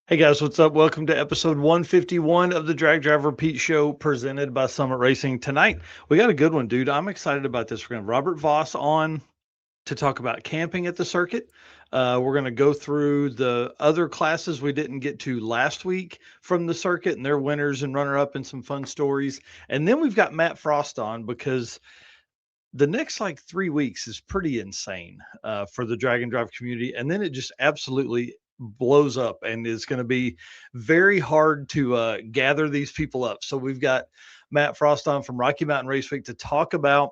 Hey guys, what's up? Welcome to episode 151 of the Drag Driver Pete Show presented by Summit Racing. Tonight, we got a good one, dude. I'm excited about this. We're going to have Robert Voss on to talk about camping at the circuit. We're going to go through the other classes we didn't get to last week from the circuit and their winners and runner up and some fun stories. And then we've got Matt Frost on because the next like 3 weeks is pretty insane for the drag and drive community. And then it just absolutely blows up and is going to be very hard to gather these people up. So we've got Matt Frost on from Rocky Mountain Race Week to talk about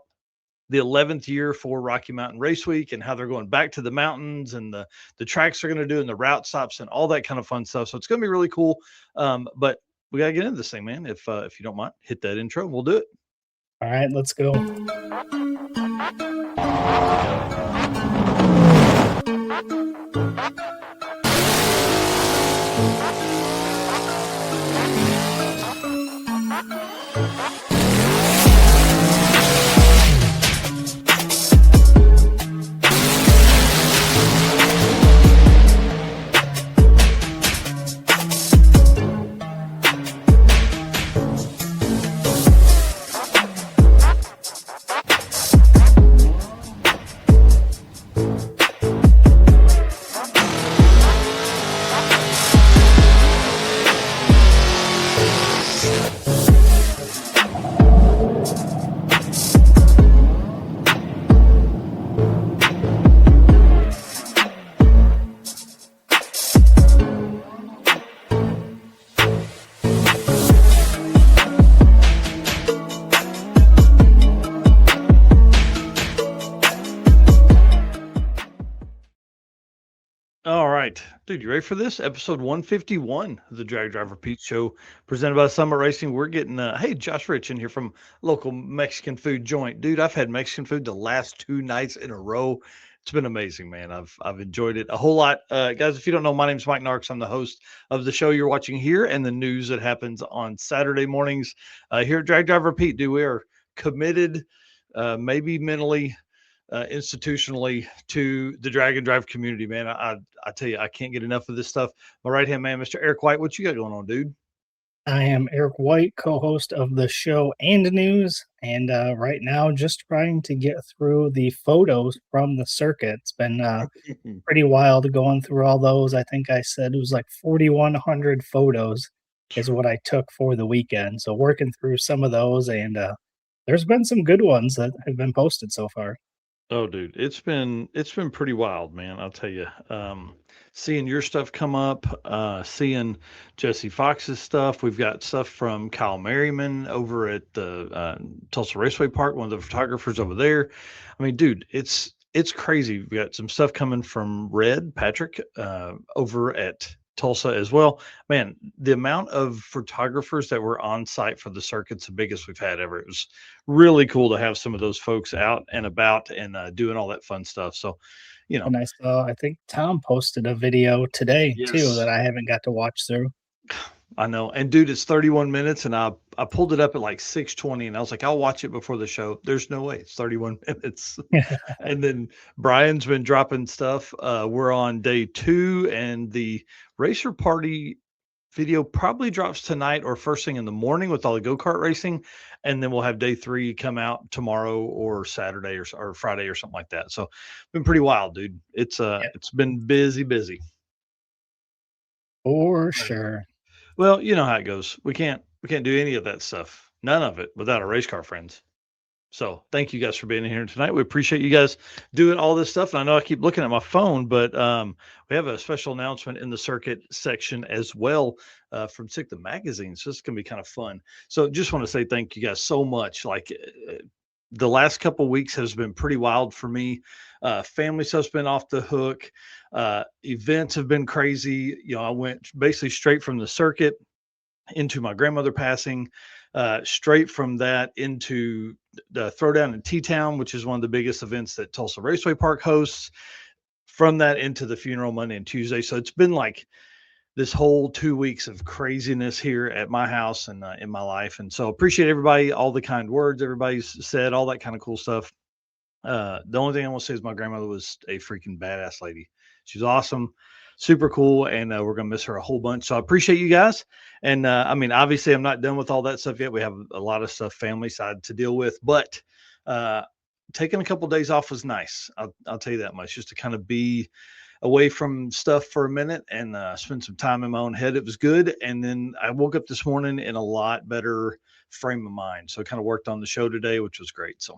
the 11th year for Rocky Mountain Race Week and how they're going back to the mountains and the tracks they're going to do and the route stops and all that kind of fun stuff. So it's going to be really cool. But we got to get into this thing, man. If you don't mind, hit that intro and we'll do it. All right, let's go. All right, dude, you ready for this? Episode 151 of the Drag Driver Pete Show, presented by Summit Racing. We're getting, hey, Josh Rich in here from local Mexican food joint. Dude, I've had Mexican food the last 2 nights in a row. It's been amazing, man. I've enjoyed it a whole lot. Guys, if you don't know, my name's Mike Narks. I'm the host of the show you're watching here and the news that happens on Saturday mornings here at Drag Driver Pete. Dude, we are committed, maybe mentally, institutionally to the drag and drive community, man. I tell you, I can't get enough of this stuff. My right hand man, Mr. Eric White, what you got going on, dude? I am Eric White, co-host of the show and news, and right now just trying to get through the photos from the circuit. It's been pretty wild going through all those. I think I said it was like 4,100 photos is what I took for the weekend. So working through some of those, and there's been some good ones that have been posted so far. Oh, dude, it's been pretty wild, man. I'll tell you. Seeing your stuff come up, seeing Jesse Fox's stuff. We've got stuff from Kyle Merriman over at the Tulsa Raceway Park, one of the photographers over there. I mean, dude, it's crazy. We got some stuff coming from Red Patrick over at Tulsa as well. Man, the amount of photographers that were on site for the circuit's the biggest we've had ever. It was really cool to have some of those folks out and about and doing all that fun stuff. So, you know, And I think Tom posted a video today too yes, that I haven't got to watch through. I know. And dude, it's 31 minutes and I pulled it up at like 6:20 and I was like, I'll watch it before the show. There's no way. It's 31 minutes. And then Brian's been dropping stuff. We're on day 2 and the racer party video probably drops tonight or first thing in the morning with all the go-kart racing. And then we'll have day 3 come out tomorrow or Saturday or Friday or something like that. So been pretty wild, dude. Yeah, It's been busy. for sure. Well, you know how it goes. We can't do any of that stuff. None of it without our race car friends. So thank you guys for being here tonight. We appreciate you guys doing all this stuff. And I know I keep looking at my phone, but we have a special announcement in the circuit section as well from Sick the Magazine. So it's going to be kind of fun. So just want to say thank you guys so much. Like the last couple weeks has been pretty wild for me. Family stuff's been off the hook. Events have been crazy. You know, I went basically straight from the circuit into my grandmother passing, straight from that into the throwdown in T-Town, which is one of the biggest events that Tulsa Raceway Park hosts. From that into the funeral Monday and Tuesday. So it's been like this whole 2 weeks of craziness here at my house and in my life. And so appreciate everybody, all the kind words everybody's said, all that kind of cool stuff. The only thing I want to say is my grandmother was a freaking badass lady. She was awesome, super cool, and we're gonna miss her a whole bunch. So I appreciate you guys. And I mean, obviously, I'm not done with all that stuff yet. We have a lot of stuff family side to deal with, but uh, taking a couple days off was nice. I'll tell you that much, just to kind of be away from stuff for a minute and spend some time in my own head. It was good. And then I woke up this morning in a lot better frame of mind. So I kind of worked on the show today, which was great. So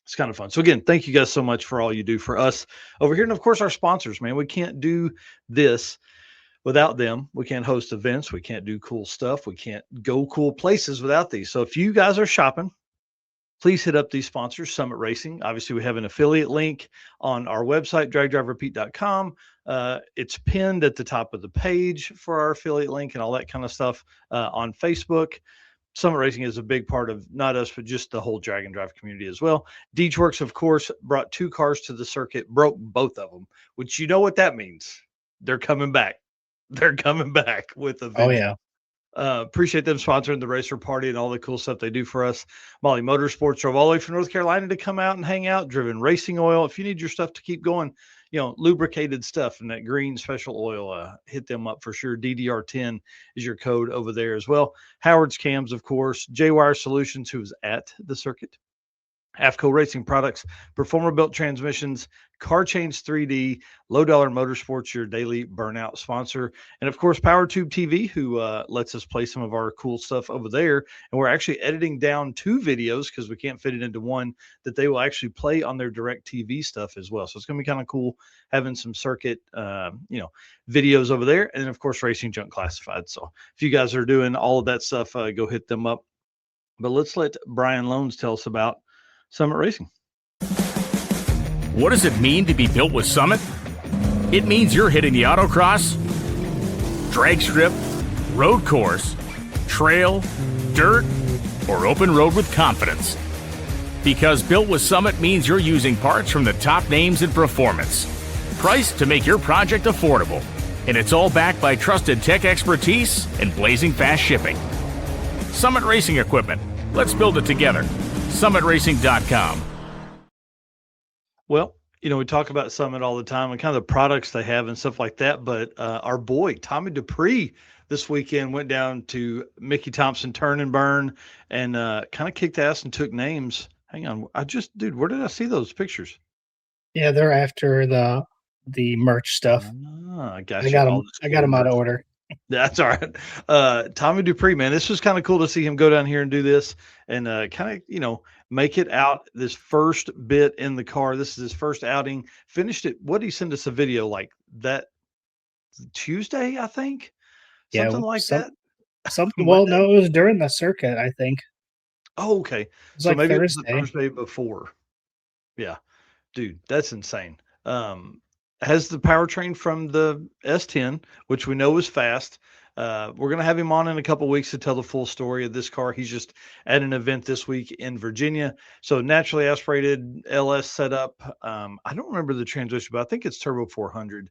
it's kind of fun. So again, thank you guys so much for all you do for us over here. And of course, our sponsors, man. We can't do this without them. We can't host events. We can't do cool stuff. We can't go cool places without these. So if you guys are shopping, please hit up these sponsors, Summit Racing. Obviously, we have an affiliate link on our website, dragdriverpete.com. It's pinned at the top of the page for our affiliate link and all that kind of stuff on Facebook. Summit Racing is a big part of not us, but just the whole drag and drive community as well. Deechworks, of course, brought 2 cars to the circuit, broke both of them, which you know what that means. They're coming back. They're coming back with a Oh vengeance. yeah. Appreciate them sponsoring the racer party and all the cool stuff they do for us. Molly Motorsports drove all the way from North Carolina to come out and hang out. Driven Racing Oil. If you need your stuff to keep going, lubricated stuff and that green special oil, hit them up for sure. DDR10 is your code over there as well. Howard's Cams, of course. J-Wire Solutions, who's at the circuit. AFCO Racing Products, Performer Built Transmissions, Car Change 3D, Low Dollar Motorsports, your daily burnout sponsor. And of course, PowerTube TV, who lets us play some of our cool stuff over there. And we're actually editing down 2 videos because we can't fit it into one that they will actually play on their direct TV stuff as well. So it's going to be kind of cool having some circuit, videos over there. And of course, Racing Junk Classified. So if you guys are doing all of that stuff, go hit them up. But let's let Brian Loans tell us about Summit Racing. What does it mean to be built with Summit? It means you're hitting the autocross, drag strip, road course, trail, dirt, or open road with confidence. Because built with Summit means you're using parts from the top names in performance, priced to make your project affordable. And it's all backed by trusted tech expertise and blazing fast shipping. Summit Racing Equipment. Let's build it together. SummitRacing.com. Well, we talk about Summit all the time and kind of the products they have and stuff like that. But our boy, Tommy Dupree, this weekend went down to Mickey Thompson Turn and Burn and kind of kicked ass and took names. Hang on. Dude, where did I see those pictures? Yeah, they're after the merch stuff. I got I you. got All them. this I got cool them out of merch. order. That's all right. Tommy Dupree, man, this was kind of cool to see him go down here and do this and kind of, make it out this first bit in the car. This is his first outing. Finished it. What did he send us a video like that Tuesday, I think? Yeah, Something like that. something. Well, Monday. no, it was during the circuit. I think it Oh, okay. was So like maybe it was the Thursday. Thursday before. Yeah. Dude, that's insane. Has the powertrain from the S10, which we know is fast. We're going to have him on in a couple weeks to tell the full story of this car. He's just at an event this week in Virginia. So naturally aspirated LS setup. I don't remember the transmission, but I think it's turbo 400.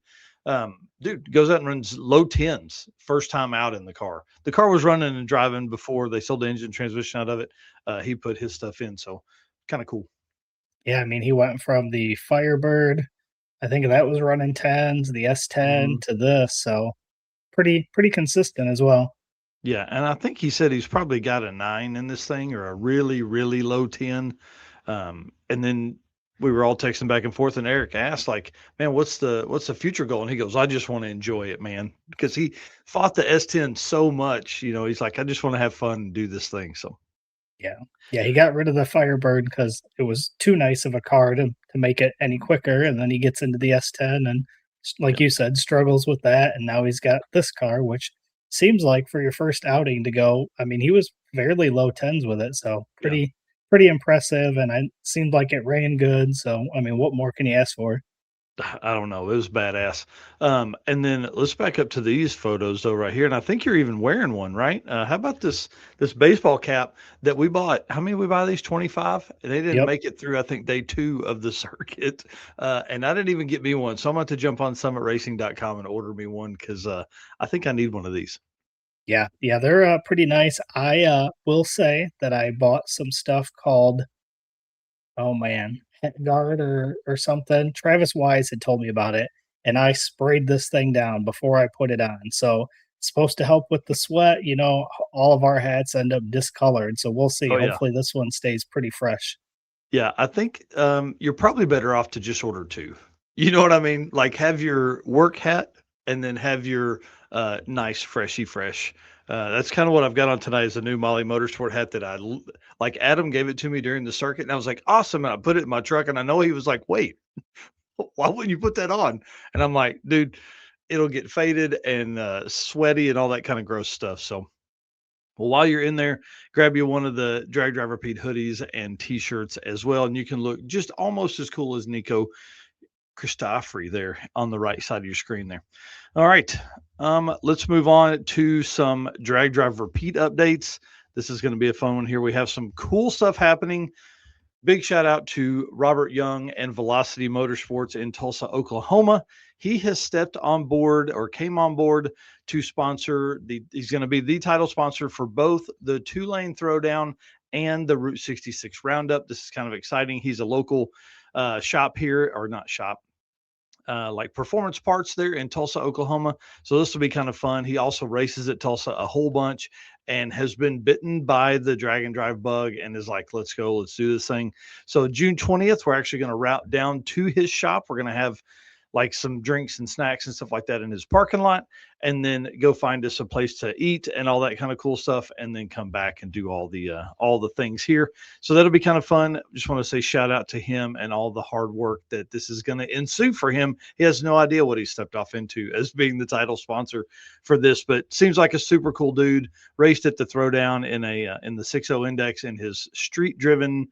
Dude goes out and runs low tens first time out in the car. The car was running and driving before they sold the engine transmission out of it. He put his stuff in. So kind of cool. Yeah, I mean, he went from the Firebird, I think that was running 10s, the S10 Mhm. to this, so pretty consistent as well. Yeah, and I think he said he's probably got a 9 in this thing or a really, really low 10. And then we were all texting back and forth, and Eric asked, like, "Man, what's the future goal?" And he goes, "I just want to enjoy it, man," because he fought the S10 so much. He's like, "I just want to have fun and do this thing." So Yeah. Yeah, he got rid of the Firebird because it was too nice of a car to make it any quicker, and then he gets into the S10 and, like yeah, you said, struggles with that, and now he's got this car, which seems like for your first outing to go, I mean, he was fairly low 10s with it, so yeah. pretty impressive, and it seemed like it ran good, so, I mean, what more can you ask for? I don't know. It was badass. And then let's back up to these photos though, right here. And I think you're even wearing one, right? How about this baseball cap that we bought? How many we buy these? 25? They didn't Yep. make it through, I think, day 2 of the circuit. And I didn't even get me one. So I'm going to jump on summitracing.com and order me one because I think I need one of these. Yeah, they're, pretty nice. I, will say that I bought some stuff called, oh, man. guard or something. Travis Wise had told me about it, and I sprayed this thing down before I put it on. So it's supposed to help with the sweat. All of our hats end up discolored, so we'll see. Oh yeah. Hopefully, this one stays pretty fresh. Yeah, I think you're probably better off to just order two. You know what I mean? Like have your work hat and then have your nice freshy fresh. That's kind of what I've got on tonight is a new Molly Motorsport hat that like Adam gave it to me during the circuit and I was like, awesome. And I put it in my truck and I know he was like, wait, why wouldn't you put that on? And I'm like, dude, it'll get faded and sweaty and all that kind of gross stuff. So well, while you're in there, grab you one of the Drag Driver Pete hoodies and t-shirts as well. And you can look just almost as cool as Nico Christofri there on the right side of your screen there. All right. Let's move on to some Drag Driver Pete updates. This is going to be a fun one here. We have some cool stuff happening. Big shout out to Robert Young and Velocity Motorsports in Tulsa, Oklahoma. He has stepped on board or came on board to sponsor he's going to be the title sponsor for both the 2-lane throwdown and the Route 66 roundup. This is kind of exciting. He's a local shop here, or not shop, like performance parts there in Tulsa, Oklahoma. So this will be kind of fun. He also races at Tulsa a whole bunch and has been bitten by the drag and drive bug and is like, let's go, let's do this thing. So June 20th, we're actually going to route down to his shop. We're going to have like some drinks and snacks and stuff like that in his parking lot, and then go find us a place to eat and all that kind of cool stuff, and then come back and do all the things here. So that'll be kind of fun. Just want to say shout out to him and all the hard work that this is going to ensue for him. He has no idea what he stepped off into as being the title sponsor for this, but seems like a super cool dude. Raced at the throwdown in the 6.0 index in his street driven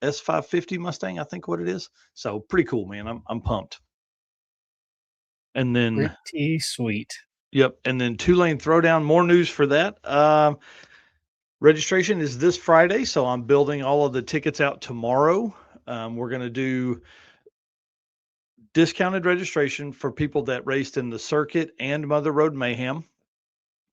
S550 Mustang, I think what it is. So pretty cool, man. I'm pumped. And then pretty sweet. Yep. And then 2-lane throwdown, more news for that. Registration is this Friday. So I'm building all of the tickets out tomorrow. We're going to do discounted registration for people that raced in the circuit and Mother Road Mayhem.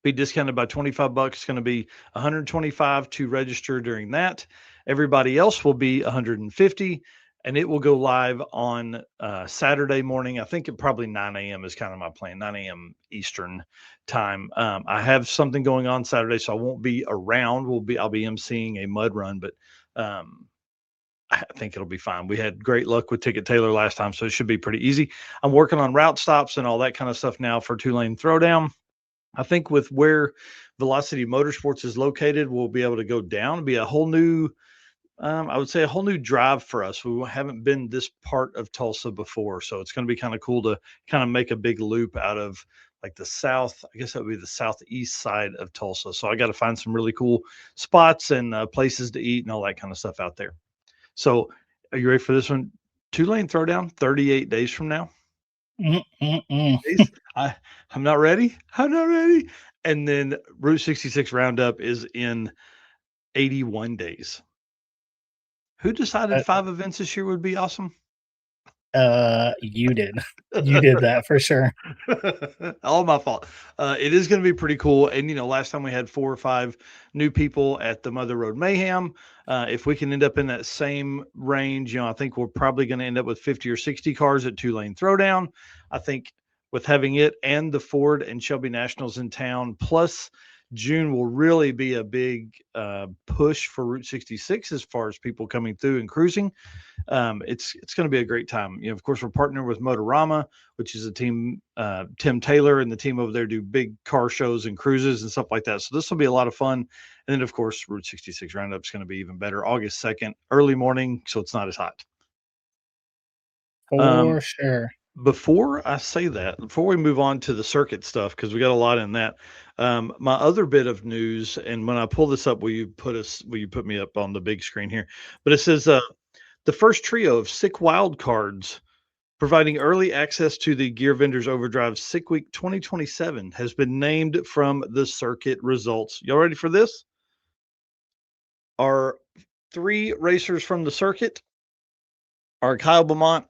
Be discounted by $25. It's going to be $125 to register during that. Everybody else will be $150, and it will go live on Saturday morning. I think it probably 9 a.m. is kind of my plan, 9 a.m. Eastern time. I have something going on Saturday, so I won't be around. I'll be emceeing a mud run, but I think it'll be fine. We had great luck with Ticket Taylor last time, so it should be pretty easy. I'm working on route stops and all that kind of stuff now for 2-lane throwdown. I think with where Velocity Motorsports is located, we'll be able to go down. It'll be a whole new, I would say a whole new drive for us. We haven't been this part of Tulsa before. So it's going to be kind of cool to kind of make a big loop out of like the south. I guess that would be the southeast side of Tulsa. So I got to find some really cool spots and places to eat and all that kind of stuff out there. So are you ready for this one? 2-lane throwdown 38 days from now. I'm not ready. I'm not ready. And then Route 66 roundup is in 81 days. Who decided 5 events this year would be awesome? You did. You did that for sure. All my fault. It is going to be pretty cool. And, last time we had 4 or 5 new people at the Mother Road Mayhem. If we can end up in that same range, I think we're probably going to end up with 50 or 60 cars at 2-lane throwdown. I think with having it and the Ford and Shelby Nationals in town, plus June will really be a big push for Route 66 as far as people coming through and cruising. It's going to be a great time. Of course, we're partnering with Motorama, which is a team, Tim Taylor and the team over there do big car shows and cruises and stuff like that. So this will be a lot of fun. And then, of course, Route 66 Roundup is going to be even better. August 2nd, early morning, so it's not as hot. For sure. Before I say that, before we move on to the circuit stuff, because we got a lot in that, my other bit of news, and when I pull this up, will you put me up on the big screen here? But it says the first trio of Sick Wild Cards providing early access to the Gear Vendors Overdrive Sick Week 2027 has been named from the circuit results. Y'all ready for this? Our 3 racers from the circuit are Kyle Beaumont,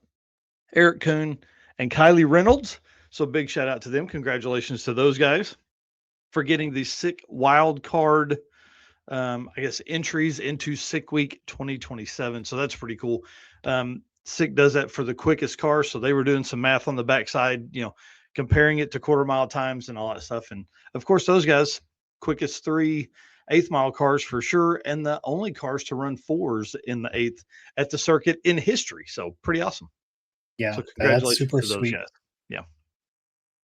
Eric Kuhn, and Kylie Reynolds. So big shout out to them. Congratulations to those guys for getting the Sick Wild Card I guess, entries into Sick Week 2027. So that's pretty cool. Sick does that for the quickest car. So they were doing some math on the backside, comparing it to quarter mile times and all that stuff. And of course, those guys, quickest 3 eighth mile cars for sure, and the only cars to run 4s in the eighth at the circuit in history. So pretty awesome. Yeah, So that's congratulations super to those sweet. guys. Yeah.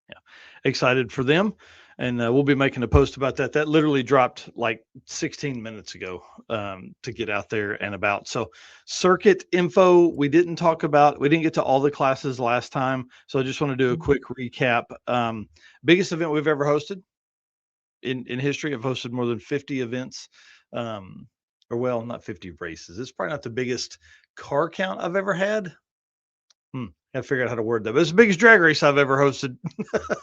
Yeah. Excited for them. And we'll be making a post about that. That literally dropped like 16 minutes ago to get out there and about. So circuit info, we didn't get to all the classes last time. So I just want to do a quick recap. Biggest event we've ever hosted in history. I've hosted more than 50 events. Not 50 races. It's probably not the biggest car count I've ever had. I figured out how to word that. But it's the biggest drag race I've ever hosted.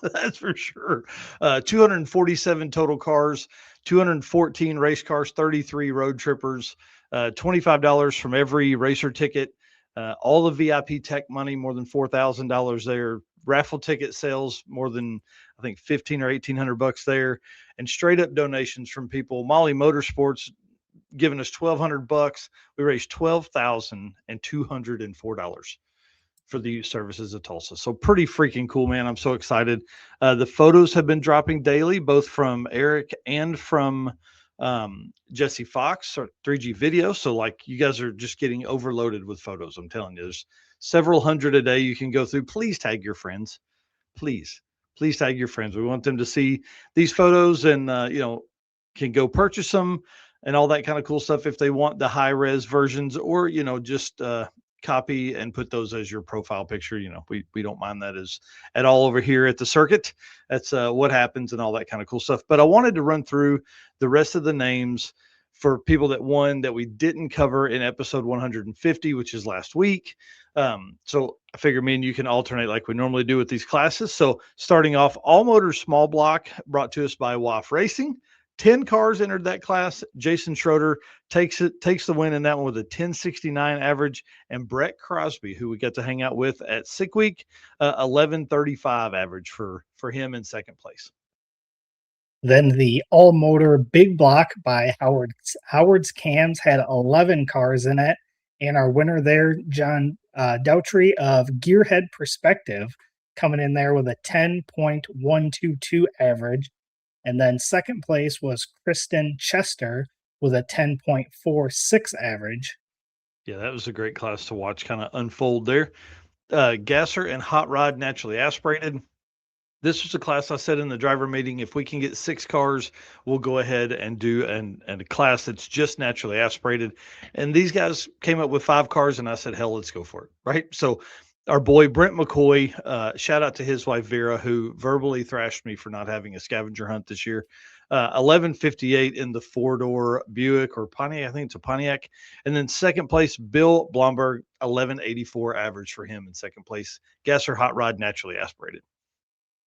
That's for sure. 247 total cars, 214 race cars, 33 road trippers, $25 from every racer ticket. All the VIP tech money, more than $4,000 there. Raffle ticket sales, more than I think 15 or 1,800 bucks there, and straight up donations from people. Molly Motorsports giving us 1,200 bucks. We raised $12,204 for the youth services of Tulsa. So pretty freaking cool, man. I'm so excited. The photos have been dropping daily, both from Eric and from Jesse Fox or 3G video. So like you guys are just getting overloaded with photos. I'm telling you, there's several hundred a day you can go through. Please tag your friends. Please tag your friends. We want them to see these photos and, can go purchase them and all that kind of cool stuff if they want the high res versions, or, just copy and put those as your profile picture. We don't mind that at all over here at the circuit. That's what happens and all that kind of cool stuff. But I wanted to run through the rest of the names for people that won that we didn't cover in episode 150, which is last week. So I figure me and you can alternate like we normally do with these classes. So starting off, all motors small block, brought to us by WAF Racing. 10 cars entered that class. Jason Schroeder takes the win in that one with a 1069 average, and Brett Crosby, who we got to hang out with at Sick Week, 1135 average for him in second place. Then the all motor big block by Howard's Cams had 11 cars in it, and our winner there, John Dautry of Gearhead Perspective, coming in there with a 10.122 average. And then second place was Kristen Chester with a 10.46 average. Yeah, that was a great class to watch kind of unfold there. Gasser and Hot Rod Naturally Aspirated. This was a class I said in the driver meeting, if we can get 6 cars, we'll go ahead and do a class that's just naturally aspirated. And these guys came up with 5 cars, and I said, hell, let's go for it, right? So our boy Brent McCoy, shout out to his wife Vera, who verbally thrashed me for not having a scavenger hunt this year. 1158 in the 4-door Buick or Pontiac. I think it's a Pontiac. And then second place, Bill Blomberg, 1184 average for him in second place. Gasser Hot Rod Naturally Aspirated.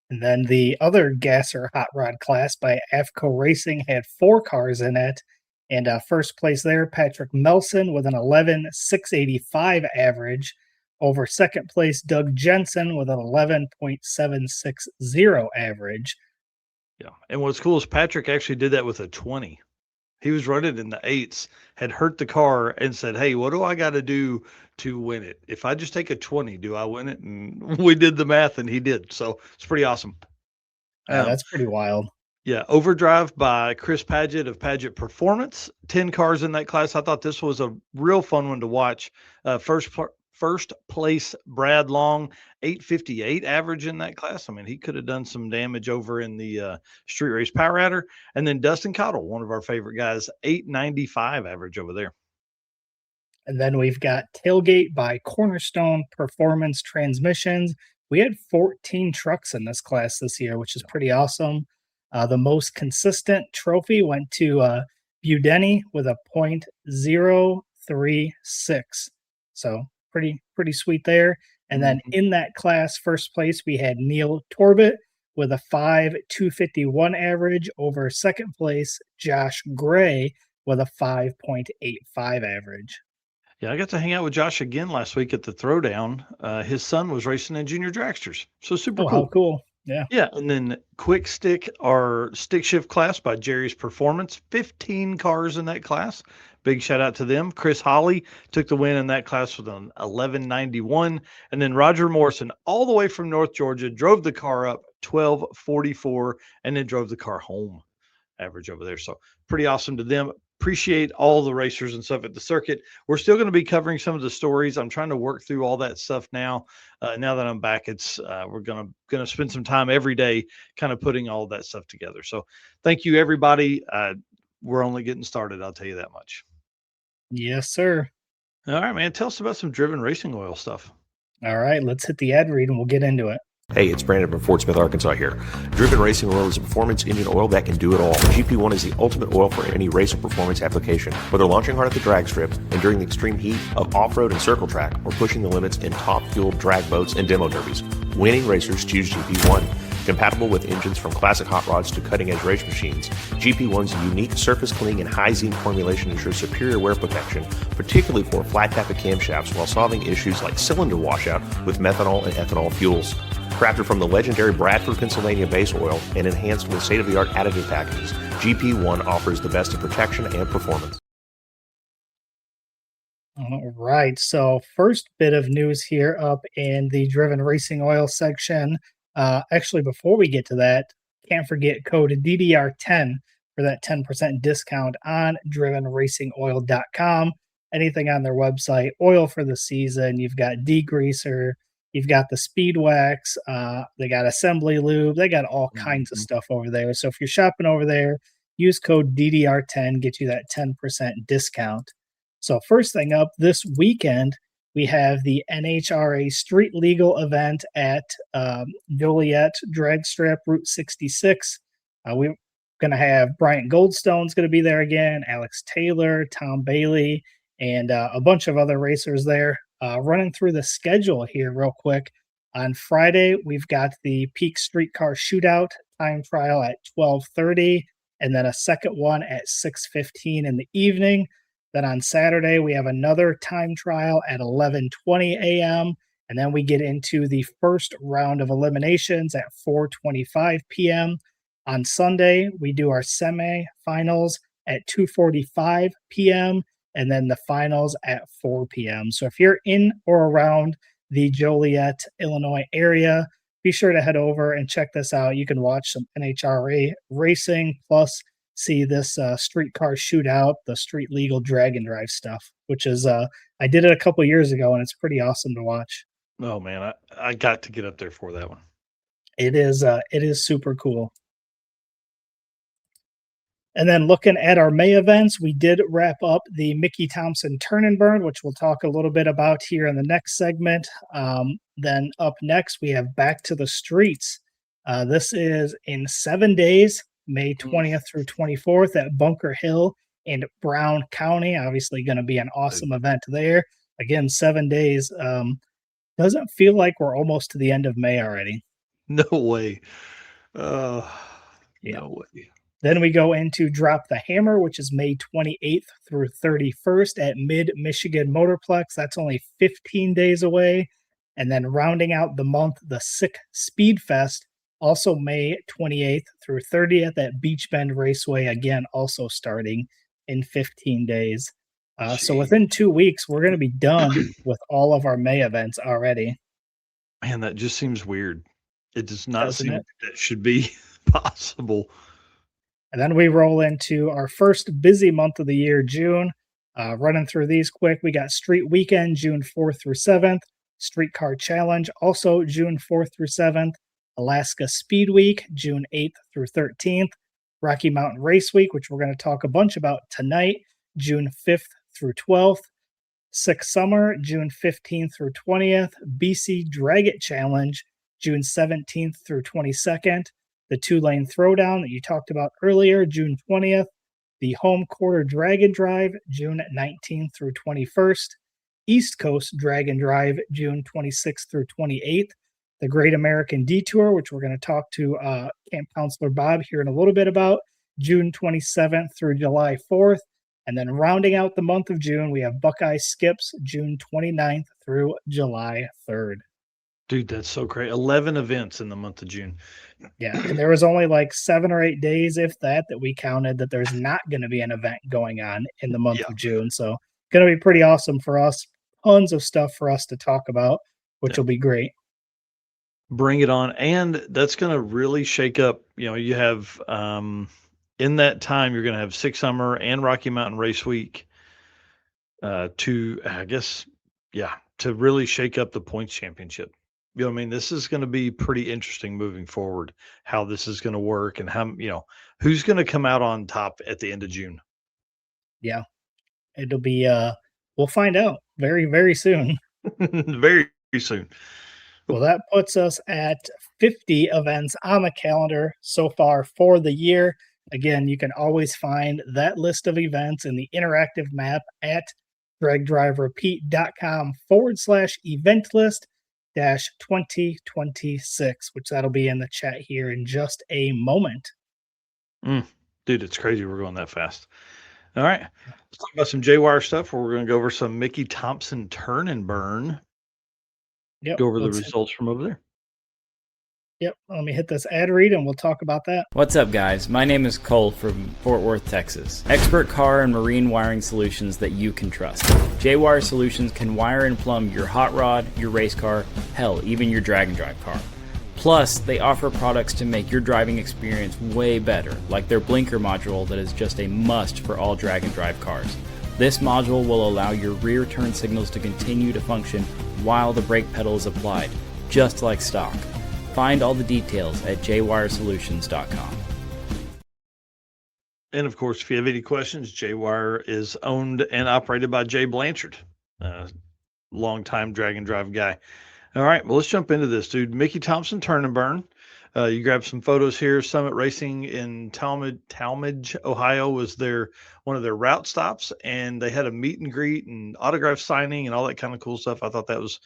And then the other Gasser Hot Rod class by AFCO Racing had 4 cars in it. And first place there, Patrick Melson with an 11,685 average. Over second place, Doug Jensen with an 11.760 average. Yeah. And what's cool is Patrick actually did that with a 20. He was running in the 8s, had hurt the car, and said, hey, what do I got to do to win it? If I just take a 20, do I win it? And we did the math, and he did. So it's pretty awesome. That's pretty wild. Yeah. Overdrive by Chris Paget of Paget Performance. 10 cars in that class. I thought this was a real fun one to watch. First place, Brad Long, 858 average in that class. I mean, he could have done some damage over in the Street Race Power Adder. And then Dustin Cottle, one of our favorite guys, 895 average over there. And then we've got Tailgate by Cornerstone Performance Transmissions. We had 14 trucks in this class this year, which is pretty awesome. The most consistent trophy went to Budeni with a .036. So pretty sweet there. And then in that class, first place, we had Neil Torbett with a 5.251 average. Over second place, Josh Gray with a 5.85 average. Yeah, I got to hang out with Josh again last week at the Throwdown. His son was racing in junior dragsters. So super cool. How cool. Yeah, and then Quick Stick, our stick shift class by Jerry's Performance, 15 cars in that class. Big shout out to them. Chris Holly took the win in that class with an 1191, and then Roger Morrison, all the way from North Georgia, drove the car up 1244, and then drove the car home. Average over there. So pretty awesome to them. Appreciate all the racers and stuff at the circuit. We're still going to be covering some of the stories. I'm trying to work through all that stuff now. Now that I'm back, it's we're gonna spend some time every day kind of putting all that stuff together. So thank you everybody. We're only getting started. I'll tell you that much. Yes, sir. All right, man. Tell us about some driven racing oil stuff. All right, let's hit the ad read and we'll get into it. Hey, it's Brandon from Fort Smith, Arkansas here. Driven Racing Oil is a performance engine oil that can do it all. GP1 is the ultimate oil for any race or performance application. Whether launching hard at the drag strip, enduring the extreme heat of off-road and circle track, or pushing the limits in top-fueled drag boats and demo derbies, winning racers choose GP1. Compatible with engines from classic hot rods to cutting-edge race machines, GP1's unique surface cleaning and high zinc formulation ensures superior wear protection, particularly for flat tappet camshafts, while solving issues like cylinder washout with methanol and ethanol fuels. Crafted from the legendary Bradford, Pennsylvania base oil and enhanced with state-of-the-art additive packages, GP1 offers the best in protection and performance. All right, so first bit of news here up in the Driven Racing Oil section. Actually, before we get to that, can't forget code DDR10 for that 10% discount on drivenracingoil.com. Anything on their website, oil for the season. You've got degreaser, you've got the speed wax, they got assembly lube, they got all kinds of stuff over there. So if you're shopping over there, use code DDR10, get you that 10% discount. So first thing up, this weekend, we have the NHRA Street Legal event at Joliet Drag Strip, Route 66. We're going to have Bryant Goldstone's going to be there again, Alex Taylor, Tom Bailey, and a bunch of other racers there. Running through the schedule here real quick. On Friday, we've got the Peak Streetcar Shootout time trial at 12:30, and then a second one at 6:15 in the evening. Then on Saturday, we have another time trial at 11:20 a.m., and then we get into the first round of eliminations at 4:25 p.m. On Sunday, we do our semi-finals at 2:45 p.m., and then the finals at 4 p.m. So if you're in or around the Joliet, Illinois area, be sure to head over and check this out. You can watch some NHRA racing, plus see this streetcar shootout, the street legal drag and drive stuff, which is, I did it a couple years ago, and it's pretty awesome to watch. Oh, man, I got to get up there for that one. It is super cool. And then looking at our May events, we did wrap up the Mickey Thompson Turn and Burn, which we'll talk a little bit about here in the next segment. Then up next, we have Back to the Streets. This is in 7 days, May 20th through 24th at Bunker Hill in Brown County. Obviously going to be an awesome event there. Again, 7 days. Doesn't feel like we're almost to the end of May already. No way. No way. Then we go into Drop the Hammer, which is May 28th through 31st at Mid-Michigan Motorplex. That's only 15 days away. And then rounding out the month, the Sick Speed Fest, also May 28th through 30th at Beach Bend Raceway, again, also starting in 15 days. So within 2 weeks, we're going to be done with all of our May events already. Man, that just seems weird. It does not seem like that should be possible. And then we roll into our first busy month of the year, June. Running through these quick, we got Street Weekend, June 4th through 7th. Streetcar Challenge, also June 4th through 7th. Alaska Speed Week, June 8th through 13th. Rocky Mountain Race Week, which we're going to talk a bunch about tonight, June 5th through 12th. Six Summer, June 15th through 20th. BC Drag It Challenge, June 17th through 22nd. The two-lane throwdown that you talked about earlier, June 20th. The Home Quarter Drag and Drive, June 19th through 21st. East Coast Drag and Drive, June 26th through 28th. The Great American Detour, which we're going to talk to Camp Counselor Bob here in a little bit about, June 27th through July 4th. And then rounding out the month of June, we have Buckeye Skips, June 29th through July 3rd. Dude, that's so great. 11 events in the month of June. Yeah, and there was only like 7 or 8 days, if that we counted that there's not gonna be an event going on in the month Yeah. of June, so gonna be pretty awesome for us. Tons of stuff for us to talk about, which Yeah. will be great. Bring it on. And that's going to really shake up. You have, in that time, you're going to have Six Summer and Rocky Mountain Race Week to, I guess, yeah, to really shake up the points championship. I mean, this is going to be pretty interesting moving forward, how this is going to work and how, who's going to come out on top at the end of June. Yeah, it'll be, we'll find out very, very soon. Very soon. Well, that puts us at 50 events on the calendar so far for the year. Again, you can always find that list of events in the interactive map at dragdriverepeat.com/event list dash 2026, which that'll be in the chat here in just a moment. Dude, it's crazy we're going that fast. All right. Let's talk about some J-Wire stuff where we're going to go over some Mickey Thompson turn and burn. Yep. Go over the results from over there. Yep. Let me hit this ad read and we'll talk about that. What's up, guys? My name is Cole from Fort Worth, Texas. Expert car and marine wiring solutions that you can trust. J-Wire Solutions can wire and plumb your hot rod, your race car, hell, even your drag and drive car. Plus, they offer products to make your driving experience way better, like their blinker module that is just a must for all drag and drive cars. This module will allow your rear turn signals to continue to function while the brake pedal is applied, just like stock. Find all the details at jwiresolutions.com. And of course, if you have any questions, J-Wire is owned and operated by Jay Blanchard, longtime drag and drive guy. All right, well, let's jump into this, dude. Mickey Thompson turn and burn. You grabbed some photos here. Summit Racing in Talmadge, Ohio was one of their route stops, and they had a meet and greet and autograph signing and all that kind of cool stuff. I thought that was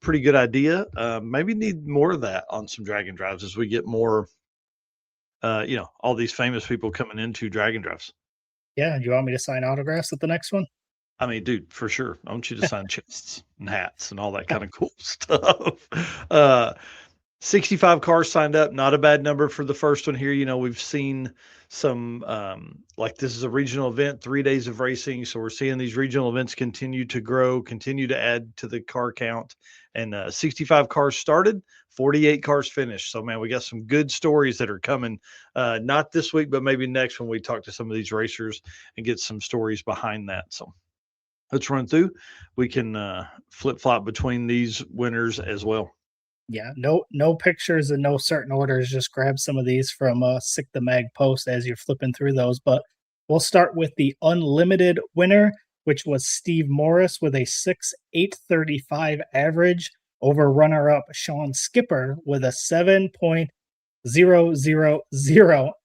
a pretty good idea. Maybe need more of that on some drag and drives as we get more, all these famous people coming into drag and drives. Yeah. Do you want me to sign autographs at the next one? I mean, dude, for sure. I want you to sign chests and hats and all that kind of cool stuff. 65 cars signed up. Not a bad number for the first one here. We've seen some, like this is a regional event, 3 days of racing. So we're seeing these regional events continue to grow, continue to add to the car count. And 65 cars started, 48 cars finished. So, man, we got some good stories that are coming, not this week, but maybe next when we talk to some of these racers and get some stories behind that. So let's run through. We can flip-flop between these winners as well. Yeah, no pictures and no certain orders. Just grab some of these from Sick the Mag post as you're flipping through those. But we'll start with the unlimited winner, which was Steve Morris with a 6.835 average over runner-up Sean Skipper with a 7.000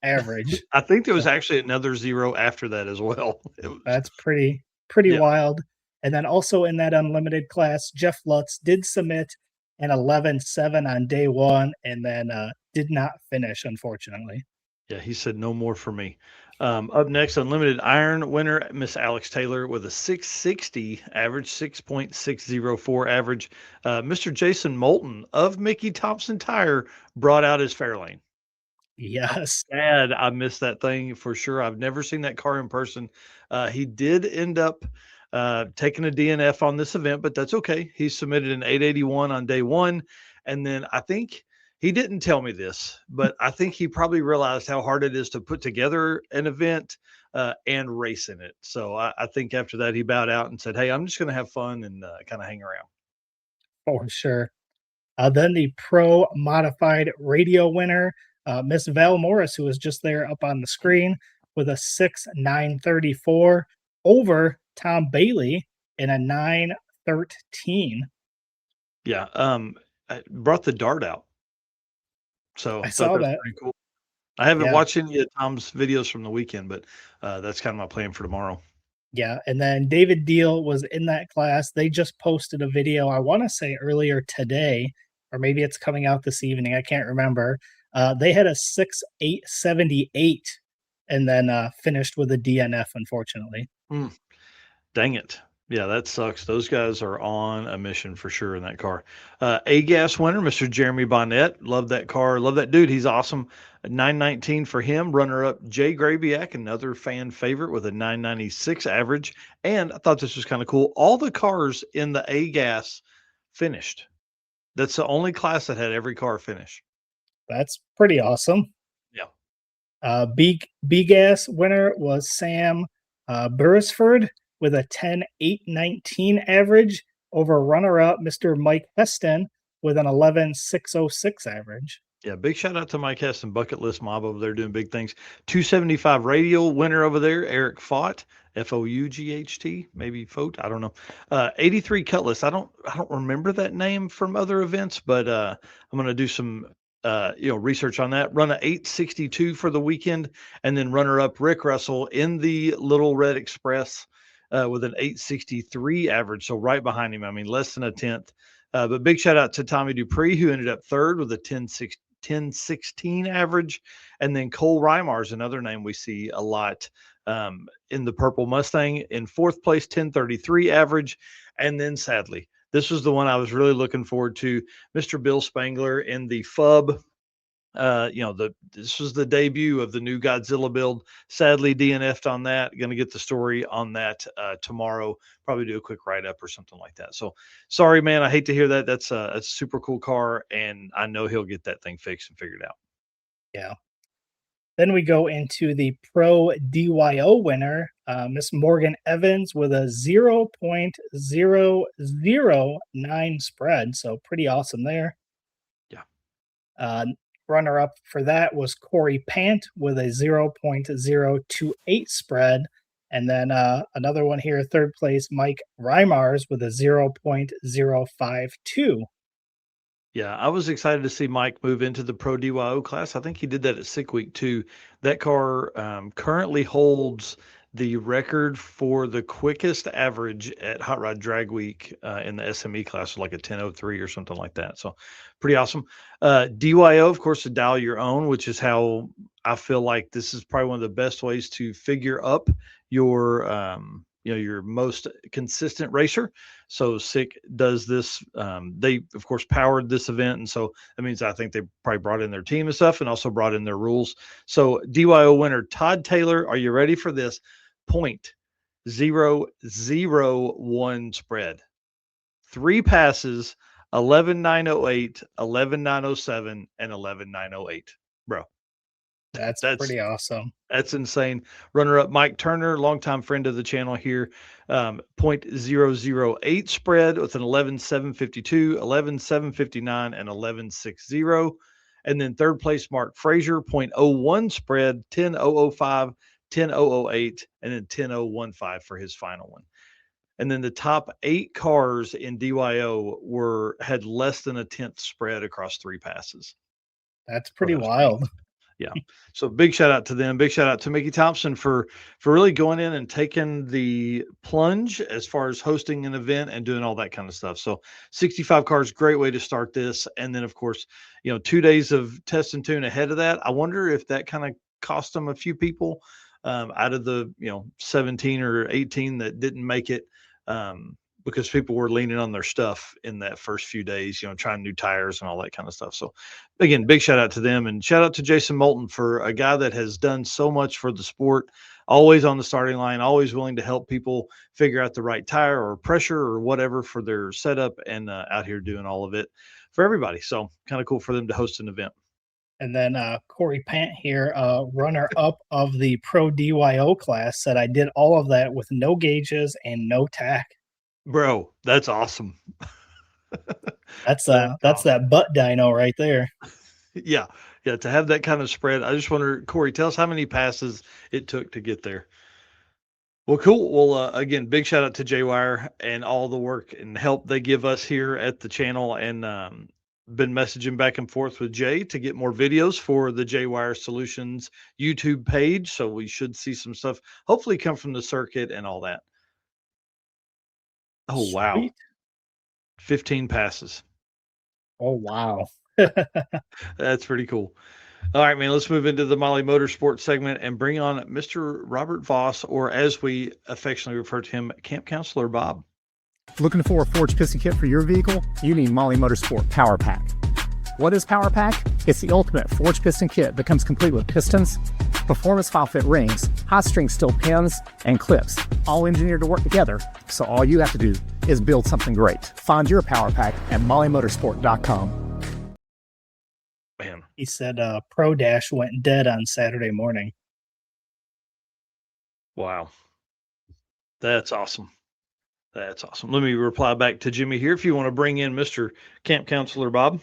average. I think there was actually another zero after that as well. That's pretty Yeah. wild. And then also in that unlimited class, Jeff Lutz did submit an 11.7 on day one and then did not finish, unfortunately. Yeah, he said no more for me. Up next, unlimited iron winner, Miss Alex Taylor with a 660 average, 6.604 average. Mr. Jason Moulton of Mickey Thompson Tire brought out his Fairlane. Yes. Sad, I missed that thing for sure. I've never seen that car in person. He did end up taking a DNF on this event, but that's okay. He submitted an 881 on day one. And then I think he didn't tell me this, but I think he probably realized how hard it is to put together an event and race in it. So I think after that, he bowed out and said, "Hey, I'm just going to have fun and kind of hang around." For sure. Then the pro modified radio winner, Miss Val Morris, who was just there up on the screen with a 6.934 over Tom Bailey in a 9.13. Yeah. I brought the dart out. So I saw that. pretty cool. I haven't Yeah. watched any of Tom's videos from the weekend, but that's kind of my plan for tomorrow. Yeah, and then David Deal was in that class. They just posted a video, I want to say earlier today, or maybe it's coming out this evening. I can't remember. They had a 6.878 and then finished with a DNF, unfortunately. Dang it. Yeah, that sucks. Those guys are on a mission for sure in that car. A-gas winner, Mr. Jeremy Bonnet. Love that car. Love that dude. He's awesome. A 919 for him. Runner up Jay Grabiak, another fan favorite with a 996 average. And I thought this was kind of cool. All the cars in the A-gas finished. That's the only class that had every car finish. That's pretty awesome. Yeah. B gas winner was Sam Burrisford with a 10.819 average over runner up Mr. Mike Heston with an 11.606 average. Yeah, big shout out to Mike Hess and Bucket List Mob over there doing big things. 275 radial winner over there, Eric Fought, Fought, maybe Foat, I don't know. 83 Cutlass. I don't remember that name from other events, but I'm gonna do some research on that. Run a 862 for the weekend, and then runner up Rick Russell in the Little Red Express with an 863 average. So right behind him. I mean, less than a tenth. But big shout out to Tommy Dupree, who ended up third with a 1016 average. And then Cole Reimar's another name we see a lot in the Purple Mustang in fourth place, 1033 average. And then sadly, this was the one I was really looking forward to, Mr. Bill Spangler in the FUB. This was the debut of the new Godzilla build. Sadly, DNF'd on that. Going to get the story on that tomorrow. Probably do a quick write up or something like that. So sorry, man. I hate to hear that. That's a super cool car, and I know he'll get that thing fixed and figured out. Yeah. Then we go into the Pro DYO winner, Miss Morgan Evans, with a 0.009 spread. So pretty awesome there. Yeah. Runner up for that was Corey Pant with a 0.028 spread. And then another one here, third place, Mike Reimars with a 0.052. Yeah, I was excited to see Mike move into the Pro DYO class. I think he did that at Sick Week too. That car currently holds the record for the quickest average at Hot Rod Drag Week in the SME class, like a 10:03 or something like that. So pretty awesome. DYO, of course, to dial your own, which is how I feel like this is probably one of the best ways to figure up your your most consistent racer. So Sick does this. They of course powered this event, and so that means I think they probably brought in their team and stuff, and also brought in their rules. So DYO winner Todd Taylor, are you ready for this? 0.001 spread, 3 passes, 11,908, 11,907, and 11,908. Bro, That's pretty awesome. That's insane. Runner up Mike Turner, longtime friend of the channel here, 0.008 spread with an 11,752, 11,759, and 11,660. And then third place, Mark Frazier, 0.01 spread, 10,005, 10,008, and then 10,015 for his final one. And then the top 8 cars in DYO had less than a tenth spread across 3 passes. That's pretty wild. Yeah. So big shout out to them. Big shout out to Mickey Thompson for really going in and taking the plunge as far as hosting an event and doing all that kind of stuff. So 65 cars, great way to start this. And then of course, 2 days of test and tune ahead of that. I wonder if that kind of cost them a few people out of the 17 or 18 that didn't make it. Because people were leaning on their stuff in that first few days, trying new tires and all that kind of stuff. So again, big shout out to them, and shout out to Jason Moulton for a guy that has done so much for the sport, always on the starting line, always willing to help people figure out the right tire or pressure or whatever for their setup, and out here doing all of it for everybody. So kind of cool for them to host an event. And then Corey Pant here, runner up of the Pro DYO class, said I did all of that with no gauges and no tack. Bro, that's awesome. That's that butt dyno right there. Yeah. To have that kind of spread. I just wonder, Corey, tell us how many passes it took to get there. Well, cool. Well, again, big shout out to J-Wire and all the work and help they give us here at the channel, and been messaging back and forth with Jay to get more videos for the J-Wire Solutions YouTube page. So we should see some stuff hopefully come from the circuit and all that. Oh, Sweet. wow. 15 passes. Oh, wow. That's pretty cool. All right, man, let's move into the Molly Motorsports segment and bring on Mr. Robert Voss, or as we affectionately refer to him, Camp Counselor Bob. Looking for a forged piston kit for your vehicle? You need Molly Motorsport Power Pack. What is Power Pack? It's the ultimate forged piston kit that comes complete with pistons, performance file fit rings, hot string steel pins, and clips, all engineered to work together, so all you have to do is build something great. Find your Power Pack at mollymotorsport.com. Man, He said Pro Dash went dead on Saturday morning. wow. That's awesome. That's awesome. Let me reply back to Jimmy here. If you want to bring in Mr. Camp Counselor Bob.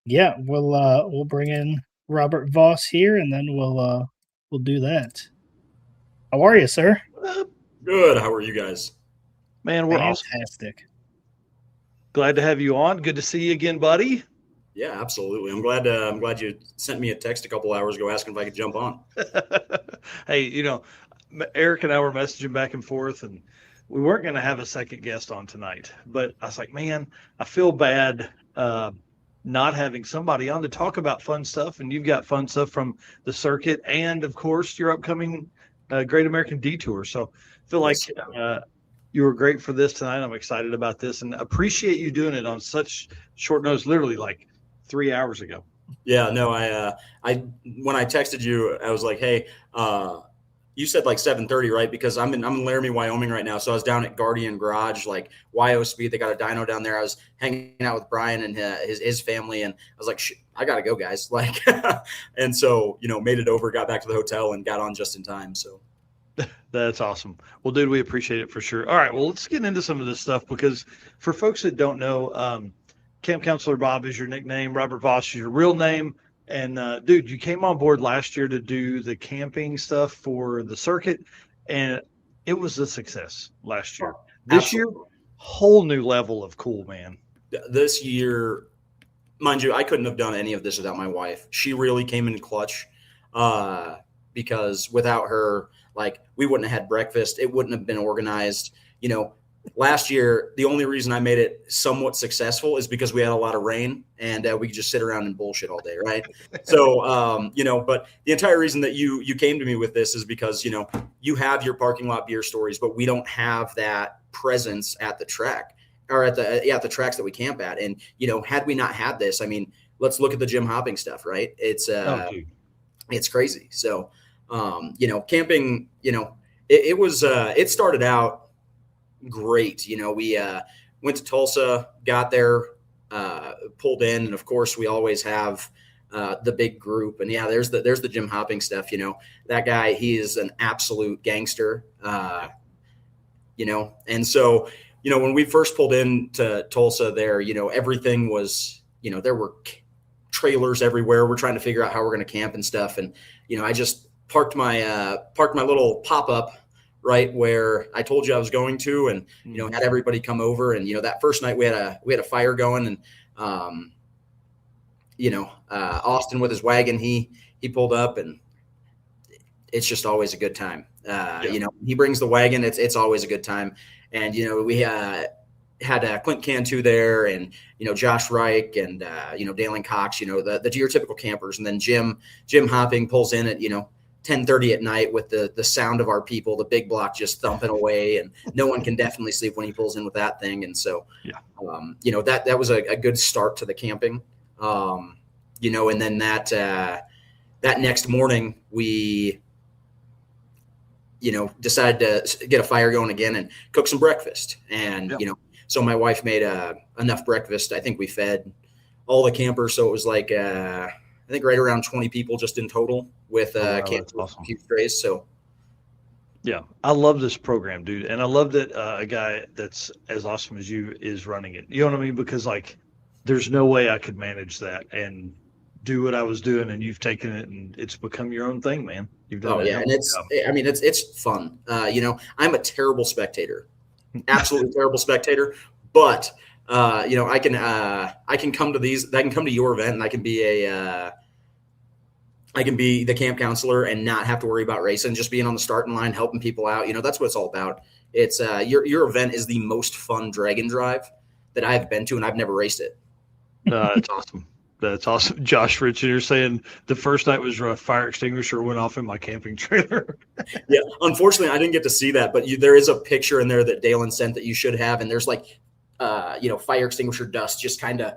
Yeah, we'll bring in Robert Voss here, and then we'll do that. How are you, sir? Good. How are you guys? Man, we're awesome. Fantastic. Glad to have you on. Good to see you again, buddy. Yeah, absolutely. I'm glad you sent me a text a couple hours ago asking if I could jump on. Hey, you know, Eric and I were messaging back and forth, and we weren't going to have a second guest on tonight. But I was like, man, I feel bad not having somebody on to talk about fun stuff. And you've got fun stuff from the circuit and, of course, your upcoming Great American Detour. So I feel like you were great for this tonight. I'm excited about this and appreciate you doing it on such short notice, literally like 3 hours ago. Yeah, no, I when I texted you, I was like, hey, you said like 7:30, right? Because I'm in Laramie, Wyoming right now. So I was down at Guardian Garage, like YO Speed. They got a dyno down there. I was hanging out with Brian and his family, and I was like, I gotta go, guys. Like, and so made it over, got back to the hotel, and got on just in time. So that's awesome. Well, dude, we appreciate it for sure. All right, well, let's get into some of this stuff because for folks that don't know, Camp Counselor Bob is your nickname. Robert Voss is your real name. And dude, you came on board last year to do the camping stuff for the circuit, and it was a success last year. This year, whole new level of cool, man. This year, mind you, I couldn't have done any of this without my wife. She really came in clutch because without her, like, we wouldn't have had breakfast. It wouldn't have been organized. Last year, the only reason I made it somewhat successful is because we had a lot of rain and we could just sit around and bullshit all day, right? So, but the entire reason that you came to me with this is because, you have your parking lot beer stories, but we don't have that presence at the track or at the tracks that we camp at. And, had we not had this, I mean, let's look at the gym hopping stuff, right? It's crazy. So, camping, it started out great. We went to Tulsa, got there, pulled in, and of course we always have the big group. And yeah, there's the gym hopping stuff. That guy, he is an absolute gangster. And so when we first pulled into Tulsa, there, everything was, there were trailers everywhere. We're trying to figure out how we're going to camp and stuff. And I just parked my little pop up right where I told you I was going to, and had everybody come over. And that first night we had a fire going, and Austin with his wagon, he pulled up, and it's just always a good time. He brings the wagon. It's always a good time. And we had Clint Cantu there, and Josh Reich, and Dalen Cox. The your typical campers, and then Jim Hopping pulls in at 10:30 at night with the sound of our people, the big block just thumping away, and no one can definitely sleep when he pulls in with that thing. And so, that was a good start to the camping. And then that next morning we, decided to get a fire going again and cook some breakfast. And, so my wife made enough breakfast. I think we fed all the campers. So it was like, I think right around 20 people just in total with awesome. Few trays. So, yeah, I love this program, dude, and I love that a guy that's as awesome as you is running it. You know what I mean? Because like, there's no way I could manage that and do what I was doing, and you've taken it and it's become your own thing, man. You've done and it's fun. I'm a terrible spectator, absolutely terrible spectator, but. I can come to these. I can come to your event, and I can be the camp counselor and not have to worry about racing. Just being on the starting line, helping people out. That's what it's all about. It's your event is the most fun drag and drive that I've been to, and I've never raced it. It's awesome. That's awesome. Josh Rich, you're saying the first night was rough. Fire extinguisher went off in my camping trailer. Yeah, unfortunately, I didn't get to see that, but there is a picture in there that Dalen sent that you should have, and there's like, fire extinguisher dust just kind of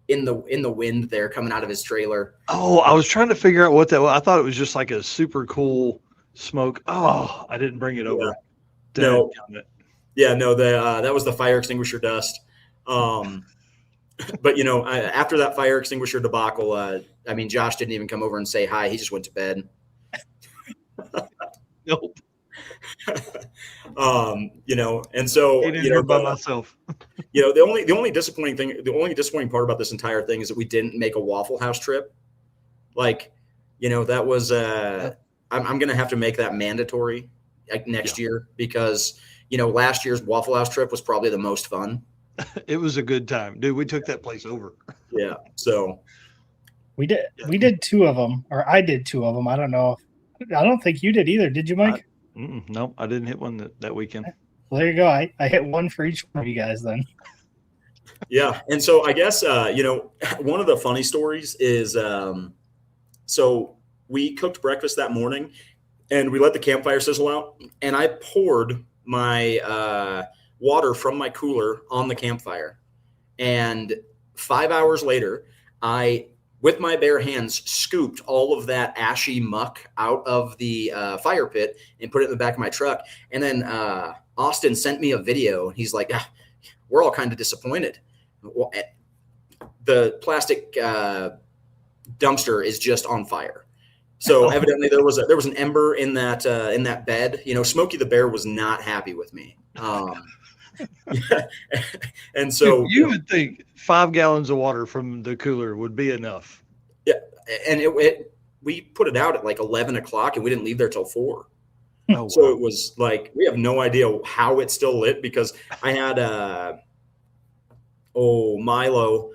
in the wind there coming out of his trailer. Oh, I was trying to figure out what that was. I thought it was just like a super cool smoke. Oh, I didn't bring it over. No. Dadgummit. Yeah, no, that was the fire extinguisher dust. But after that fire extinguisher debacle, Josh didn't even come over and say hi. He just went to bed. Nope. And so by myself. The only disappointing part about this entire thing is that we didn't make a Waffle House trip. Like, that was I'm gonna have to make that mandatory next year, because last year's Waffle House trip was probably the most fun. It was a good time, dude. We took that place over. Yeah. So we did 2 of them, or I did 2 of them. I don't know. I don't think you did either. Did you, Mike? No, I didn't hit one that weekend. Well, there you go. I hit one for each one of you guys then. Yeah. And so I guess, one of the funny stories is, so we cooked breakfast that morning and we let the campfire sizzle out, and I poured my, water from my cooler on the campfire. And 5 hours later, I, with my bare hands, scooped all of that ashy muck out of the fire pit and put it in the back of my truck. And then Austin sent me a video. He's like, we're all kind of disappointed. The plastic dumpster is just on fire. So evidently there was an ember in that bed. Smokey the Bear was not happy with me. And so you would think 5 gallons of water from the cooler would be enough. Yeah, and we put it out at like 11 o'clock, and we didn't leave there till 4. Oh, so wow. it was like, we have no idea how it's still lit, because I had Milo.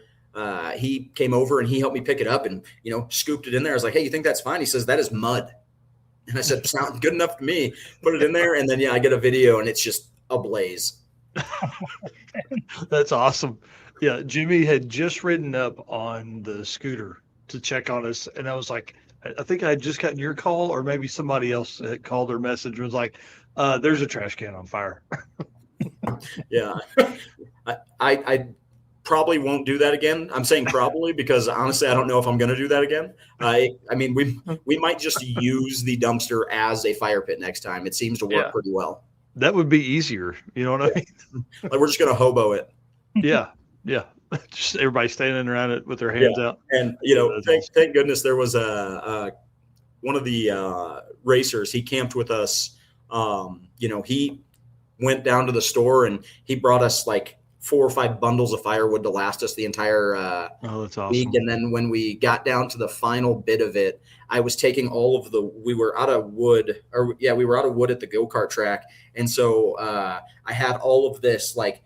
He came over and he helped me pick it up and scooped it in there. I was like, hey, you think that's fine? He says, that is mud. And I said, sounds good enough to me. Put it in there, and then I get a video and it's just ablaze. That's awesome. Yeah, Jimmy had just ridden up on the scooter to check on us, and I was like, I think I had just gotten your call, or maybe somebody else had called or message and was like, there's a trash can on fire. Yeah. I probably won't do that again. I'm saying probably because honestly, I don't know if I'm going to do that again. We might just use the dumpster as a fire pit next time. It seems to work pretty well. That would be easier. You know what I mean? Like, we're just going to hobo it. Yeah. Just everybody standing around it with their hands out. And thank goodness there was one of the racers. He camped with us. He went down to the store and he brought us like 4 or 5 bundles of firewood to last us the entire that's awesome. week. And then when we got down to the final bit of it, I was taking we were out of wood at the go-kart track. And so I had all of this like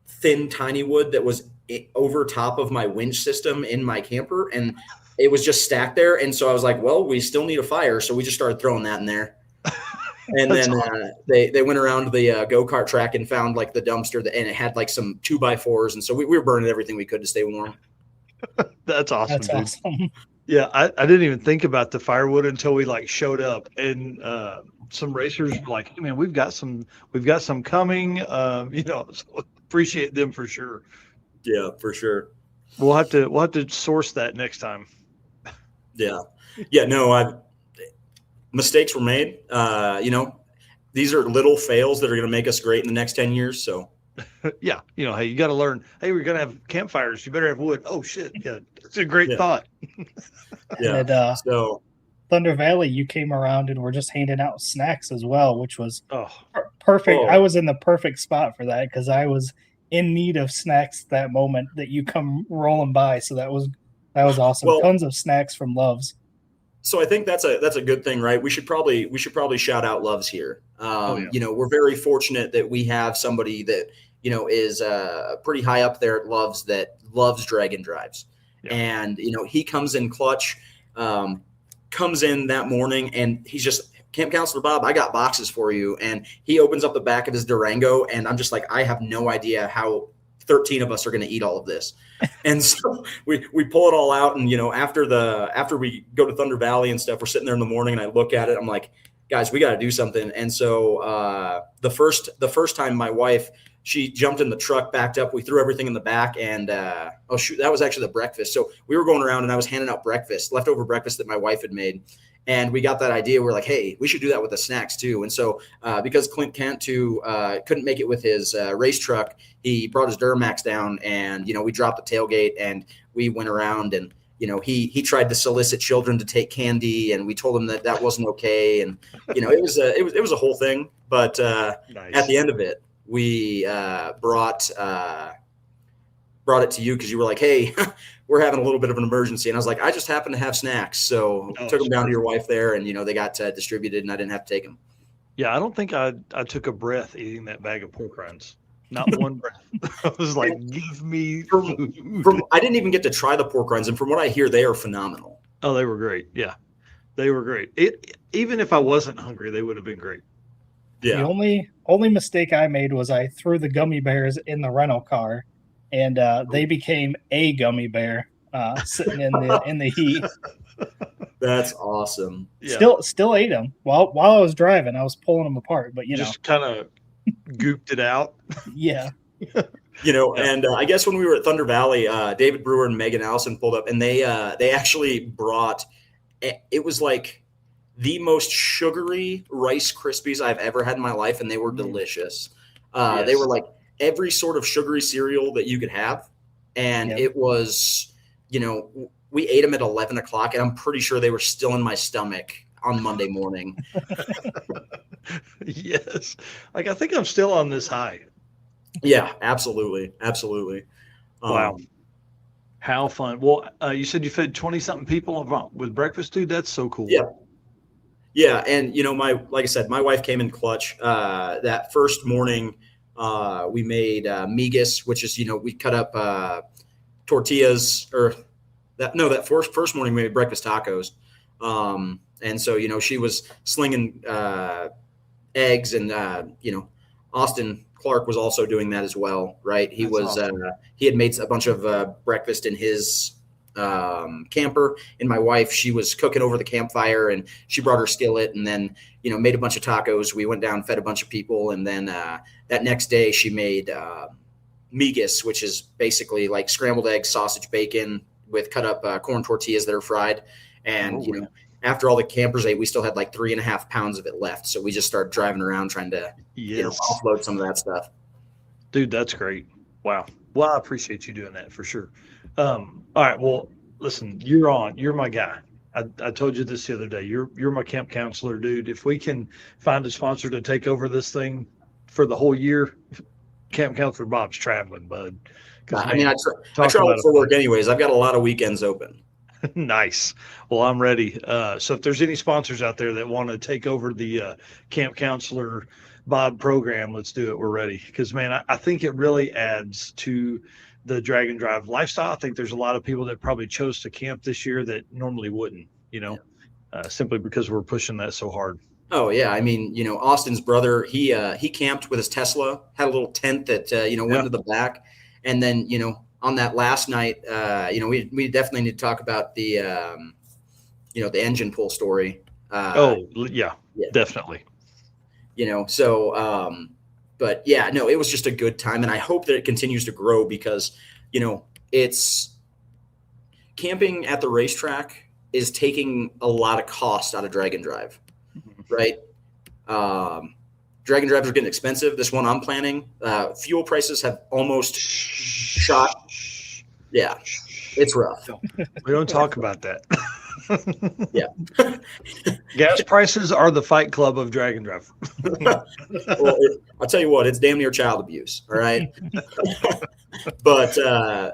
thin, tiny wood that was over top of my winch system in my camper. And it was just stacked there. And so I was like, well, we still need a fire. So we just started throwing that in there. And then they went around the go-kart track and found like the dumpster and it had like some 2x4s. And so we were burning everything we could to stay warm. That's awesome. That's dude. awesome. Yeah, I didn't even think about the firewood until we like showed up, and some racers were like, man, we've got some coming. So appreciate them for sure. Yeah, for sure. We'll have to source that next time. Yeah. No, mistakes were made. These are little fails that are going to make us great in the next 10 years. So yeah, hey, you got to learn. Hey, we're gonna have campfires. You better have wood. Oh shit, yeah, it's a great thought. Yeah. And, so Thunder Valley, you came around and we're just handing out snacks as well, which was perfect. Oh. I was in the perfect spot for that because I was in need of snacks that moment that you come rolling by. So that was awesome. Well, tons of snacks from Loves. So I think that's a good thing, right? We should probably shout out Loves here. We're very fortunate that we have somebody that is pretty high up there at Loves that loves drag and drives, and he comes in clutch, comes in that morning, and he's just, Camp Counselor Bob, I got boxes for you, and he opens up the back of his Durango, and I'm just like, I have no idea how 13 of us are going to eat all of this. And so we pull it all out. And, after we go to Thunder Valley and stuff, we're sitting there in the morning and I look at it. I'm like, guys, we got to do something. And so the first time my wife, she jumped in the truck, backed up. We threw everything in the back, and that was actually the breakfast. So we were going around, and I was handing out leftover breakfast that my wife had made, and we got that idea. We're like, hey, we should do that with the snacks too. And so because Clint Cantu couldn't make it with his race truck, he brought his Duramax down, and we dropped the tailgate, and we went around, and he tried to solicit children to take candy, and we told him that wasn't okay, and it was a whole thing. But Nice. At the end of it, we brought it to you because you were like, hey, we're having a little bit of an emergency. And I was like, I just happen to have snacks. So took them down to your wife there, and, they got distributed, and I didn't have to take them. Yeah, I don't think I took a breath eating that bag of pork rinds. Not one breath. I was like, give me food. I didn't even get to try the pork rinds, and from what I hear, they are phenomenal. Oh, they were great. Yeah, they were great. Even if I wasn't hungry, they would have been great. Yeah. The only mistake I made was I threw the gummy bears in the rental car, and they became a gummy bear sitting in the heat. That's awesome. Yeah. Still ate them while I was driving. I was pulling them apart, but Just kind of gooped it out. Yeah. And I guess when we were at Thunder Valley, David Brewer and Megan Allison pulled up, and they actually brought. It was like the most sugary Rice Krispies I've ever had in my life, and they were delicious. Yes. They were like every sort of sugary cereal that you could have, and it was, we ate them at 11 o'clock, and I'm pretty sure they were still in my stomach on Monday morning. Yes. Like, I think I'm still on this high. Yeah, absolutely. Wow. How fun. Well, you said you fed 20-something people with breakfast, dude? That's so cool. Yeah. Yeah, and like I said, my wife came in clutch. That first morning, we made migas, which is we cut up tortillas, that first morning we made breakfast tacos, and so she was slinging eggs, and Austin Clark was also doing that as well, right? He he had made a bunch of breakfast in his camper, and my wife, she was cooking over the campfire, and she brought her skillet, and then made a bunch of tacos. We went down, fed a bunch of people, and then that next day she made migas, which is basically like scrambled eggs, sausage, bacon with cut up corn tortillas that are fried. And after all the campers ate, we still had like 3.5 pounds of it left, so we just started driving around trying to offload some of that stuff. Dude, that's great. Wow. Well, I appreciate you doing that for sure. All right. Well, listen, you're my guy. I told you this the other day. You're my camp counselor, dude. If we can find a sponsor to take over this thing for the whole year, Camp Counselor Bob's traveling, bud. I mean, I travel for work anyways. I've got a lot of weekends open. Nice. Well, I'm ready. So if there's any sponsors out there that want to take over the Camp Counselor Bob program, let's do it. We're ready. Because, man, I think it really adds to the drag and drive lifestyle. I think there's a lot of people that probably chose to camp this year that normally wouldn't, simply because we're pushing that so hard. Oh yeah. I mean, Austin's brother, he camped with his Tesla, had a little tent that, went to the back. And then, on that last night, we definitely need to talk about the, the engine pull story. Yeah, definitely. But yeah, no, it was just a good time. And I hope that it continues to grow because, it's camping at the racetrack is taking a lot of cost out of drag and drive, right? Drag and drives are getting expensive. This one I'm planning, fuel prices have almost shot. Yeah, it's rough. We don't talk about that. Yeah. Gas prices are the fight club of drag and drive. Well, I'll tell you what, it's damn near child abuse. All right. But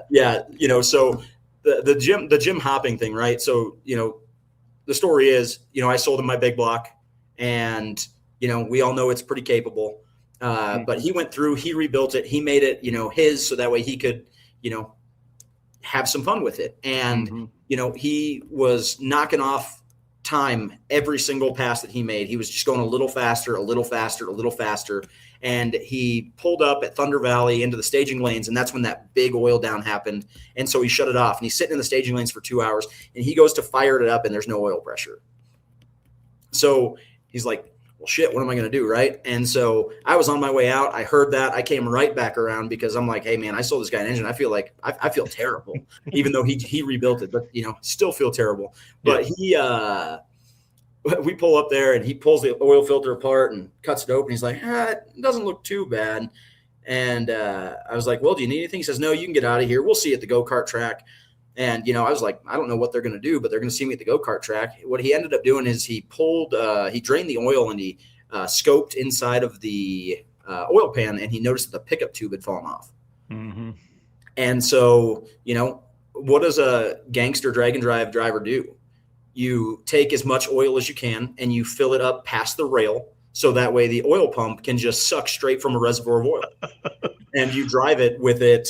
yeah, so the gym hopping thing, right? So, the story is, I sold him my big block, and, we all know it's pretty capable. But he went through, he rebuilt it, he made it, his, so that way he could, have some fun with it. And, he was knocking off time every single pass that he made. He was just going a little faster, a little faster, a little faster. And he pulled up at Thunder Valley into the staging lanes, and that's when that big oil down happened. And so he shut it off, and he's sitting in the staging lanes for 2 hours, and he goes to fire it up, and there's no oil pressure. So he's like, well, shit, what am I going to do, right? And so I was on my way out. I heard that. I came right back around because I'm like, hey, man, I sold this guy an engine. I feel like I feel terrible, even though he rebuilt it, but, still feel terrible. But we pull up there, and he pulls the oil filter apart and cuts it open. He's like, it doesn't look too bad. And I was like, well, do you need anything? He says, no, you can get out of here. We'll see you at the go-kart track. And, I was like, I don't know what they're going to do, but they're going to see me at the go-kart track. What he ended up doing is he drained the oil, and he scoped inside of the oil pan, and he noticed that the pickup tube had fallen off. Mm-hmm. And so, what does a gangster drag and drive driver do? You take as much oil as you can, and you fill it up past the rail, so that way the oil pump can just suck straight from a reservoir of oil. And you drive it with it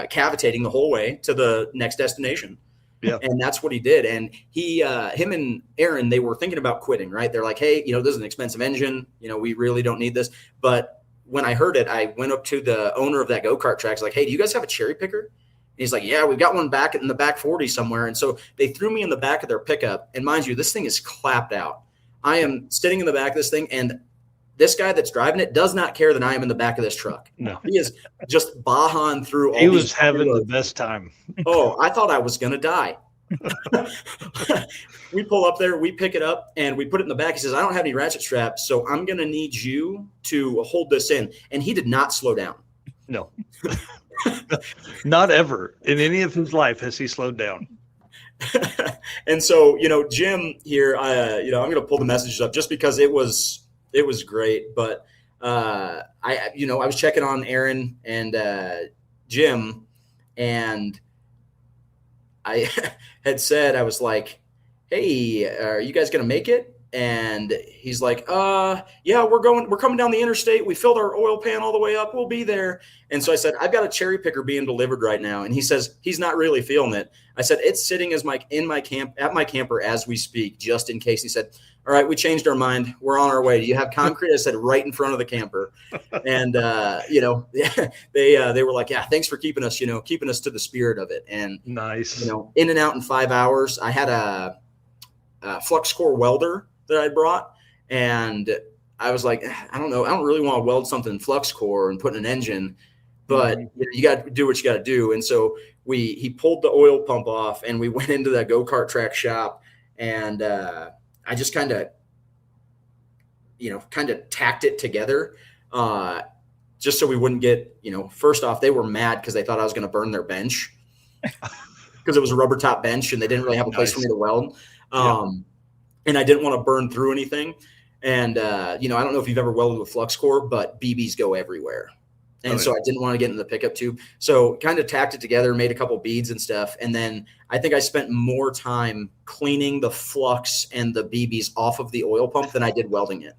cavitating the whole way to the next destination. Yeah. And that's what he did. And him and Aaron, they were thinking about quitting, right? They're like, hey, this is an expensive engine. We really don't need this. But when I heard it, I went up to the owner of that go-kart track. I was like, hey, do you guys have a cherry picker? And he's like, yeah, we've got one back in the back 40 somewhere. And so they threw me in the back of their pickup. And mind you, this thing is clapped out. I am sitting in the back of this thing, and this guy that's driving it does not care that I am in the back of this truck. No. He is just bahaing through all He was having the best time. Oh, I thought I was going to die. We pull up there, we pick it up, and we put it in the back. He says, I don't have any ratchet straps, so I'm going to need you to hold this in. And he did not slow down. No. Not ever in any of his life has he slowed down. And so, Jim here, I'm going to pull the messages up just because it was great. But I was checking on Aaron and Jim, and I had said, I was like, hey, are you guys going to make it? And he's like, yeah, we're coming down the interstate. We filled our oil pan all the way up. We'll be there. And so I said, I've got a cherry picker being delivered right now. And he says, he's not really feeling it. I said, it's sitting at my camper as we speak, just in case. He said, all right, we changed our mind. We're on our way. Do you have concrete? I said, right in front of the camper. And, they were like, yeah, thanks for keeping us to the spirit of it. And nice, in and out in 5 hours. I had a flux core welder that I brought, and I was like, I don't know, I don't really want to weld something in flux core and put in an engine, but you got to do what you got to do. And so he pulled the oil pump off, and we went into that go-kart track shop, and I just kind of tacked it together, just so we wouldn't get, first off, they were mad because they thought I was going to burn their bench because it was a rubber top bench and they didn't really have a place for me to weld. And I didn't want to burn through anything. And, I don't know if you've ever welded with flux core, but BBs go everywhere. And so I didn't want to get in the pickup tube. So kind of tacked it together, made a couple beads and stuff. And then I think I spent more time cleaning the flux and the BBs off of the oil pump than I did welding it.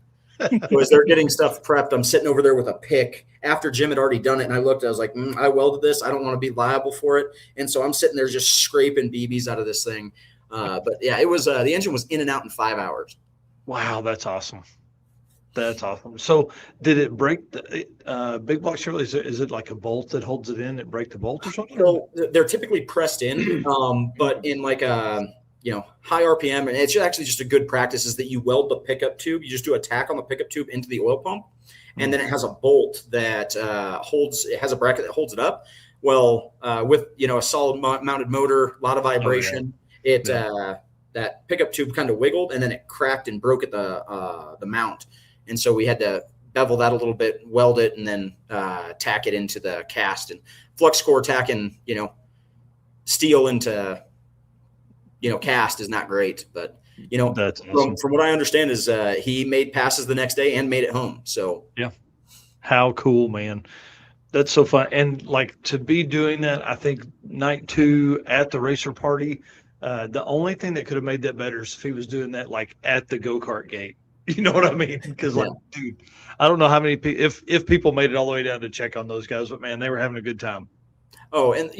So as they're getting stuff prepped, I'm sitting over there with a pick after Jim had already done it. And I looked, I was like, I welded this. I don't want to be liable for it. And so I'm sitting there just scraping BBs out of this thing. But yeah, it was the engine was in and out in 5 hours. Wow, that's awesome. That's awesome. So did it break the big block Chevrolet? Is it like a bolt that holds it in? It break the bolt or something? So they're typically pressed in, but in like a high RPM, and it's actually just a good practice is that you weld the pickup tube. You just do a tack on the pickup tube into the oil pump, and then it has a bolt that has a bracket that holds it up. Well, with a solid mounted motor, a lot of vibration. That pickup tube kind of wiggled, and then it cracked and broke at the mount. And so we had to bevel that a little bit, weld it, and then tack it into the cast. And flux core tacking, steel into, cast is not great. But, that's awesome. From what I understand is he made passes the next day and made it home. So yeah, how cool, man. That's so fun. And like to be doing that, I think night 2 at the racer party, the only thing that could have made that better is if he was doing that like at the go-kart gate. You know what I mean? Because dude, I don't know how many people, if people made it all the way down to check on those guys, but man, they were having a good time. Oh, and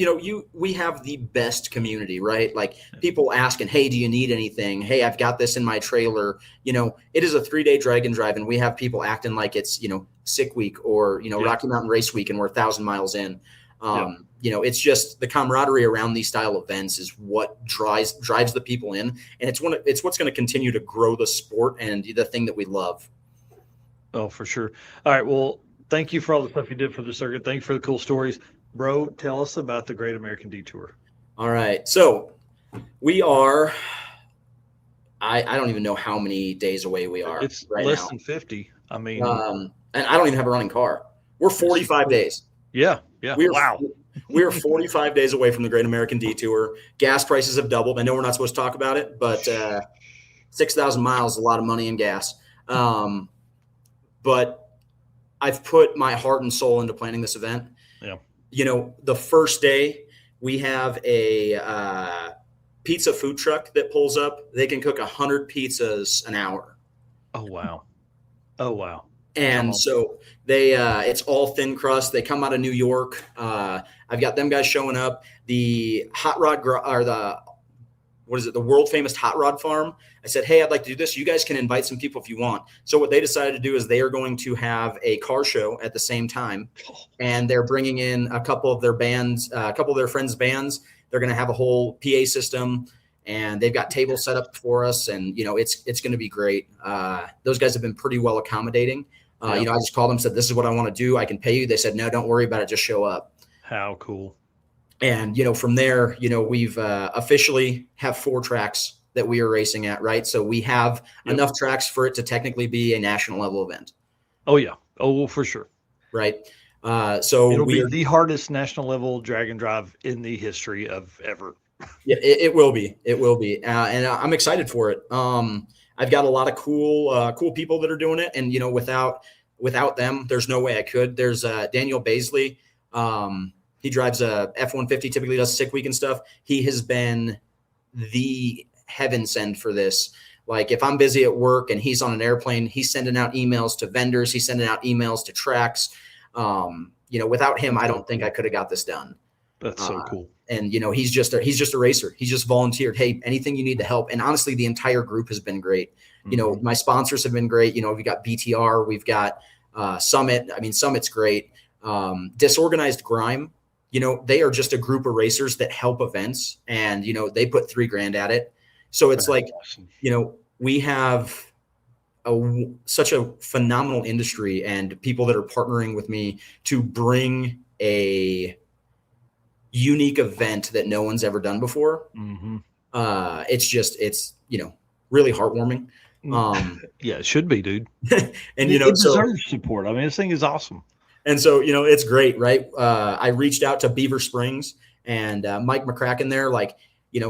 we have the best community, right? Like people asking, "Hey, do you need anything? Hey, I've got this in my trailer." It is a 3-day drag and drive, and we have people acting like it's sick week or Rocky Mountain Race Week, and we're 1,000 miles in. It's just the camaraderie around these style events is what drives the people in, and it's what's going to continue to grow the sport and the thing that we love. Oh, for sure. All right. Well, thank you for all the stuff you did for the circuit. Thank you for the cool stories. Bro, tell us about the Great American Detour. All right. So we are, I don't even know how many days away we are. It's right less now. than 50. I mean, and I don't even have a running car. We're 45 days. Yeah. Wow. We're 45 days away from the Great American Detour. Gas prices have doubled. I know we're not supposed to talk about it, but 6,000 miles is a lot of money in gas. But I've put my heart and soul into planning this event. Yeah. The first day we have a pizza food truck that pulls up. They can cook 100 pizzas an hour. Oh, wow. And so they it's all thin crust. They come out of New York. I've got them guys showing up. The hot rod or the world famous hot rod farm. I said, hey, I'd like to do this. You guys can invite some people if you want. So what they decided to do is they are going to have a car show at the same time. And they're bringing in a couple of their bands, a couple of their friends' bands. They're going to have a whole PA system, and they've got tables set up for us. And, it's going to be great. Those guys have been pretty well accommodating. I just called them, said, this is what I want to do. I can pay you. They said, no, don't worry about it. Just show up. How cool. And, from there, we've officially have 4 tracks that we are racing at, right? So we have enough tracks for it to technically be a national level event. Oh, yeah. Oh, for sure. Right. So it'll be the hardest national level drag and drive in the history of ever. Yeah, it will be. It will be. And I'm excited for it. I've got a lot of cool people that are doing it. And, without them, there's no way I could. There's Daniel Baisley. He drives a F-150, typically does sick week and stuff. He has been the heaven send for this. Like if I'm busy at work and he's on an airplane, he's sending out emails to vendors. He's sending out emails to tracks. Without him, I don't think I could have got this done. That's so cool. And, he's just a racer. He's just volunteered. Hey, anything you need to help. And honestly, the entire group has been great. Mm-hmm. My sponsors have been great. We've got BTR, we've got Summit. I mean, Summit's great. Disorganized Grime. They are just a group of racers that help events, and, they put $3,000 at it. So it's like, awesome. We have such a phenomenal industry and people that are partnering with me to bring a unique event that no one's ever done before. Mm-hmm. It's really heartwarming. Yeah, it should be, dude. And, it deserves support. I mean, this thing is awesome. And so, it's great, right? I reached out to Beaver Springs and Mike McCracken there,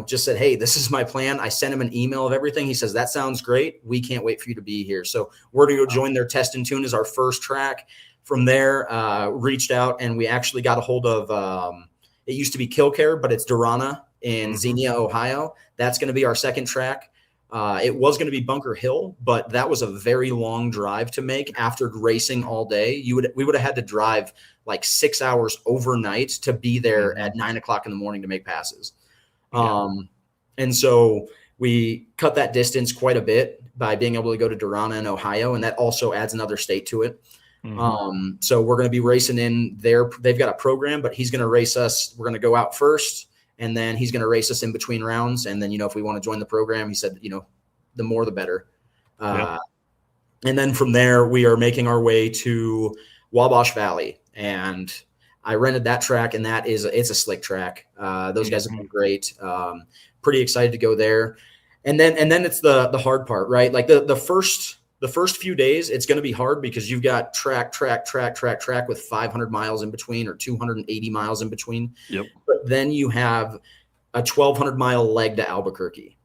just said, hey, this is my plan. I sent him an email of everything. He says, that sounds great. We can't wait for you to be here. So we're going to go join their Test and Tune as our first track. From there, reached out and we actually got a hold of, it used to be Killcare, but it's Durana in Xenia, Ohio. That's going to be our second track. It was going to be Bunker Hill, but that was a very long drive to make after racing all day. We would have had to drive like 6 hours overnight to be there at 9 o'clock in the morning to make passes. Yeah. And so we cut that distance quite a bit by being able to go to Durana in Ohio, and that also adds another state to it. Mm-hmm. So we're going to be racing in there. They've got a program, but he's going to race us. We're going to go out first, and then he's going to race us in between rounds. And then, if we want to join the program, he said, the more, the better. And then from there, we are making our way to Wabash Valley, and I rented that track, and it's a slick track. Those guys have been great. Pretty excited to go there. And then it's the hard part, right? Like the first few days, it's going to be hard because you've got track with 500 miles in between or 280 miles in between. Yep. But then you have a 1,200 mile leg to Albuquerque.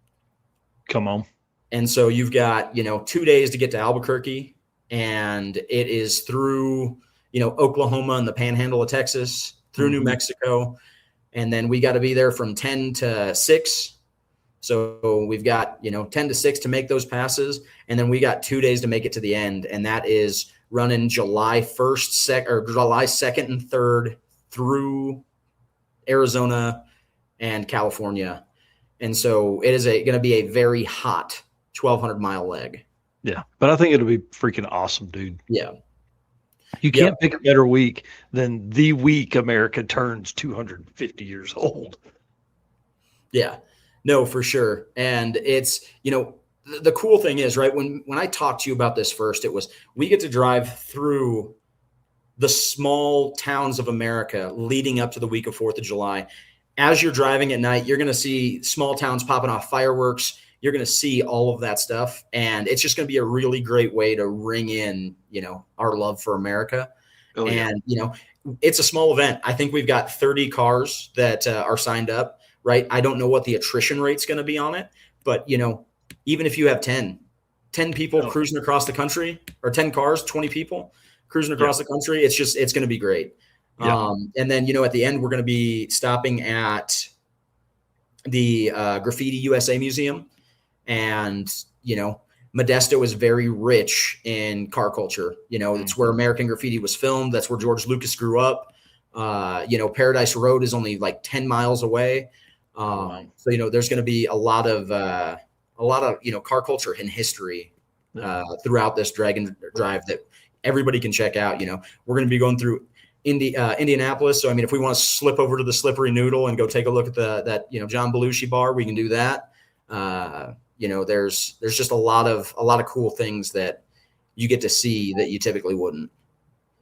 Come on. And so you've got, 2 days to get to Albuquerque, and it is through, Oklahoma and the panhandle of Texas, through New Mexico. And then we got to be there from 10 to 6. So we've got, 10 to 6 to make those passes. And then we got 2 days to make it to the end. And that is running July 1st, July 2nd and 3rd through Arizona, and California. And so it is going to be a very hot 1,200-mile leg. Yeah, but I think it'll be freaking awesome, dude. Yeah. You can't pick a better week than the week America turns 250 years old. Yeah, no, for sure. And it's, the cool thing is, right, when I talked to you about this first, it was we get to drive through the small towns of America leading up to the week of 4th of July. As you're driving at night, you're going to see small towns popping off fireworks. You're going to see all of that stuff. And it's just going to be a really great way to ring in, our love for America. Oh, and, it's a small event. I think we've got 30 cars that are signed up, right? I don't know what the attrition rate's going to be on it, but, even if you have 10 people cruising across the country, or 10 cars, 20 people cruising across the country, it's going to be great. Yeah. And then, at the end, we're going to be stopping at the Graffiti USA Museum. And, Modesto is very rich in car culture. It's where American Graffiti was filmed. That's where George Lucas grew up. Paradise Road is only like 10 miles away. So, there's going to be a lot of car culture and history throughout this Dragon Drive that everybody can check out. We're going to be going through Indianapolis. So, if we want to slip over to the Slippery Noodle and go take a look at that John Belushi bar, we can do that. There's just a lot of cool things that you get to see that you typically wouldn't.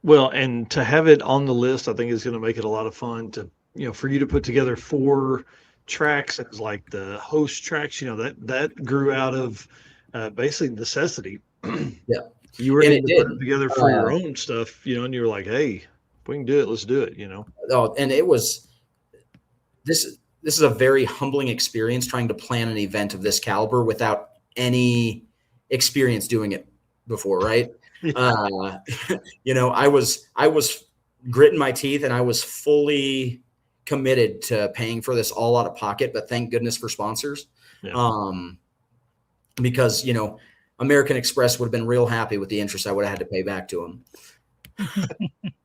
Well, and to have it on the list, I think is going to make it a lot of fun to, for you to put together 4 tracks as like the host tracks, that grew out of basically necessity. Yeah. You were able to put it together for your own stuff, and you were like, hey, if we can do it, let's do it, Oh, and it was this is a very humbling experience trying to plan an event of this caliber without any experience doing it before, right? I was gritting my teeth, and I was fully committed to paying for this all out of pocket, but thank goodness for sponsors. Yeah. Because, American Express would have been real happy with the interest I would have had to pay back to them.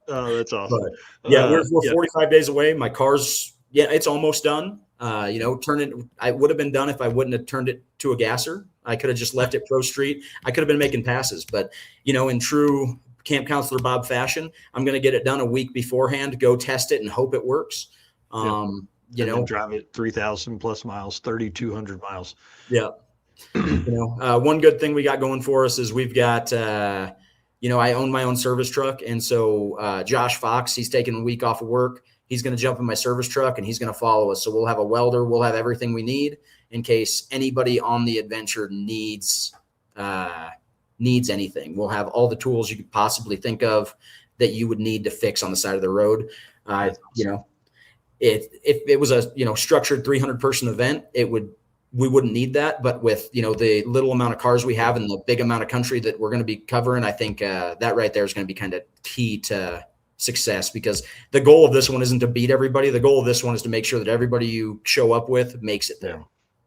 Oh, that's awesome. But, we're 45 days away. My car's, it's almost done. I would have been done if I wouldn't have turned it to a gasser. I could have just left it pro street. I could have been making passes, but in true Camp Counselor Bob fashion, I'm going to get it done a week beforehand, go test it and hope it works. Drive it 3,000 plus miles, 3,200 miles. Yeah. One good thing we got going for us is we've got, I own my own service truck. And so Josh Fox, he's taking a week off of work. He's going to jump in my service truck and he's going to follow us. So we'll have a welder. We'll have everything we need in case anybody on the adventure needs anything. We'll have all the tools you could possibly think of that you would need to fix on the side of the road. If it was a, structured 300 person event, we wouldn't need that. But with, the little amount of cars we have and the big amount of country that we're going to be covering, I think that right there is going to be kind of key to success, because the goal of this one isn't to beat everybody. The goal of this one is to make sure that everybody you show up with makes it there. Yeah,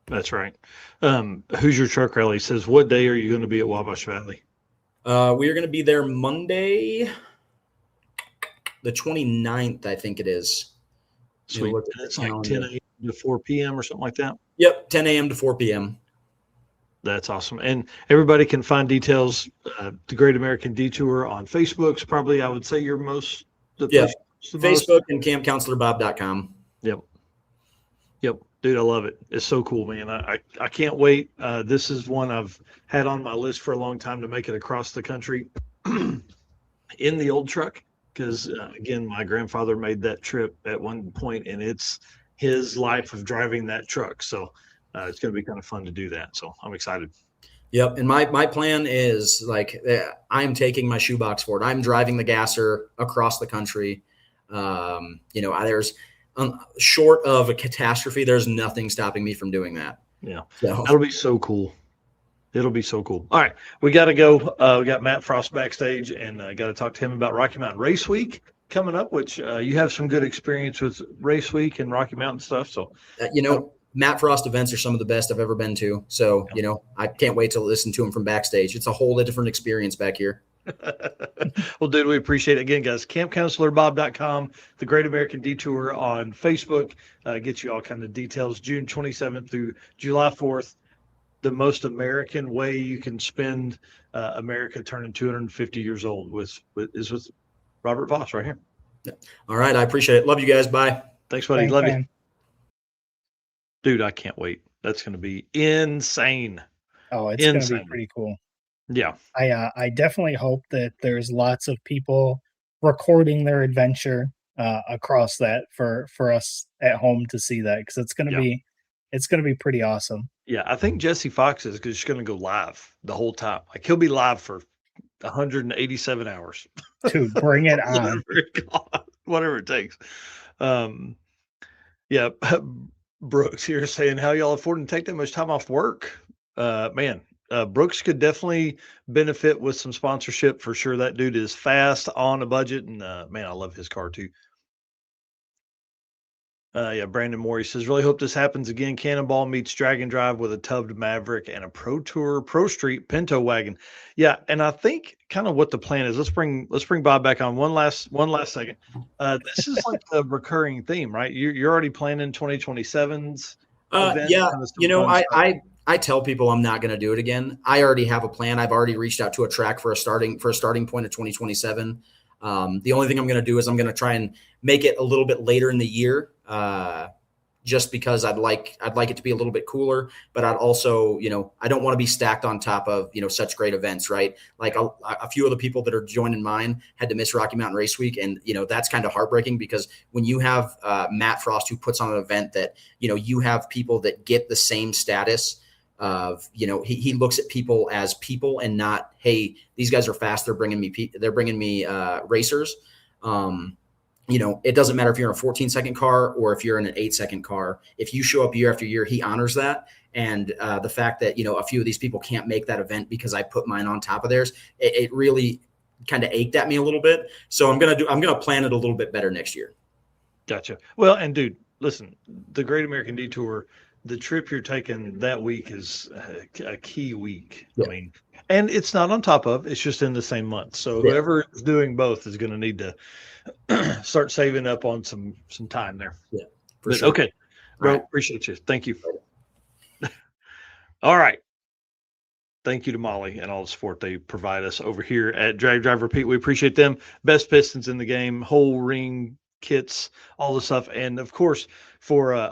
that's right. Hoosier Truck Rally says, what day are you going to be at Wabash Valley? We are going to be there Monday, the 29th, I think it is. Sweet. It's like 10 a.m. to 4 p.m. or something like that. Yep, 10 a.m. to 4 p.m. That's awesome. And everybody can find details, the Great American Detour on Facebook's probably, I would say, your most. Facebook and campcounselorbob.com. Yep. Dude, I love it. It's so cool, man. I can't wait. This is one I've had on my list for a long time to make it across the country in the old truck. Because, again, my grandfather made that trip at one point, and it's his life of driving that truck. So it's going to be kind of fun to do that. So I'm excited. Yep. And my plan is I'm taking my shoebox for it. I'm driving the gasser across the country. There's short of a catastrophe, there's nothing stopping me from doing that. Yeah. So. That'll be so cool. It'll be so cool. All right. We got to go. We got Matt Frost backstage, and got to talk to him about Rocky Mountain Race Week coming up, which you have some good experience with Race Week and Rocky Mountain stuff. So, Matt Frost events are some of the best I've ever been to. So, I can't wait to listen to him from backstage. It's a whole different experience back here. Well, dude, we appreciate it again, guys. CampCounselorBob.com, the Great American Detour on Facebook. Get you all kind of details. June 27th through July 4th. The most American way you can spend America turning 250 years old is with Robert Voss right here. All right. I appreciate it. Love you guys. Bye. Thanks, buddy. Thanks, Love you. man. Dude, I can't wait. That's going to be insane. Oh, it's going to be Insane. pretty cool. Yeah. I definitely hope that there's lots of people recording their adventure across that for us at home to see that, because it's going to be pretty awesome. Yeah, I think Jesse Fox is just going to go live the whole time. Like he'll be live for 187 hours. Dude, bring it on. Whatever it takes. Yeah, Brooks here saying how y'all affording to take that much time off work. Man, Brooks could definitely benefit with some sponsorship for sure. That dude is fast, on a budget, and man, I love his car too. Yeah, Brandon Morey says, really hope this happens again. Cannonball meets Dragon Drive with a tubbed Maverick and a Pro Tour Pro Street Pinto wagon. Yeah, and I think kind of what the plan is. Let's bring Bob back on one last second. This is like the recurring theme, right? You're already planning 2027's. Yeah, I tell people I'm not going to do it again. I already have a plan. I've already reached out to a track for a starting point of 2027. The only thing I'm going to do is I'm going to try and make it a little bit later in the year, just because I'd like it to be a little bit cooler, but I'd also, I don't want to be stacked on top of, such great events, right? Like a few of the people that are joining mine had to miss Rocky Mountain Race Week. And, that's kind of heartbreaking, because when you have Matt Frost, who puts on an event that, you have people that get the same status of, he looks at people as people and not, hey, these guys are fast. They're bringing me racers. It doesn't matter if you're in a 14-second car or if you're in an 8-second car. If you show up year after year, he honors that. And the fact that, a few of these people can't make that event because I put mine on top of theirs, it really kind of ached at me a little bit. So I'm going to plan it a little bit better next year. Gotcha. Well, and dude, listen, the Great American Detour, the trip you're taking that week is a key week. Yeah. I mean, and it's not on top of, it's just in the same month. So whoever is doing both is going to need to start saving up on some time there. Yeah, but sure. Okay, bro, right. Appreciate you. Thank you. All right. Thank you to Molly and all the support they provide us over here at Drag Drive Repeat. We appreciate them. Best pistons in the game, whole ring kits, all the stuff. And of course, for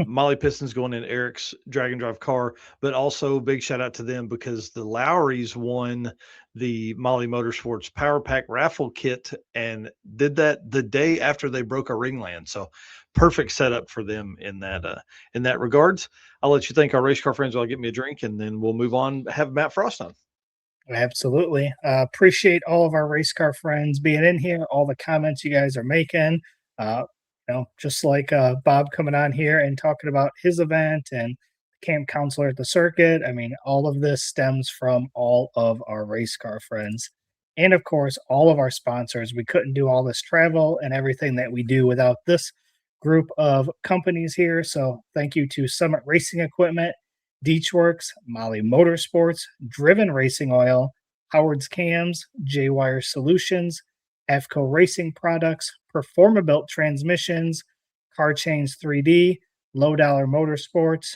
Molly Pistons going in Eric's Dragon Drive car, but also big shout out to them because the Lowrys won the Molly Motorsports Power Pack raffle kit and did that the day after they broke a ringland. So perfect setup for them in that regards. I'll let you thank our race car friends while I get me a drink, and then we'll move on. Have Matt Frost on. Absolutely. Appreciate all of our race car friends being in here, all the comments you guys are making. Just like Bob coming on here and talking about his event and camp counselor at the circuit. I mean, all of this stems from all of our race car friends. And of course, all of our sponsors. We couldn't do all this travel and everything that we do without this group of companies here. So thank you to Summit Racing Equipment, Deechworks, Molly Motorsports, Driven Racing Oil, Howard's Cams, J-Wire Solutions, AFCO Racing Products, Performabuilt Transmissions, Car Chains 3D, Low Dollar Motorsports,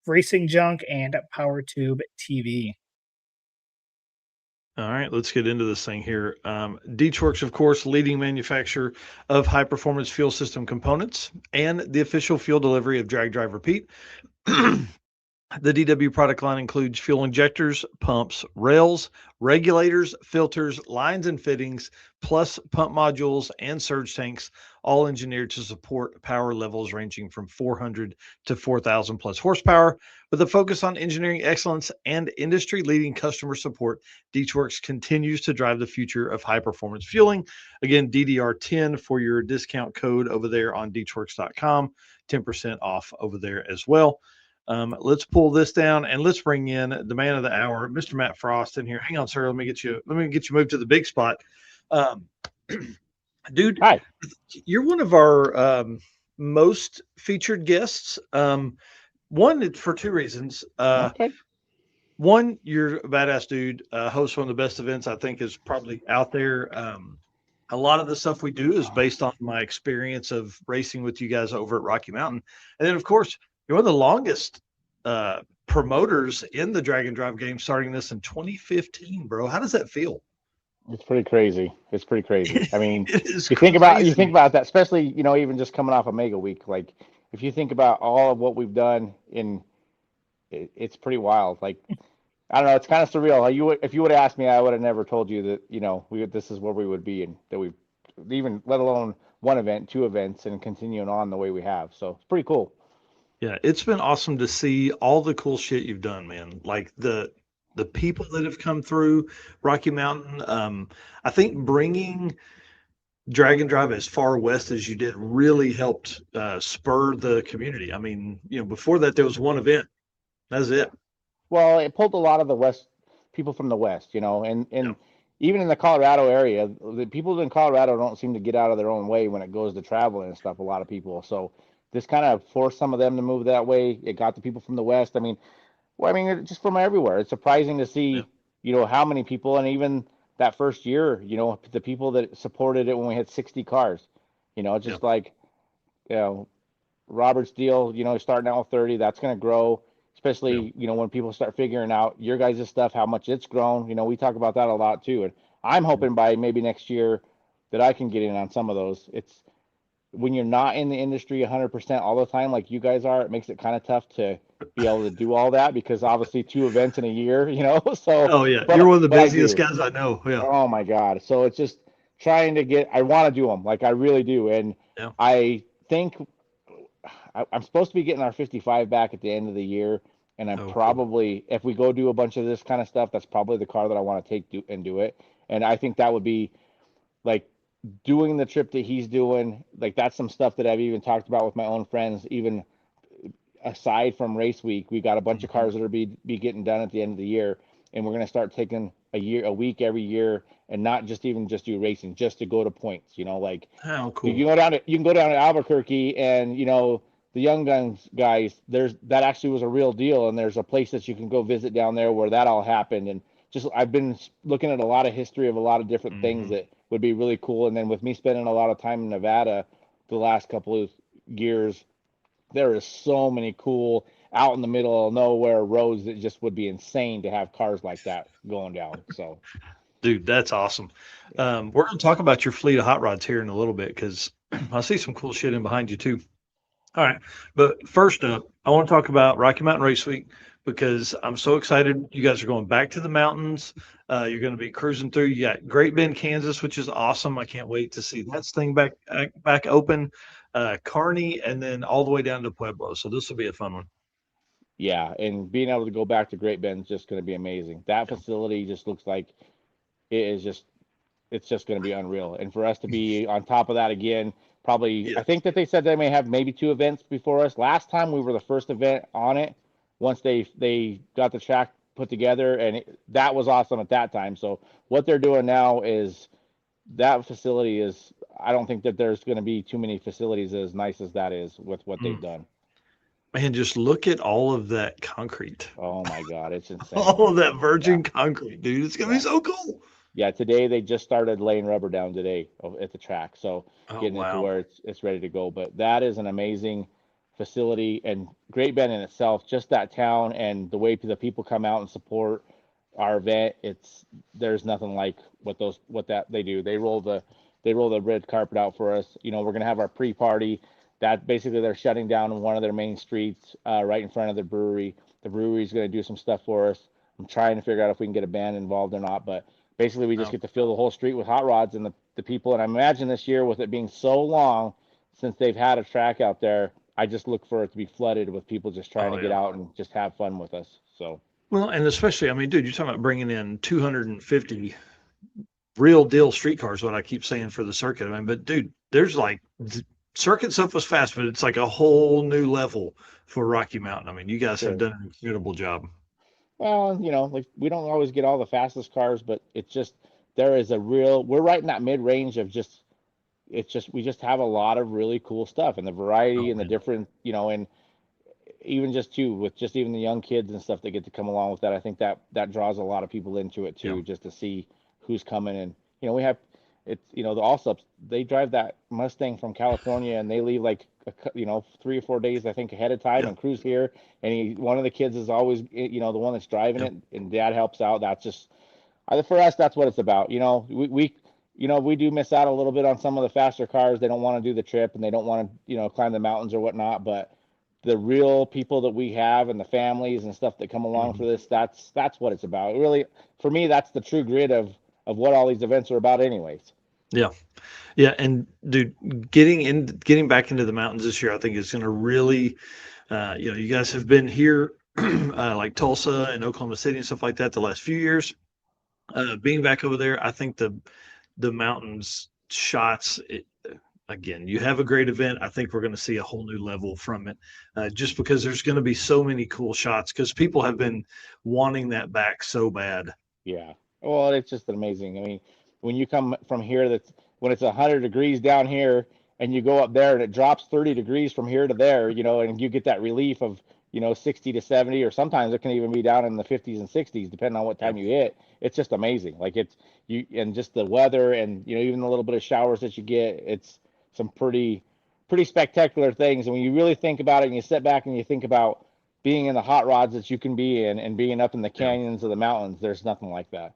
Racing Junk, and PowerTube TV. All right, let's get into this thing here. Deechworks, of course, leading manufacturer of high-performance fuel system components and the official fuel delivery of Drag Drive Repeat. The DW product line includes fuel injectors, pumps, rails, regulators, filters, lines and fittings, plus pump modules and surge tanks, all engineered to support power levels ranging from 400 to 4,000 plus horsepower. With a focus on engineering excellence and industry-leading customer support, Deechworks continues to drive the future of high-performance fueling. Again, DDR10 for your discount code over there on Deechworks.com, 10% off over there as well. Let's pull this down and let's bring in the man of the hour, Mr. Matt Frost, in here. Hang on, sir. Let me get you moved to the big spot. Dude, hi. You're one of our most featured guests. One, it's for two reasons. Okay. one, you're a badass dude. Host one of the best events I think is probably out there. A lot of the stuff we do is based on my experience of racing with you guys over at Rocky Mountain, and then of course you're one of the longest promoters in the Dragon Drive game, starting this in 2015, bro. How does that feel? It's pretty crazy. It's pretty crazy. I mean, It is you think about crazy. that, especially even just coming off a Mega Week. Like, if you think about all of what we've done it's pretty wild. Like, I don't know, it's kind of surreal. If you would have asked me, I would have never told you that this is where we would be, and that we even let alone one event, two events, and continuing on the way we have. So it's pretty cool. Yeah, it's been awesome to see all the cool shit you've done, man. Like the people that have come through Rocky Mountain. I think bringing Dragon Drive as far west as you did really helped spur the community. I mean, before that there was one event. That's it. Well, it pulled a lot of the west people from the west, and Yeah. even in the Colorado area, the people in Colorado don't seem to get out of their own way when it goes to traveling and stuff. A lot of people, so this kind of forced some of them to move that way. It got the people from the west. I mean, just from everywhere. It's surprising to Yeah. see, how many people, and even that first year, the people that supported it when we had 60 cars, just Yeah. like, you know, Robert's deal, starting out with 30, that's going to grow, Yeah. especially, when people start figuring out your guys' stuff, how much it's grown. We talk about that a lot too. And I'm hoping by maybe next year that I can get in on some of those. It's when you're not in the industry 100% all the time, like you guys are, it makes it kind of tough to be able to do all that, because obviously 2 events in a year, so, Oh yeah, you're one of the but I busiest do. guys I know. Yeah. Oh my God. So it's just trying to I want to do them. Like I really do. And Yeah. I think I'm supposed to be getting our 55 back at the end of the year. And I'm Oh, cool. probably, if we go do a bunch of this kind of stuff, that's probably the car that I want to and do it. And I think that would be like doing the trip that he's doing. Like that's some stuff that I've even talked about with my own friends, even aside from race week. We got a bunch of Mhm. cars that are be getting done at the end of the year, and we're going to start taking a week every year, and not just even just do racing, just to go to points. Like How you cool. can go down to Albuquerque, and the Young Guns guys. That actually was a real deal, and there's a place that you can go visit down there where that all happened. And just I've been looking at a lot of history of a lot of different things Hmm. that would be really cool. And then with me spending a lot of time in Nevada the last couple of years, there is so many cool out in the middle of nowhere roads that just would be insane to have cars like that going down. So Dude, that's awesome. yeah, We're going to talk about your fleet of hot rods here in a little bit because I see some cool shit in behind you too. All right. But first up, I want to talk about Rocky Mountain Race Week because I'm so excited. You guys are going back to the mountains. You're going to be cruising through. You got Great Bend, Kansas, which is awesome. I can't wait to see that thing back open. Kearney, and then all the way down to Pueblo. So this will be a fun one. yeah, and being able to go back to Great Bend is just going to be amazing. That Yeah. facility just looks like it is just it's just going to be unreal. And for us to be on top of that again, probably I Yes. think that they said they may have maybe 2 events before us. Last time we were the first event on it once they got the track put together, and that was awesome at that time. So what they're doing now is that facility is I don't think that there's going to be too many facilities as nice as that is with what they've Mm. done. Man, just look at all of that concrete. Oh my God, it's insane. All of that Yeah, virgin concrete, dude. It's going to be yeah. so cool. Yeah, today they just started laying rubber down today at the track, so Oh, getting it to wow. where it's ready to go. But that is an amazing facility, and Great Bend in itself, just that town and the way the people come out and support our event. There's nothing like what that they do. They roll the red carpet out for us. We're gonna have our pre-party. That basically they're shutting down one of their main streets right in front of the brewery. The brewery's gonna do some stuff for us. I'm trying to figure out if we can get a band involved or not, but basically we just Wow. get to fill the whole street with hot rods and the people. And I imagine this year, with it being so long since they've had a track out there, I just look for it to be flooded with people just trying Oh, to get yeah. out and just have fun with us. So Well, and especially, I mean, dude, you're talking about bringing in 250 real deal streetcars, what I keep saying for the circuit. I mean, but dude, there's like circuit stuff was fast, but it's like a whole new level for Rocky Mountain. I mean, you guys have sure. done an incredible job. Well, like we don't always get all the fastest cars, but it's just we're right in that mid range of just we just have a lot of really cool stuff, and the variety Oh, and the man. different, and even just too with just even the young kids and stuff that get to come along with that, I think that draws a lot of people into it too, just to see who's coming. And we have the Allsups, they drive that Mustang from California and they leave like 3 or 4 days I think ahead of time and cruise here. And one of the kids is always the one that's driving it, and dad helps out. That's just for us, that's what it's about. We do miss out a little bit on some of the faster cars. They don't want to do the trip and they don't want to, climb the mountains or whatnot. But the real people that we have and the families and stuff that come along for this, that's what it's about. Really, for me, that's the true grid of what all these events are about anyways. Yeah. Yeah. And dude, getting back into the mountains this year, I think is going to really, you guys have been here like Tulsa and Oklahoma City and stuff like that the last few years. Being back over there, I think the mountains shots, again, you have a great event. I think we're going to see a whole new level from it, just because there's going to be so many cool shots because people have been wanting that back so bad. Yeah. Well, it's just amazing. I mean, when you come from here, when it's 100 degrees down here and you go up there and it drops 30 degrees from here to there, and you get that relief of, 60 to 70, or sometimes it can even be down in the 50s and 60s, depending on what time you hit. It's just amazing. Like and just the weather and, even the little bit of showers that you get, it's some pretty spectacular things. And when you really think about it and you sit back and you think about being in the hot rods that you can be in and being up in the canyons of the mountains, there's nothing like that.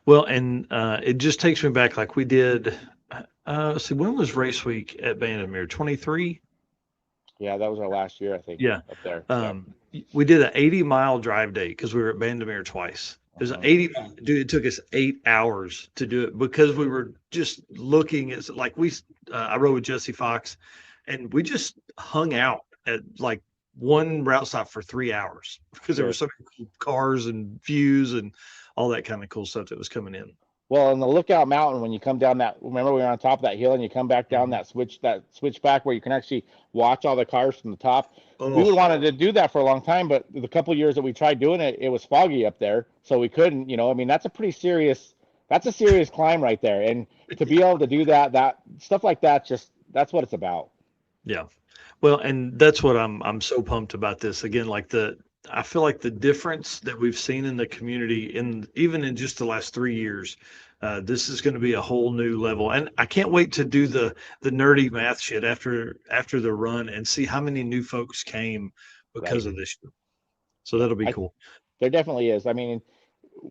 Well, and it just takes me back like we did. Let's see, when was race week at Bandamere? 23? Yeah, that was our last year, I think. Yeah. Up there. We did an 80-mile drive day because we were at Bandamere twice. It was an 80, dude, it took us 8 hours to do it because we were just looking at, like, I rode with Jesse Fox and we just hung out at like one route stop for 3 hours because there were so many cars and views and all that kind of cool stuff that was coming in. Well, in the Lookout Mountain, when you come down remember we were on top of that hill and you come back down that switchback where you can actually watch all the cars from the top. We would wanted to do that for a long time, but the couple of years that we tried doing it, it was foggy up there, so we couldn't. I mean, that's a serious climb right there, and to be able to do that stuff like that, that's what it's about. Yeah, well, and that's what I'm so pumped about this. Again, like I feel like the difference that we've seen in the community, even in just the last 3 years, this is going to be a whole new level. And I can't wait to do the nerdy math shit after the run and see how many new folks came because of this. So that'll be cool. There definitely is. I mean,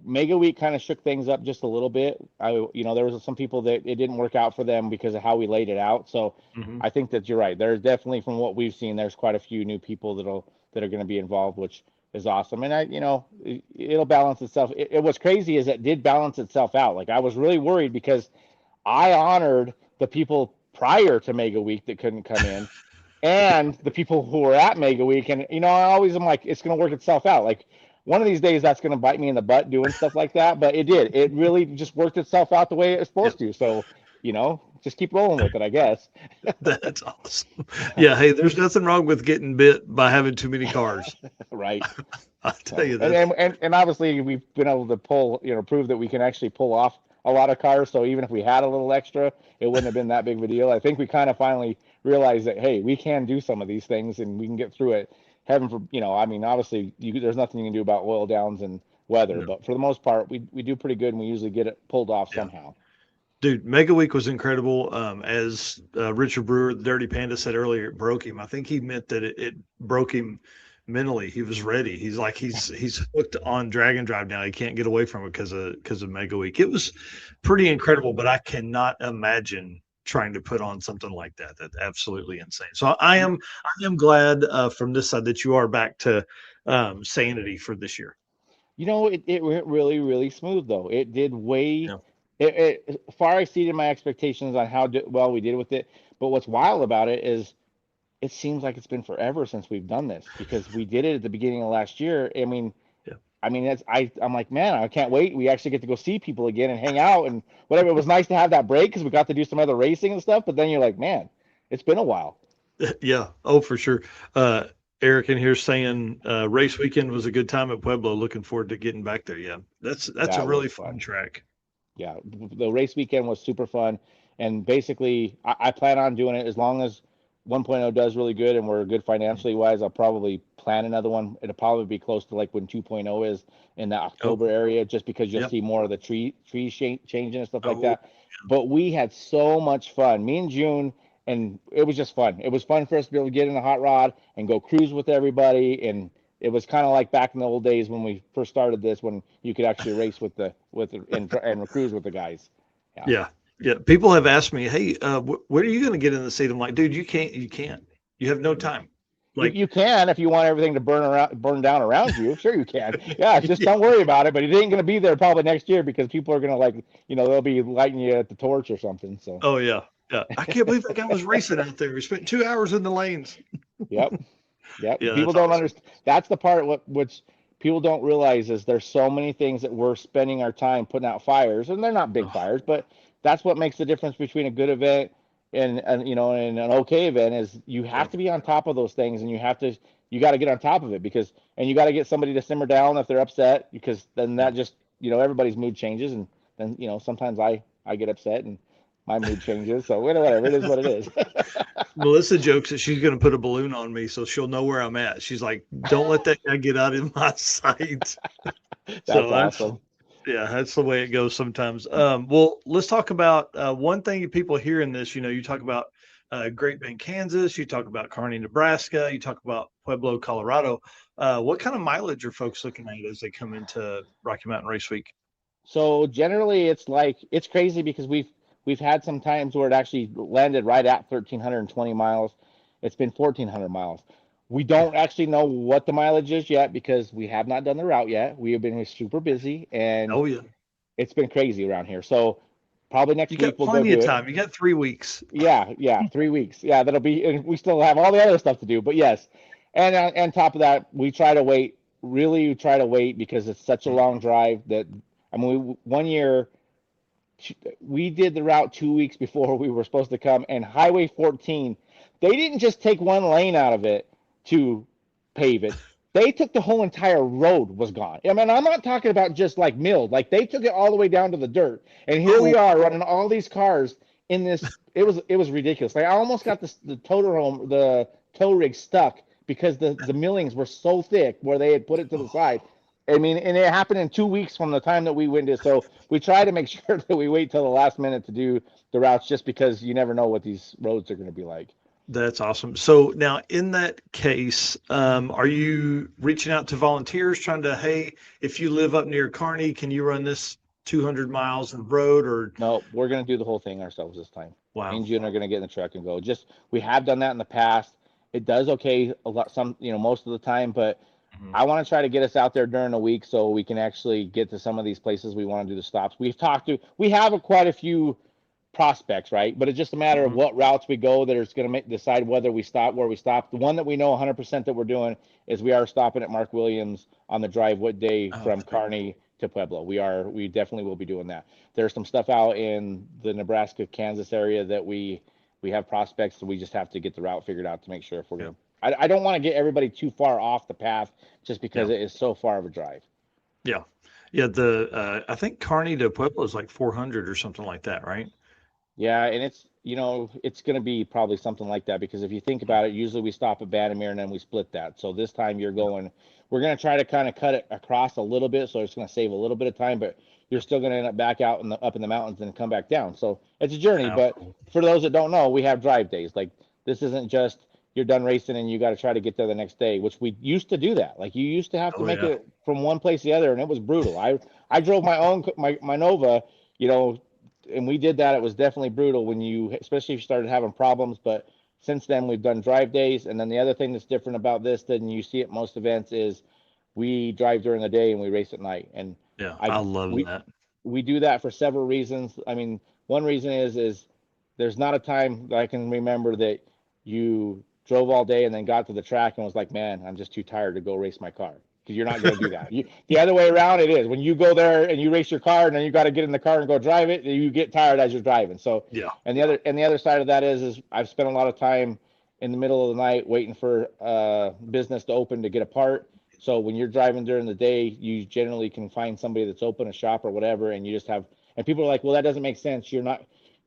Mega Week kind of shook things up just a little bit. There was some people that it didn't work out for them because of how we laid it out. So I think that you're right. There's definitely, from what we've seen, there's quite a few new people that are going to be involved, which is awesome. And it'll balance itself. It was crazy is it did balance itself out. Like, I was really worried because I honored the people prior to Mega Week that couldn't come in and the people who were at Mega Week. And, I always am like, it's going to work itself out. Like, one of these days that's going to bite me in the butt doing stuff like that. But it did. It really just worked itself out the way it was supposed to. So, just keep rolling with it, I guess. That's awesome. Yeah. Hey, there's nothing wrong with getting bit by having too many cars. Right. I'll tell you that. And obviously we've been able to prove that we can actually pull off a lot of cars. So even if we had a little extra, it wouldn't have been that big of a deal. I think we kind of finally realized that, hey, we can do some of these things and we can get through it. Obviously there's nothing you can do about oil downs and weather, but for the most part, we do pretty good and we usually get it pulled off somehow. Dude, Mega Week was incredible. As Richard Brewer, the Dirty Panda, said earlier, it broke him. I think he meant that it broke him mentally. He was ready. He's like he's hooked on Drag and Drive now. He can't get away from it because of Mega Week. It was pretty incredible, but I cannot imagine trying to put on something like that. That's absolutely insane. So I am glad from this side that you are back to sanity for this year. It went really, really smooth though. It did way. Yeah. It far exceeded my expectations on how well we did with it. But what's wild about it is it seems like it's been forever since we've done this because we did it at the beginning of last year. I'm like, man, I can't wait. We actually get to go see people again and hang out and whatever. It was nice to have that break because we got to do some other racing and stuff. But then you're like, man, it's been a while. Yeah. Oh, for sure. Eric in here saying race weekend was a good time at Pueblo. Looking forward to getting back there. Yeah, that's a really fun track. Yeah, the race weekend was super fun, and basically I plan on doing it as long as 1.0 does really good and we're good financially wise, I'll probably plan another one. It'll probably be close to like when 2.0 is in the October area, just because you'll see more of the trees changing and stuff like that. But we had so much fun, me and June, and it was just fun. It was fun for us to be able to get in a hot rod and go cruise with everybody. And it was kind of like back in the old days when we first started this, when you could actually race and cruise with the guys. Yeah. People have asked me, hey, when are you going to get in the seat? I'm like, dude, you can't. You have no time. Like, you can if you want everything to burn down around you. Sure, you can. Yeah, just don't worry about it. But it ain't going to be there probably next year because people are going to they'll be lighting you at the torch or something. So. Oh yeah. I can't believe that guy was racing out there. We spent 2 hours in the lanes. Yep. Yeah, People don't understand. That's the part which people don't realize is there's so many things that we're spending our time putting out fires, and they're not big fires, but that's what makes the difference between a good event and an okay event is you have to be on top of those things, and you got to get on top of it and you got to get somebody to simmer down if they're upset, because then that just everybody's mood changes, and then sometimes I get upset and my mood changes. So whatever, it is what it is. Melissa jokes that she's going to put a balloon on me so she'll know where I'm at. She's like, don't let that guy get out of my sight. That's awesome. That's the way it goes sometimes. Well, let's talk about one thing people hear in this. You talk about Great Bend, Kansas. You talk about Kearney, Nebraska. You talk about Pueblo, Colorado. What kind of mileage are folks looking at as they come into Rocky Mountain Race Week? So generally, it's crazy because we've had some times where it actually landed right at 1,320 miles. It's been 1,400 miles. We don't actually know what the mileage is yet because we have not done the route yet. We have been super busy, and it's been crazy around here. So probably next week we'll go do it. You got plenty of time. You got 3 weeks. Yeah, 3 weeks. Yeah, that'll be, and we still have all the other stuff to do. But yes, and on top of that, we try to wait. Really, try to wait because it's such a long drive that one year we did the route 2 weeks before we were supposed to come, and Highway 14, they didn't just take one lane out of it to pave it. They took the whole entire road was gone. I'm not talking about just like milled. Like they took it all the way down to the dirt. And here we are running all these cars in this. It was ridiculous. Like I almost got the tow rig stuck because the millings were so thick where they had put it to the side. And it happened in 2 weeks from the time that we went in. So we try to make sure that we wait till the last minute to do the routes, just because you never know what these roads are going to be like. That's awesome. So now in that case, are you reaching out to volunteers trying to, hey, if you live up near Kearney, can you run this 200 miles of road? Or no, we're going to do the whole thing ourselves this time. Wow. Me and June are going to get in the truck and go. We have done that in the past. It does okay a lot, most of the time, but I want to try to get us out there during the week so we can actually get to some of these places we want to do the stops. We have quite a few prospects, right? But it's just a matter of what routes we go that is going to decide whether we stop where we stop. The one that we know 100% that we're doing is we are stopping at Mark Williams on the drive day from Kearney to Pueblo. We definitely will be doing that. There's some stuff out in the Nebraska, Kansas area that we have prospects, so we just have to get the route figured out to make sure if we're going to. I don't want to get everybody too far off the path just because it is so far of a drive. Yeah. I think Kearney to Pueblo is like 400 or something like that, right? Yeah, and it's going to be probably something like that because if you think about it, usually we stop at Banamere and then we split that. So this time we're going to try to kind of cut it across a little bit, so it's going to save a little bit of time, but you're still going to end up back out up in the mountains and come back down. So it's a journey, but for those that don't know, we have drive days. Like this isn't just you're done racing and you got to try to get there the next day, which we used to do that. Like you used to have to make it from one place to the other, and it was brutal. I drove my Nova, and we did that. It was definitely brutal especially if you started having problems. But since then, we've done drive days. And then the other thing that's different about this than you see at most events is we drive during the day and we race at night. And I love that. We do that for several reasons. One reason is there's not a time that I can remember that you drove all day and then got to the track and was like, man, I'm just too tired to go race my car. Because you're not going to do that. The other way around it is when you go there and you race your car and then you got to get in the car and go drive it, you get tired as you're driving. So and the other side of that is I've spent a lot of time in the middle of the night waiting for business to open to get a part. So when you're driving during the day, you generally can find somebody that's open, a shop or whatever, and you just have, and people are like, well, that doesn't make sense. You're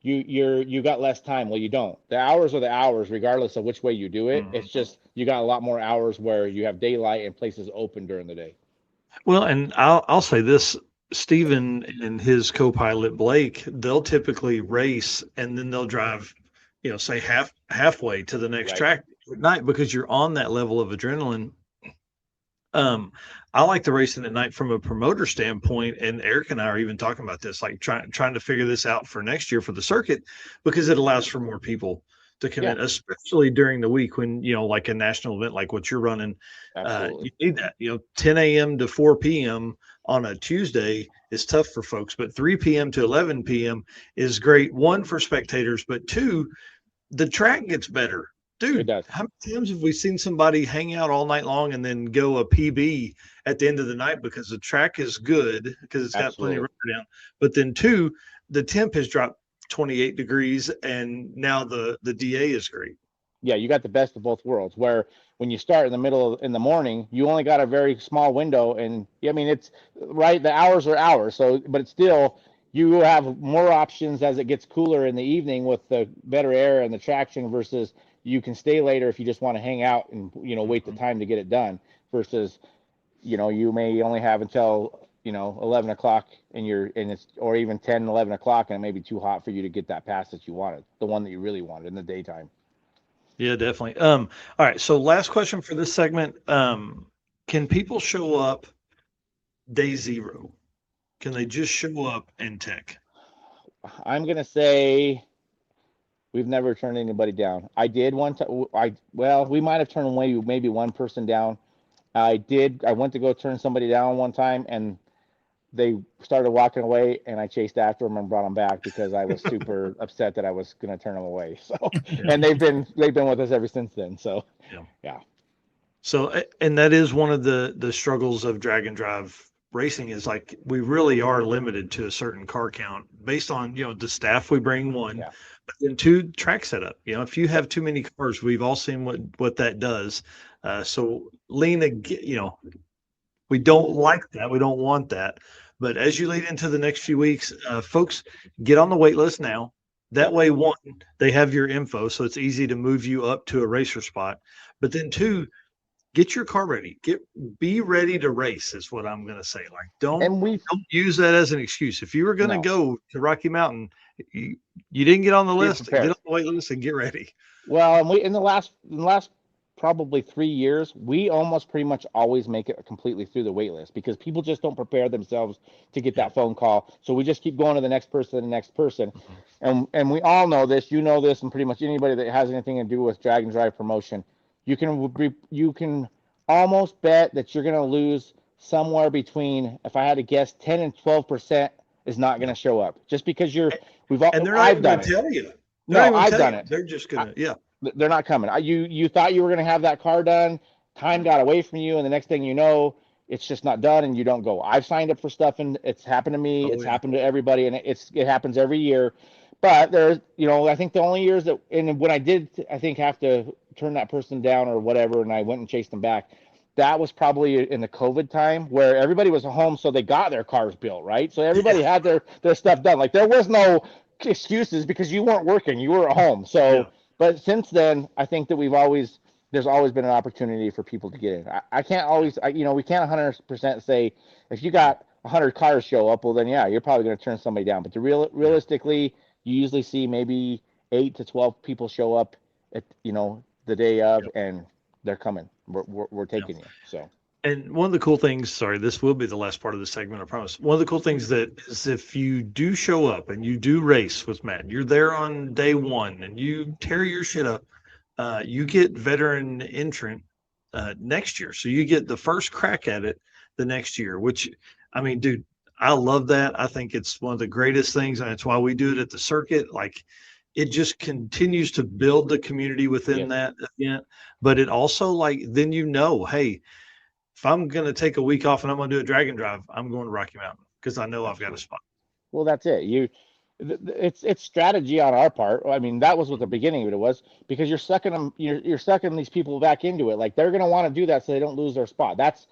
you got less time. Well, you don't. The hours are the hours, regardless of which way you do it. It's just you got a lot more hours where you have daylight and places open during the day. Well, and I'll say this, Steven and his co-pilot Blake, they'll typically race and then they'll drive, say halfway to the next Right. track at night because you're on that level of adrenaline. I like the racing at night from a promoter standpoint, and Eric and I are even talking about this, like trying to figure this out for next year for the circuit because it allows for more people to come in, especially during the week when, like a national event like what you're running. Absolutely. You need that, 10 a.m. to 4 p.m. on a Tuesday is tough for folks, but 3 p.m. to 11 p.m. is great. One, for spectators, but two, the track gets better. It Dude, does. how many times have we seen somebody hang out all night long and then go a PB at the end of the night because the track is good because it's got plenty of rubber down. But then two, the temp has dropped 28 degrees and now the DA is great. Yeah, you got the best of both worlds where when you start in the morning, you only got a very small window. And I mean, it's right. The hours are hours. So, but it's still, you have more options as it gets cooler in the evening with the better air and the traction versus you can stay later if you just want to hang out and, wait the time to get it done versus, you may only have until, 11 o'clock or even 10, 11 o'clock and it may be too hot for you to get that pass that you wanted, the one that you really wanted in the daytime. Yeah, definitely. All right. So last question for this segment. Can people show up day zero? Can they just show up and tech? I'm going to say we've never turned anybody down. I did one time. We might have turned away maybe one person down. I went to go turn somebody down one time and they started walking away and I chased after them and brought them back because I was super upset that I was going to turn them away. So, and they've been with us ever since then. So, yeah. So, and that is one of the struggles of drag and drive racing is like, we really are limited to a certain car count based on, the staff we bring one, but then two, track setup. If you have too many cars, we've all seen what that does. So Lena, we don't like that. We don't want that. But as you lead into the next few weeks, folks, get on the wait list now. That way, one, they have your info, so it's easy to move you up to a racer spot. But then two, get your car ready. Be ready to race is what I'm going to say. Like, don't use that as an excuse. If you were going to go to Rocky Mountain, you didn't get on the list. Get on the wait list and get ready. Well, and in the last probably 3 years, we almost pretty much always make it completely through the wait list because people just don't prepare themselves to get that phone call. So we just keep going to the next person. And we all know this, and pretty much anybody that has anything to do with drag and drive promotion, you can almost bet that you're going to lose somewhere between, if I had to guess, 10 and 12% is not going to show up just because and they're not even going to tell you. No, I've done it. They're just going to, They're not coming. You thought you were going to have that car done. Time got away from you, and the next thing you know, it's just not done, and you don't go. I've signed up for stuff, and it's happened to me. It's happened to everybody, and it happens every year. But there's, I think the only years that, and when I did, I think have to turn that person down or whatever, and I went and chased them back. That was probably in the COVID time where everybody was home, so they got their cars built, right? So everybody had their stuff done. Like there was no excuses because you weren't working, you were at home. So. But since then, I think that there's always been an opportunity for people to get in. I can't always, we can't 100% say if you got 100 cars show up, well then you're probably going to turn somebody down. But realistically, you usually see maybe 8 to 12 people show up at the day of, and they're coming. We're taking you. So. And one of the cool things, sorry, this will be the last part of the segment, I promise. One of the cool things that is if you do show up and you do race with Matt, you're there on day one and you tear your shit up, you get veteran entrant next year. So you get the first crack at it the next year, which, I mean, dude, I love that. I think it's one of the greatest things. And it's why we do it at the circuit. Like, it just continues to build the community within that event. But it also, like, then hey, if I'm going to take a week off and I'm going to do a drag and drive, I'm going to Rocky Mountain because I know I've got a spot. Well, that's it. It's strategy on our part. I mean, that was what the beginning of it was because you're sucking them. You're sucking these people back into it. Like they're going to want to do that so they don't lose their spot. That's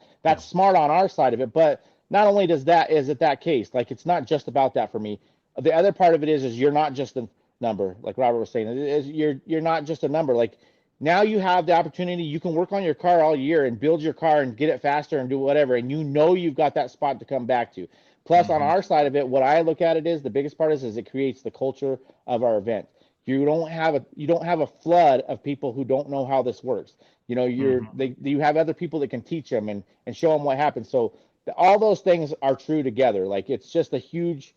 smart on our side of it. But not only is it that case, like it's not just about that for me. The other part of it is you're not just number, like Robert was saying. You're not just a number. Like now you have the opportunity. You can work on your car all year and build your car and get it faster and do whatever, and you know you've got that spot to come back to. Plus, on our side of it, what I look at it is the biggest part is it creates the culture of our event. You don't have a flood of people who don't know how this works. You know, you have other people that can teach them and show them what happens. So all those things are true together. Like it's just a huge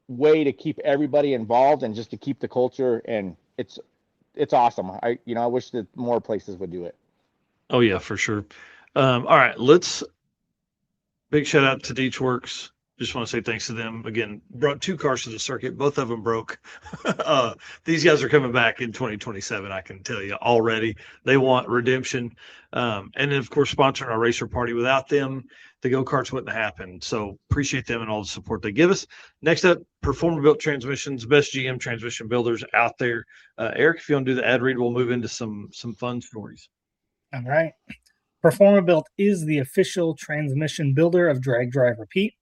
way to keep everybody involved and just to keep the culture, and it's awesome. I wish that more places would do it. Oh yeah, for sure. All right, big shout out to Deechworks. Just want to say thanks to them again. Brought 2 cars to the circuit, both of them broke. These guys are coming back in 2027. I can tell you already. They want redemption, and then of course sponsoring our racer party. Without them, the go-karts wouldn't happen. So appreciate them and all the support they give us. Next up, Performer Built Transmissions, best GM transmission builders out there. Eric, if you want to do the ad read, we'll move into some fun stories. All right. Performer Built is the official transmission builder of Drag Drive Repeat.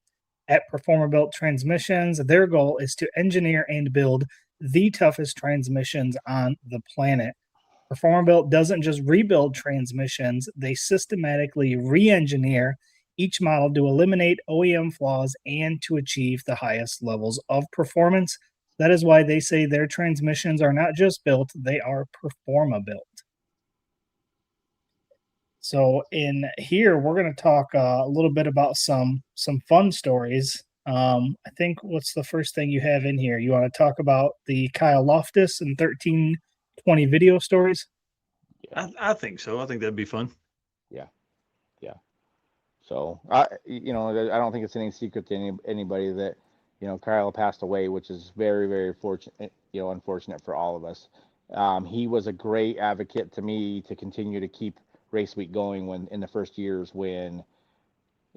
At Performer Built Transmissions, their goal is to engineer and build the toughest transmissions on the planet. Performer Built doesn't just rebuild transmissions, they systematically re-engineer each model to eliminate OEM flaws and to achieve the highest levels of performance. That is why they say their transmissions are not just built, they are Performa built. So in here, we're going to talk a little bit about some fun stories. I think what's the first thing you have in here? You want to talk about the Kyle Loftus and 1320 video stories? I think so. I think that'd be fun. Yeah. So I don't think it's any secret to anybody that Kyle passed away, which is very, very fortunate. Unfortunate for all of us. He was a great advocate to me to continue to keep Race Week going when in the first years when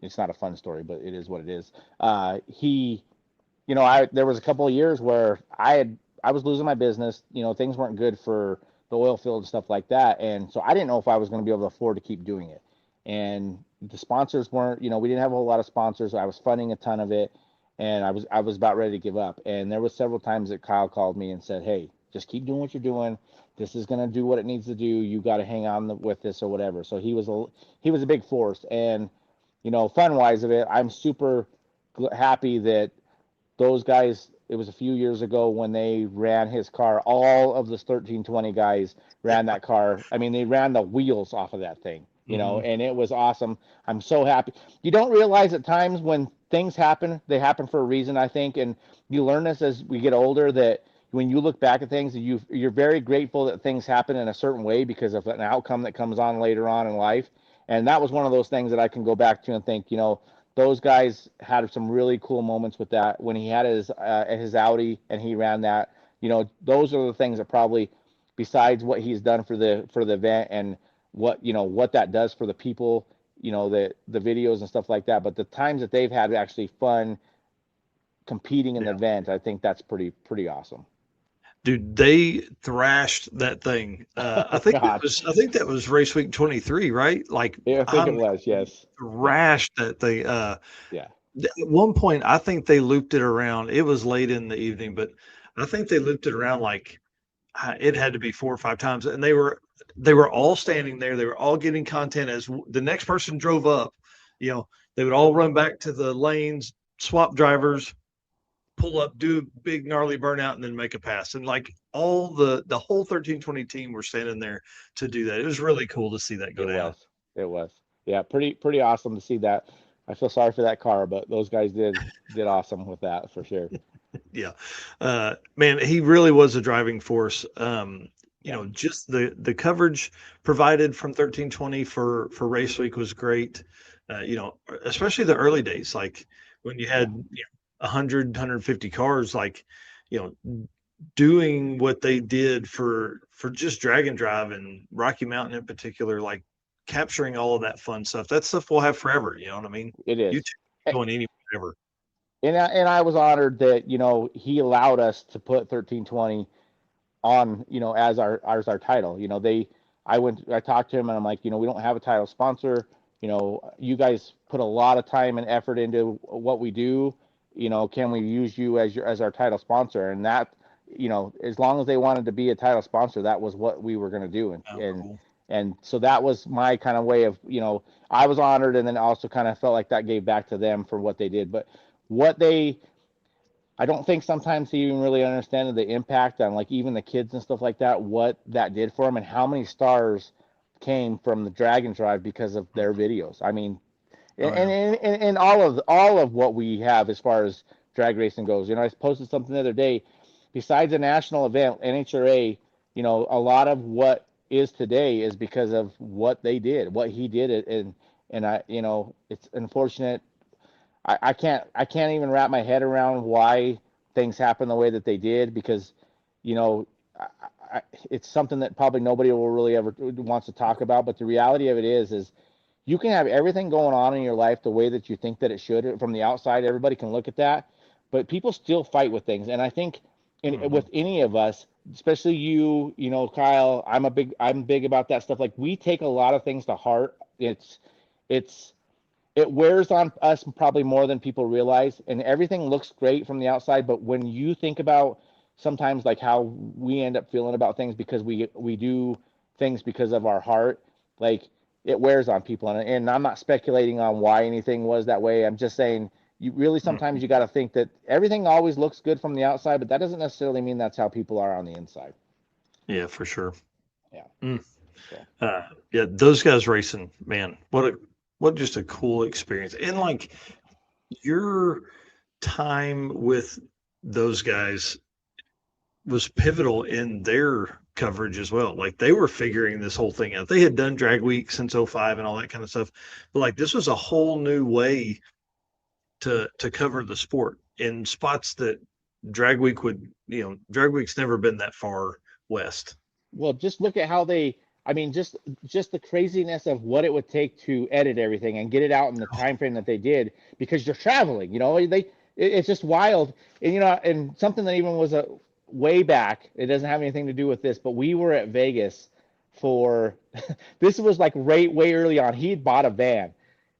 it's not a fun story, but it is what it is. There was a couple of years where I was losing my business. Things weren't good for the oil field and stuff like that, and so I didn't know if I was going to be able to afford to keep doing it. And the sponsors weren't. We didn't have a whole lot of sponsors. I was funding a ton of it, and I was about ready to give up. And there was several times that Kyle called me and said, "Hey, just keep doing what you're doing. This is going to do what it needs to do. You got to hang on with this or whatever." So he was a big force. And, fun wise of it, I'm super happy that those guys, it was a few years ago when they ran his car, all of the 1320 guys ran that car. I mean, they ran the wheels off of that thing, and it was awesome. I'm so happy. You don't realize at times when things happen, they happen for a reason, I think. And you learn this as we get older, that when you look back at things, you're very grateful that things happen in a certain way because of an outcome that comes on later on in life. And that was one of those things that I can go back to and think, those guys had some really cool moments with that when he had his Audi and he ran that. Those are the things that probably, besides what he's done for the event and what that does for the people, the videos and stuff like that. But the times that they've had actually fun competing in the event, I think that's pretty awesome. Dude, they thrashed that thing. I think that was Race Week 23, right? Like, yeah, I think it was. Yes, thrashed that thing. Yeah. At one point, I think they looped it around. It was late in the evening, but I think they looped it around like it had to be 4 or 5 times, and they were all standing there. They were all getting content as the next person drove up. They would all run back to the lanes, swap drivers, pull up, do a big gnarly burnout, and then make a pass. And like all the whole 1320 team were standing there to do that. It was really cool to see that go down. It was. Yeah, pretty awesome to see that. I feel sorry for that car, but those guys did awesome with that for sure. Yeah. Man, he really was a driving force. Just the coverage provided from 1320 for Race Week was great. Especially the early days, like when you had 100, 150 cars, like, doing what they did for just drag and drive and Rocky Mountain in particular, like capturing all of that fun stuff. That stuff we'll have forever. You know what I mean? It is. YouTube going anywhere ever. And I was honored that, he allowed us to put 1320 on, as our title. I talked to him and I'm like, we don't have a title sponsor. You guys put a lot of time and effort into what we do. Can we use you as our title sponsor? And that as long as they wanted to be a title sponsor, that was what we were going to do. Cool. And so that was my kind of way of, I was honored, and then also kind of felt like that gave back to them for what they did. But I don't think sometimes they even really understand the impact on like even the kids and stuff like that, what that did for them and how many stars came from the Dragon Drive because of their videos. I mean, and all of what we have as far as drag racing goes. I posted something the other day. Besides a national event, NHRA, a lot of what is today is because of what they did, what he did, and I, it's unfortunate. I can't even wrap my head around why things happen the way that they did, because, it's something that probably nobody will really ever wants to talk about. But the reality of it is you can have everything going on in your life the way that you think that it should. From the outside, everybody can look at that, but people still fight with things. And I think with any of us, especially you, Kyle, I'm big about that stuff. Like, we take a lot of things to heart. It wears on us probably more than people realize, and everything looks great from the outside. But when you think about sometimes like how we end up feeling about things because we do things because of our heart, like, it wears on people. And I'm not speculating on why anything was that way. I'm just saying, you really sometimes you got to think that everything always looks good from the outside, but that doesn't necessarily mean that's how people are on the inside. Yeah, for sure. Yeah. Yeah, those guys racing, man, what just a cool experience. And like, your time with those guys was pivotal in their coverage as well. Like, they were figuring this whole thing out. They had done Drag Week since 05 and all that kind of stuff. But like, this was a whole new way to cover the sport in spots that Drag Week would, Drag Week's never been that far west. Well, just look at how just the craziness of what it would take to edit everything and get it out in the time frame that they did, because you're traveling, it's just wild. And, and something that even was a way back, it doesn't have anything to do with this, but we were at Vegas for, this was like way early on. He had bought a van.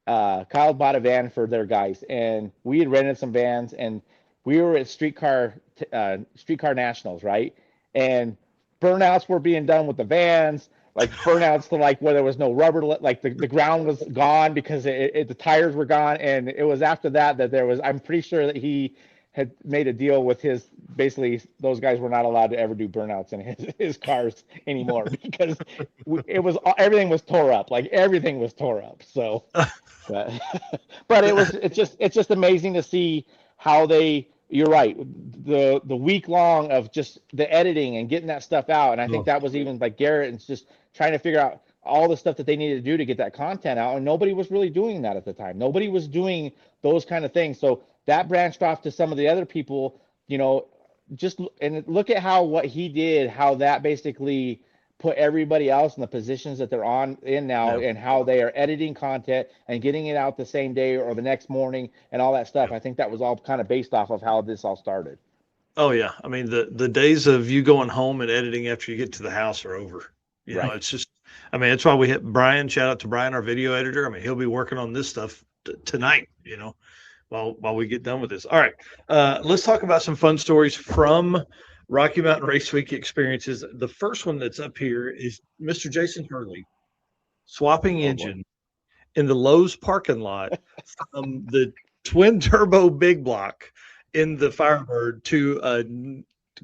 Kyle bought a van for their guys, and we had rented some vans, and we were at Streetcar Nationals, right? And burnouts were being done with the vans, like burnouts to like where there was no rubber, like the ground was gone because the tires were gone. And it was after that there was, I'm pretty sure that he had made a deal with basically those guys were not allowed to ever do burnouts in his cars anymore because everything was tore up. Like, everything was tore up. So, but it's just amazing to see how you're right. The week long of just the editing and getting that stuff out. And I think that was even like Garrett, and just trying to figure out all the stuff that they needed to do to get that content out. And nobody was really doing that at the time. Nobody was doing those kind of things. So that branched off to some of the other people, and look at what he did, how that basically put everybody else in the positions that they're in now, and how they are editing content and getting it out the same day or the next morning and all that stuff. I think that was all kind of based off of how this all started. Oh yeah. I mean, the days of you going home and editing after you get to the house are over. It's just, I mean, that's why we hit Brian. Shout out to Brian, our video editor. I mean, he'll be working on this stuff tonight, while we get done with this. All right. Let's talk about some fun stories from Rocky Mountain Race Week experiences. The first one that's up here is Mr. Jason Hurley swapping engine in the Lowe's parking lot from the twin turbo big block in the Firebird to a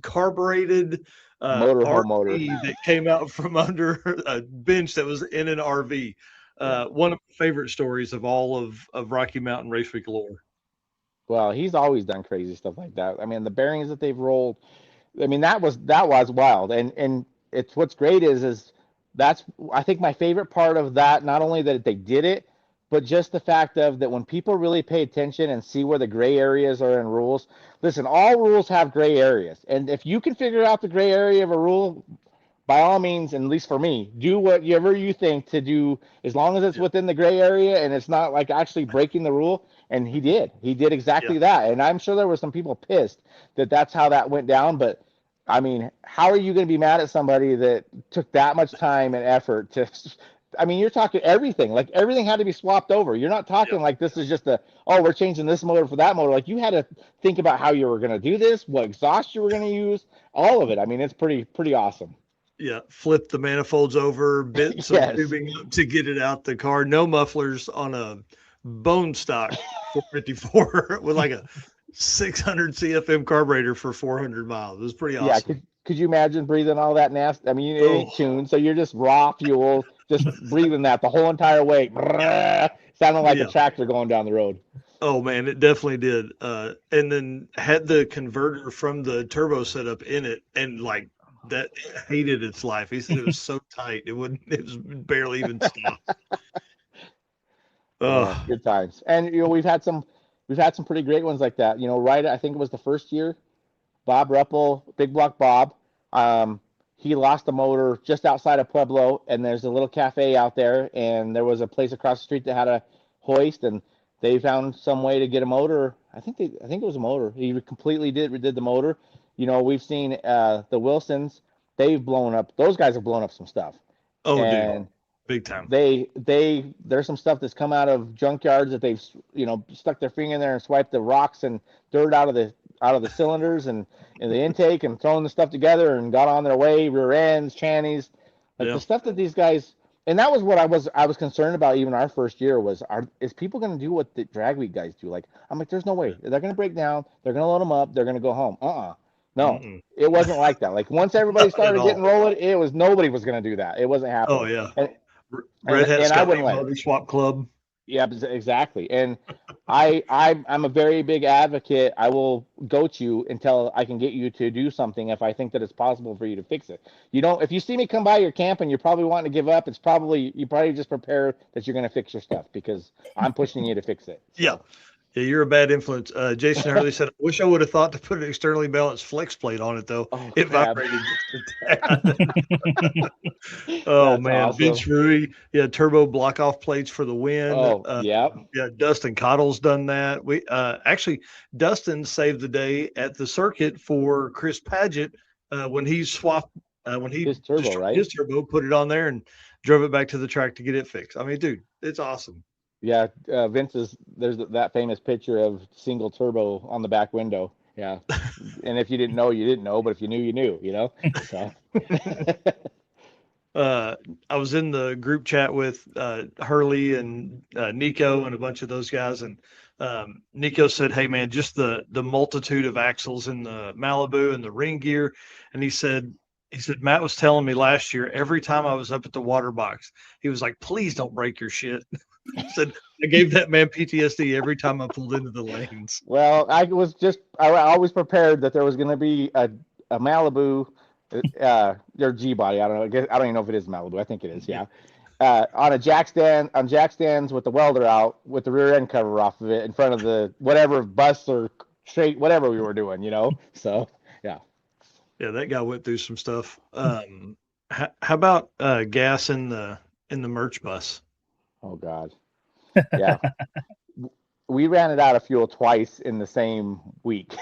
carbureted RV that came out from under a bench that was in an RV. One of my favorite stories of all of Rocky Mountain Race Week lore. Well, he's always done crazy stuff like that. I mean, the bearings that they've rolled, I mean, that was wild. And it's, what's great is that's, I think, my favorite part of that, not only that they did it, but just the fact of that when people really pay attention and see where the gray areas are in rules. Listen, all rules have gray areas. And if you can figure out the gray area of a rule, by all means, and at least for me, do whatever you think to do, as long as it's within the gray area and it's not like actually breaking the rule. And he did exactly that. And I'm sure there were some people pissed that that's how that went down. But I mean, how are you going to be mad at somebody that took that much time and effort to, I mean, you're talking everything. Like everything had to be swapped over. You're not talking like this is just we're changing this motor for that motor. Like you had to think about how you were going to do this, what exhaust you were going to use, all of it. I mean, it's pretty awesome. Yeah, flip the manifolds over, bit some Yes. tubing up to get it out the car. No mufflers on a bone stock 454 with like a 600 CFM carburetor for 400 miles. It was pretty Yeah, awesome. could you imagine breathing all that nasty? I mean, it ain't Oh. tuned, so you're just raw fuel, just breathing that the whole entire way. Sounding like Yeah. a tractor going down the road. Oh man, it definitely did. And then had the converter from the turbo setup in it, and like that hated its life. He said it was so tight it was barely even stop. Yeah, good times. And we've had some pretty great ones like that. Right, I think it was the first year, Bob Ruppel, Big Block Bob, he lost a motor just outside of Pueblo, and there's a little cafe out there, and there was a place across the street that had a hoist, and they found some way to get a motor. I think it was a motor. He completely redid the motor. We've seen the Wilsons. They've blown up. Those guys have blown up some stuff. Oh, And dude, big time. There's some stuff that's come out of junkyards that they've stuck their finger in there and swiped the rocks and dirt out of the cylinders and in the intake and thrown the stuff together and got on their way, rear ends, trannies, like the stuff that these guys. And that was what I was concerned about even our first year is people going to do what the drag week guys do? Like, I'm like, there's no way. They're going to break down. They're going to load them up. They're going to go home. No, it wasn't like that. Like once everybody started getting rolling, nobody was going to do that. It wasn't happening. Oh yeah. Red Hat Scotty Motor Swap Club. Yeah, exactly. And I'm a very big advocate. I will goat you until I can get you to do something if I think that it's possible for you to fix it. If you see me come by your camp and you're probably wanting to give up, you probably just prepare that you're going to fix your stuff because I'm pushing you to fix it. So. Yeah. Yeah, you're a bad influence. Jason Hurley said, I wish I would have thought to put an externally balanced flex plate on it, though. Oh, it vibrated just a tad. Oh, man. Awesome. Vince Rui, turbo block-off plates for the wind. Oh, yeah. Yeah, Dustin Cottle's done that. We actually, Dustin saved the day at the circuit for Chris Paget when he swapped, his turbo, put it on there and drove it back to the track to get it fixed. I mean, dude, it's awesome. Yeah, there's that famous picture of single turbo on the back window. Yeah. And if you didn't know, you didn't know, but if you knew, you knew, So. I was in the group chat with Hurley and Nico and a bunch of those guys, and Nico said, hey man, just the multitude of axles in the Malibu and the ring gear. And he said, Matt was telling me last year, every time I was up at the water box, he was like, please don't break your shit. I said, I gave that man PTSD every time I pulled into the lanes. Well, I always prepared that there was going to be a Malibu, their G body. I don't know. I don't even know if it is Malibu. I think it is. Yeah. On jack stands with the welder out with the rear end cover off of it in front of the whatever bus or straight, whatever we were doing, So, yeah. Yeah. That guy went through some stuff. How about gas in the merch bus? Oh God. Yeah. We ran it out of fuel twice in the same week.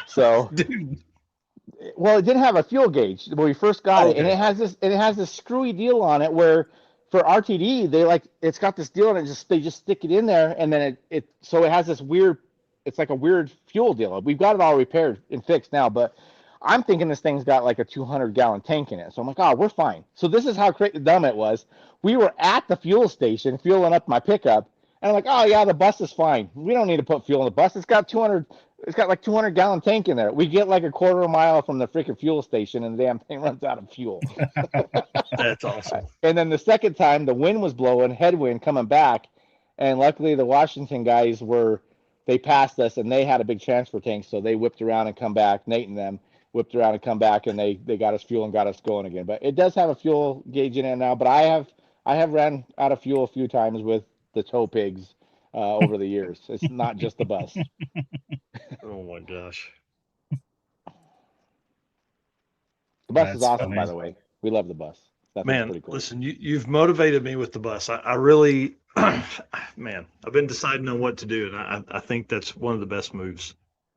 So, dude. Well, it didn't have a fuel gauge when we first got it, and it has this screwy deal on it where for RTD it's got this deal and they just stick it in there and then it has this weird, it's like a weird fuel deal. We've got it all repaired and fixed now, but I'm thinking this thing's got like a 200-gallon tank in it. So I'm like, we're fine. So this is how dumb it was. We were at the fuel station fueling up my pickup, and I'm like, oh yeah, the bus is fine. We don't need to put fuel in the bus. It's got like 200-gallon tank in there. We get like a quarter of a mile from the freaking fuel station, and the damn thing runs out of fuel. That's awesome. And then the second time, the wind was blowing, headwind coming back, and luckily the Washington guys they passed us, and they had a big transfer tank, so they whipped around and come back. Nate and them whipped around and come back, and they got us fuel and got us going again. But it does have a fuel gauge in it now. But I have ran out of fuel a few times with the tow pigs over the years. It's not just the bus. Oh my gosh. The bus is awesome, by the way. We love the bus. Man, pretty cool. Listen, you've motivated me with the bus. I really, man, I've been deciding on what to do, and I think that's one of the best moves.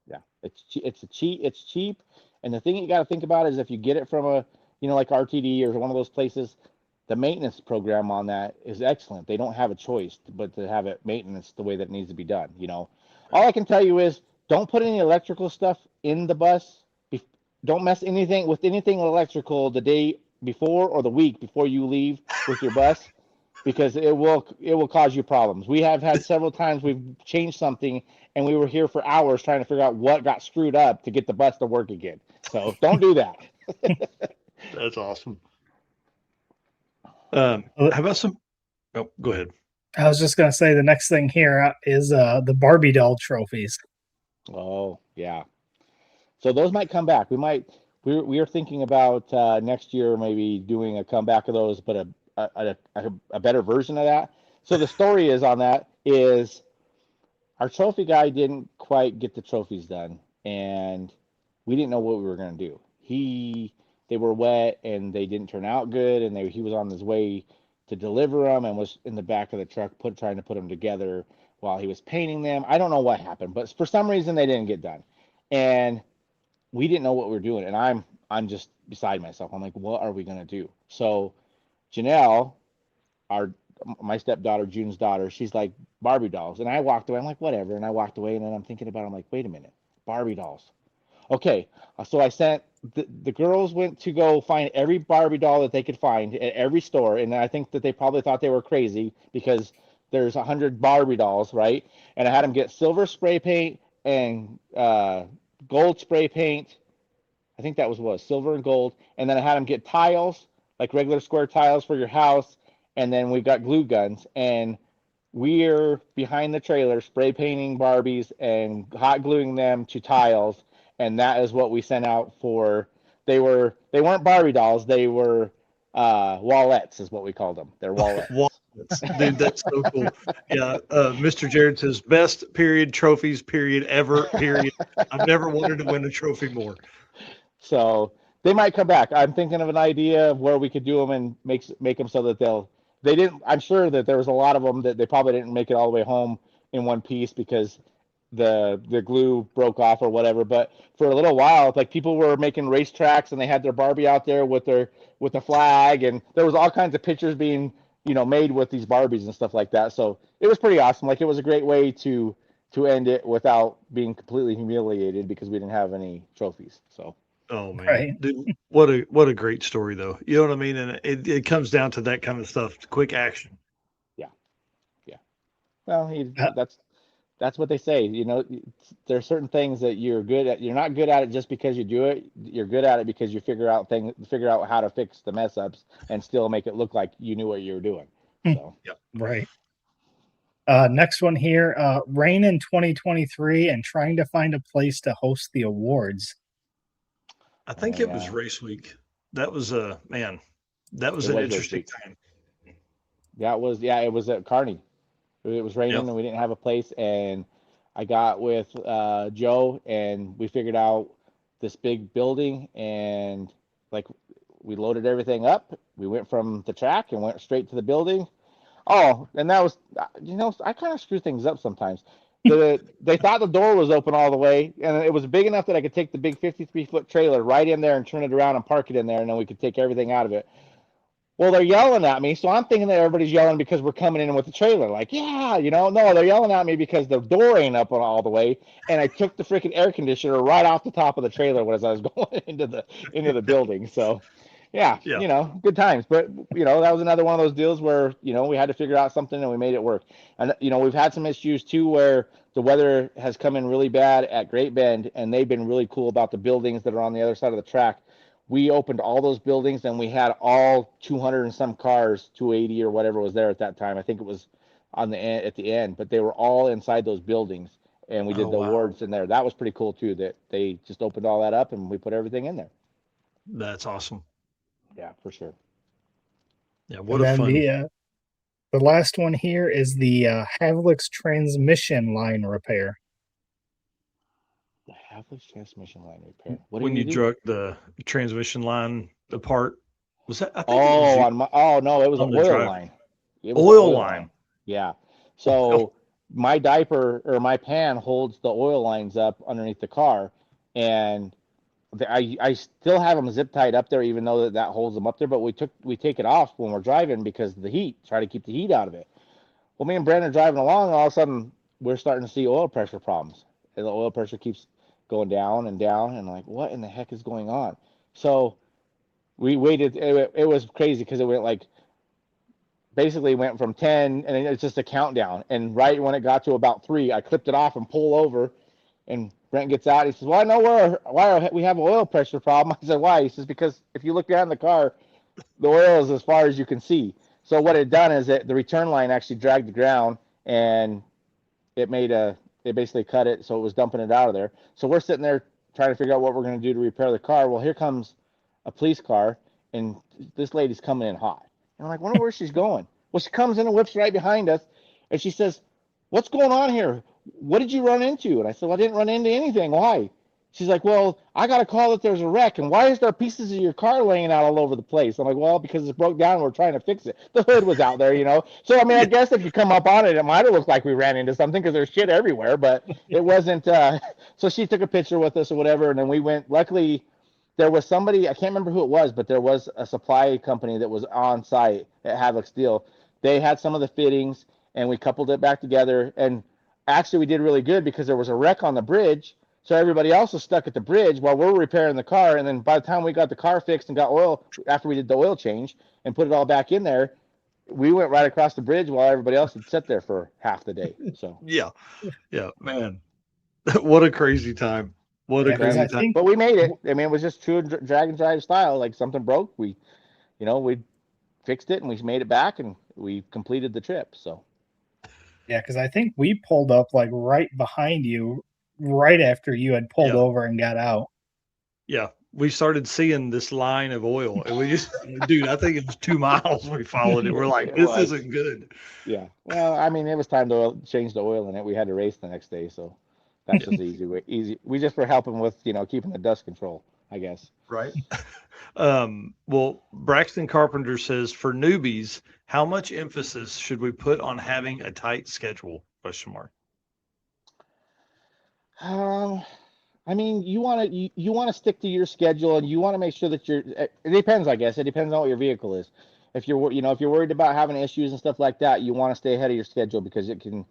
Yeah, it's cheap, and the thing you got to think about is if you get it from a like RTD or one of those places, the maintenance program on that is excellent. They don't have a choice but to have it maintenance the way that it needs to be done. All I can tell you is don't put any electrical stuff in the bus. Don't mess anything with anything electrical the day before or the week before you leave with your bus, because it will cause you problems. We have had several times we've changed something and we were here for hours trying to figure out what got screwed up to get the bus to work again. So don't do that. That's awesome. How about some? Oh, go ahead. I was just gonna say the next thing here is the Barbie doll trophies. Oh yeah. So those might come back. We are thinking about next year maybe doing a comeback of those, but a better version of that. So the story is on that is our trophy guy didn't quite get the trophies done, and we didn't know what we were going to do. They were wet and they didn't turn out good, and he was on his way to deliver them and was in the back of the truck trying to put them together while he was painting them. I don't know what happened, but for some reason they didn't get done, and we didn't know what we were doing. And I'm just beside myself. I'm like, what are we going to do? So Janelle, my stepdaughter, June's daughter, she's like, Barbie dolls. And I walked away. I'm like, whatever. And I walked away, and then I'm thinking about it. I'm like, wait a minute, Barbie dolls. Okay. So I sent the girls went to go find every Barbie doll that they could find at every store. And I think that they probably thought they were crazy because there's 100 Barbie dolls, right? And I had them get silver spray paint and gold spray paint. I think that was silver and gold. And then I had them get tiles, like regular square tiles for your house. And then we got glue guns, and we're behind the trailer spray painting Barbies and hot gluing them to tiles. And that is what we sent out for. They weren't Barbie dolls. They were wallets is what we called them. They're wallets. Dude, that's so cool. Yeah. Mr. Jared says best period trophies period ever period. I've never wanted to win a trophy more. So they might come back. I'm thinking of an idea of where we could do them and make them so that they didn't. I'm sure that there was a lot of them that they probably didn't make it all the way home in one piece because the glue broke off or whatever. But for a little while, like people were making racetracks and they had their Barbie out there with the flag, and there was all kinds of pictures being made with these Barbies and stuff like that. So it was pretty awesome. Like it was a great way to end it without being completely humiliated because we didn't have any trophies. So. Oh man, Right. dude, what a great story though. You know what I mean? And it comes down to that kind of stuff, quick action. Yeah. Well, that's what they say. There's certain things that you're good at. You're not good at it just because you do it. You're good at it because you figure out how to fix the mess ups and still make it look like you knew what you were doing. So. Right. Next one here, rain in 2023 and trying to find a place to host the awards. I think it was race week. That was man, that was an interesting time. It was at Kearney. It was raining and we didn't have a place, and I got with Joe and we figured out this big building, and like we loaded everything up. We went from the track and went straight to the building. Oh, and that was, I kind of screw things up sometimes. They thought the door was open all the way, and it was big enough that I could take the big 53-foot trailer right in there and turn it around and park it in there, and then we could take everything out of it. Well, they're yelling at me, so I'm thinking that everybody's yelling because we're coming in with the trailer. Like, yeah, no, they're yelling at me because the door ain't up all the way, and I took the freaking air conditioner right off the top of the trailer as I was going into the building. So, yeah, good times. But that was another one of those deals where we had to figure out something and we made it work. And we've had some issues too where the weather has come in really bad at Great Bend, and they've been really cool about the buildings that are on the other side of the track. We opened all those buildings and we had all 200 and some cars, 280 or whatever was there at that time. I think it was at the end, but they were all inside those buildings, and we did the awards in there. That was pretty cool too, that they just opened all that up and we put everything in there. That's awesome. Yeah, for sure. Yeah, what a fun. The last one here is the Havlic's transmission line repair. The Havlic's transmission line repair. When you drug the transmission line apart, was that? I think no, it was an oil line. It was oil line. Yeah. So my diaper or my pan holds the oil lines up underneath the car, and I still have them zip tied up there, even though that holds them up there. But we take it off when we're driving because of the heat. Try to keep the heat out of it. Well, me and Brandon are driving along, and all of a sudden we're starting to see oil pressure problems. And the oil pressure keeps going down and down, and like, what in the heck is going on? So we waited. It was crazy because it went like basically went from 10, and it's just a countdown. And right when it got to about 3, I clipped it off and pull over. And Brent gets out. He says, "Well, I know why we have an oil pressure problem." I said, "Why?" He says, "Because if you look down the car, the oil is as far as you can see." So what it done is that the return line actually dragged the ground, and it basically cut it, so it was dumping it out of there. So we're sitting there trying to figure out what we're going to do to repair the car. Well, here comes a police car, and this lady's coming in hot. And I'm like, wonder where she's going. Well, she comes in and whips right behind us, and she says, "What's going on here? What did you run into?" And I said, "Well, I didn't run into anything. Why?" She's like, "Well, I got a call that there's a wreck, and why is there pieces of your car laying out all over the place?" I'm like, "Well, because it's broke down and we're trying to fix it." The hood was out there, you know. So, I mean, I guess if you come up on it, it might have looked like we ran into something because there's shit everywhere, but it wasn't. So she took a picture with us or whatever, and then we went. Luckily, there was somebody, I can't remember who it was, but there was a supply company that was on site at Havoc Steel. They had some of the fittings, and we coupled it back together, and actually we did really good because there was a wreck on the bridge, so everybody else was stuck at the bridge while we're repairing the car. And then by the time we got the car fixed and got oil, after we did the oil change and put it all back in there, we went right across the bridge while everybody else had sat there for half the day. So yeah, man, what a crazy time. What a crazy time. But we made it. I mean, it was just true drag and drive style. Like something broke, we fixed it and we made it back and we completed the trip. So yeah, because I think we pulled up like right behind you right after you had pulled over and got out. Yeah, we started seeing this line of oil, and we just, dude, I think it was 2 miles we followed it. We're like, this isn't good. Yeah. Well, I mean, it was time to change the oil in it. We had to race the next day, so that's just easy. We just were helping with, keeping the dust control, I guess. Right. Well, Braxton Carpenter says, for newbies, how much emphasis should we put on having a tight schedule? ? I mean, you want to stick to your schedule, and you want to make sure that it depends, I guess. It depends on what your vehicle is. If you're worried about having issues and stuff like that, you want to stay ahead of your schedule because it can,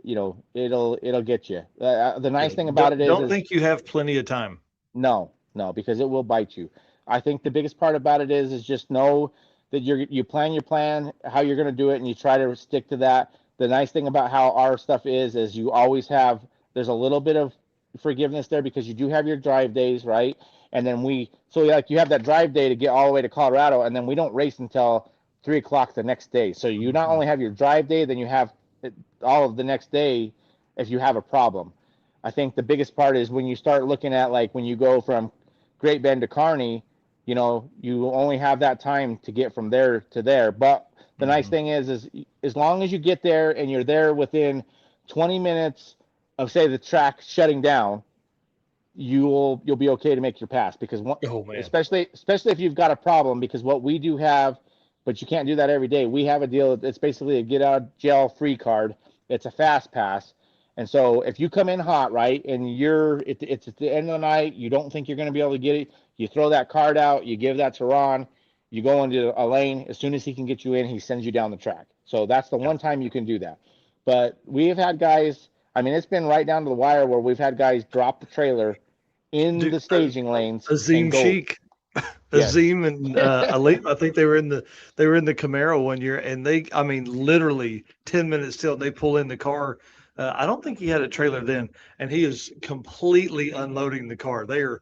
it'll get you. The nice thing about it is, don't think you have plenty of time. No, because it will bite you. I think the biggest part about it is just know that you plan your plan, how you're going to do it, and you try to stick to that. The nice thing about how our stuff is you always have, there's a little bit of forgiveness there because you do have your drive days, right? And then you have that drive day to get all the way to Colorado, and then we don't race until 3:00 the next day. So you not only have your drive day, then you have all of the next day if you have a problem. I think the biggest part is when you start looking at, like, when you go from Great Bend to Kearney, you only have that time to get from there to there. But the nice thing is as long as you get there and you're there within 20 minutes of, say, the track shutting down, you'll be okay to make your pass because especially if you've got a problem, because what we do have, but you can't do that every day. We have a deal. It's basically a get out of jail free card. It's a fast pass. And so if you come in hot, right, and it's at the end of the night, you don't think you're going to be able to get it, you throw that card out, you give that to Ron, you go into a lane. As soon as he can get you in, he sends you down the track. So that's the one time you can do that. But we have had guys, I mean, it's been right down to the wire where we've had guys drop the trailer in the staging lanes. Azim Sheik. Azim and Elite, I think they were in the Camaro one year, and literally 10 minutes till they pull in the car. I don't think he had a trailer then, and he is completely unloading the car. They're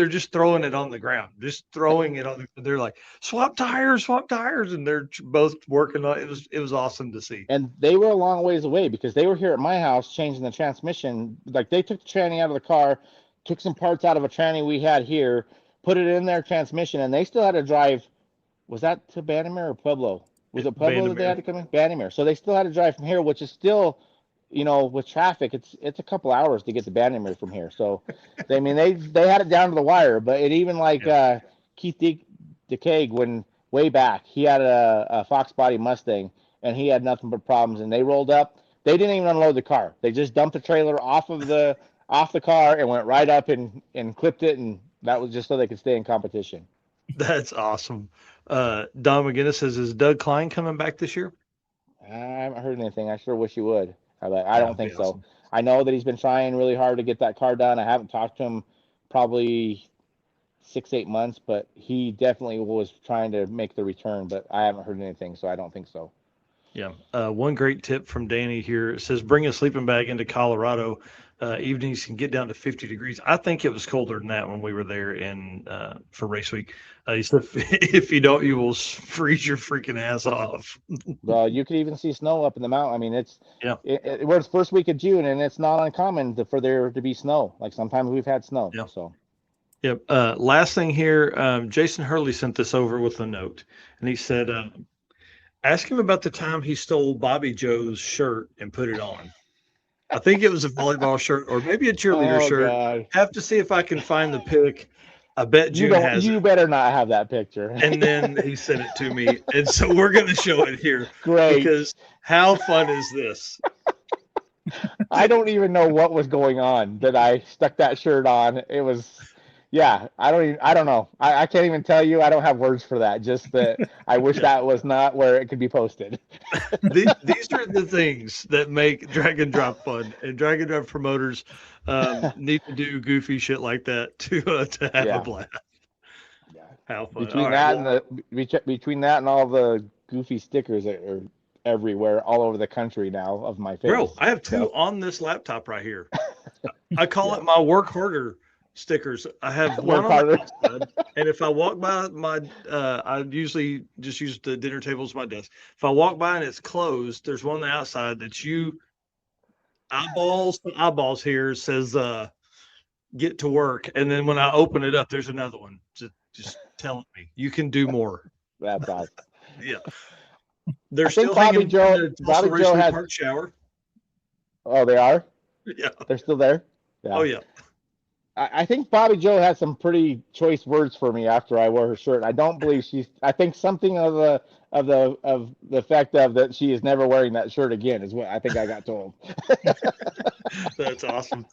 just throwing it on the ground, just throwing it on. They're like, swap tires, and they're both working on it. It was awesome to see. And they were a long ways away because they were here at my house changing the transmission. Like, they took the tranny out of the car, took some parts out of a tranny we had here, put it in their transmission, and they still had to drive. Was that to Bandimere or Pueblo? Was it Pueblo that they had to come in? Bandimere. So they still had to drive from here, which is still, with traffic, it's a couple hours to get to Bandimere from here. So, they had it down to the wire. But it even Keith DeCague, when way back, he had a Fox body Mustang, and he had nothing but problems. And they rolled up. They didn't even unload the car. They just dumped the trailer off of the off the car and went right up and clipped it, and that was just so they could stay in competition. That's awesome. Don McGinnis says, is Doug Klein coming back this year? I haven't heard anything. I sure wish he would. I don't That'd be think so. awesome. I know that he's been trying really hard to get that car done. I haven't talked to him probably 6-8 months, but he definitely was trying to make the return, but I haven't heard anything, so I don't think so. Yeah. One great tip from Danny here. It says, bring a sleeping bag into Colorado. Evenings can get down to 50 degrees. I think it was colder than that when we were there for race week. He said, if you don't, you will freeze your freaking ass off. Well, you could even see snow up in the mountain. I mean, Yeah. we're the first week of June, and it's not uncommon for there to be snow. Like sometimes we've had snow. Yeah. So Yep. Last thing here, Jason Hurley sent this over with a note, and he said, ask him about the time he stole Bobby Joe's shirt and put it on. I think it was a volleyball shirt or maybe a cheerleader shirt. God. Have to see if I can find the pic. I bet June has You it. better not have that picture. And then he sent it to me, and so we're going to show it here. Great. Because how fun is this? I don't even know what was going on that I stuck that shirt on. It was, yeah, I don't know. I can't even tell you. I don't have words for that. Just that I wish that was not where it could be posted. These are the things that make Drag and Drop fun, and Drag and Drop promoters need to do goofy shit like that to have a blast. Yeah. How fun! Between that and all the goofy stickers that are everywhere, all over the country now of my face. Bro, I have two on this laptop right here. I call it my work harder stickers. I have one on the outside, and if I walk by my, I usually just use the dinner table as my desk. If I walk by and it's closed, there's one on the outside that's you eyeballs to eyeballs here says get to work, and then when I open it up, there's another one just telling me you can do more. That's awesome. Yeah. They're I think still Bobby hanging Joe- in the Bobby Tulsa Joe Raceway had- Park shower. Oh, they are? Yeah. They're still there? Yeah. Oh yeah. I think Bobby Joe had some pretty choice words for me after I wore her shirt. I don't believe I think something of the effect of that she is never wearing that shirt again is what I think I got told. That's awesome.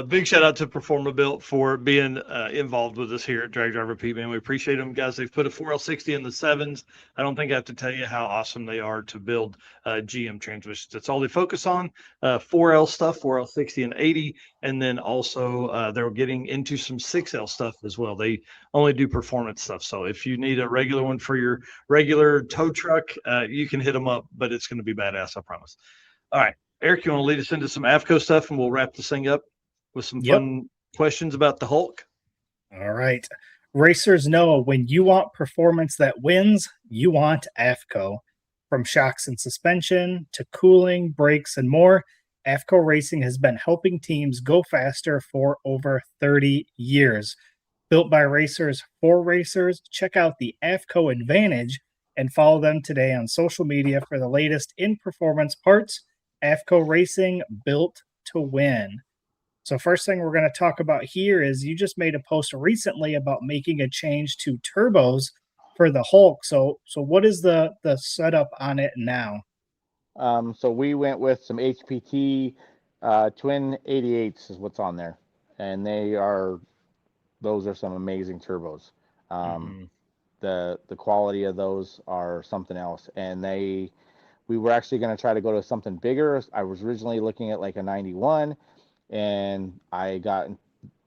Big shout out to Performabuilt for being involved with us here at Drag Driver Pete, man. We appreciate them, guys. They've put a 4L60 in the 7s. I don't think I have to tell you how awesome they are to build GM transmissions. That's all they focus on. 4L stuff, 4L60 and 80. And then also they're getting into some 6L stuff as well. They only do performance stuff. So if you need a regular one for your regular tow truck, you can hit them up, but it's going to be badass, I promise. All right. Eric, you want to lead us into some AFCO stuff, and we'll wrap this thing up with some fun questions about the Hulk? All right. Racers know when you want performance that wins, you want AFCO. From shocks and suspension to cooling, brakes, and more, AFCO Racing has been helping teams go faster for over 30 years. Built by racers for racers, check out the AFCO Advantage and follow them today on social media for the latest in performance parts. AFCO Racing, built to win. So first thing we're going to talk about here is you just made a post recently about making a change to turbos for the Hulk. So what is the setup on it now? So we went with some HPT twin 88s is what's on there, and those are some amazing turbos. The quality of those are something else, and we were actually going to try to go to something bigger. I was originally looking at like a 91, and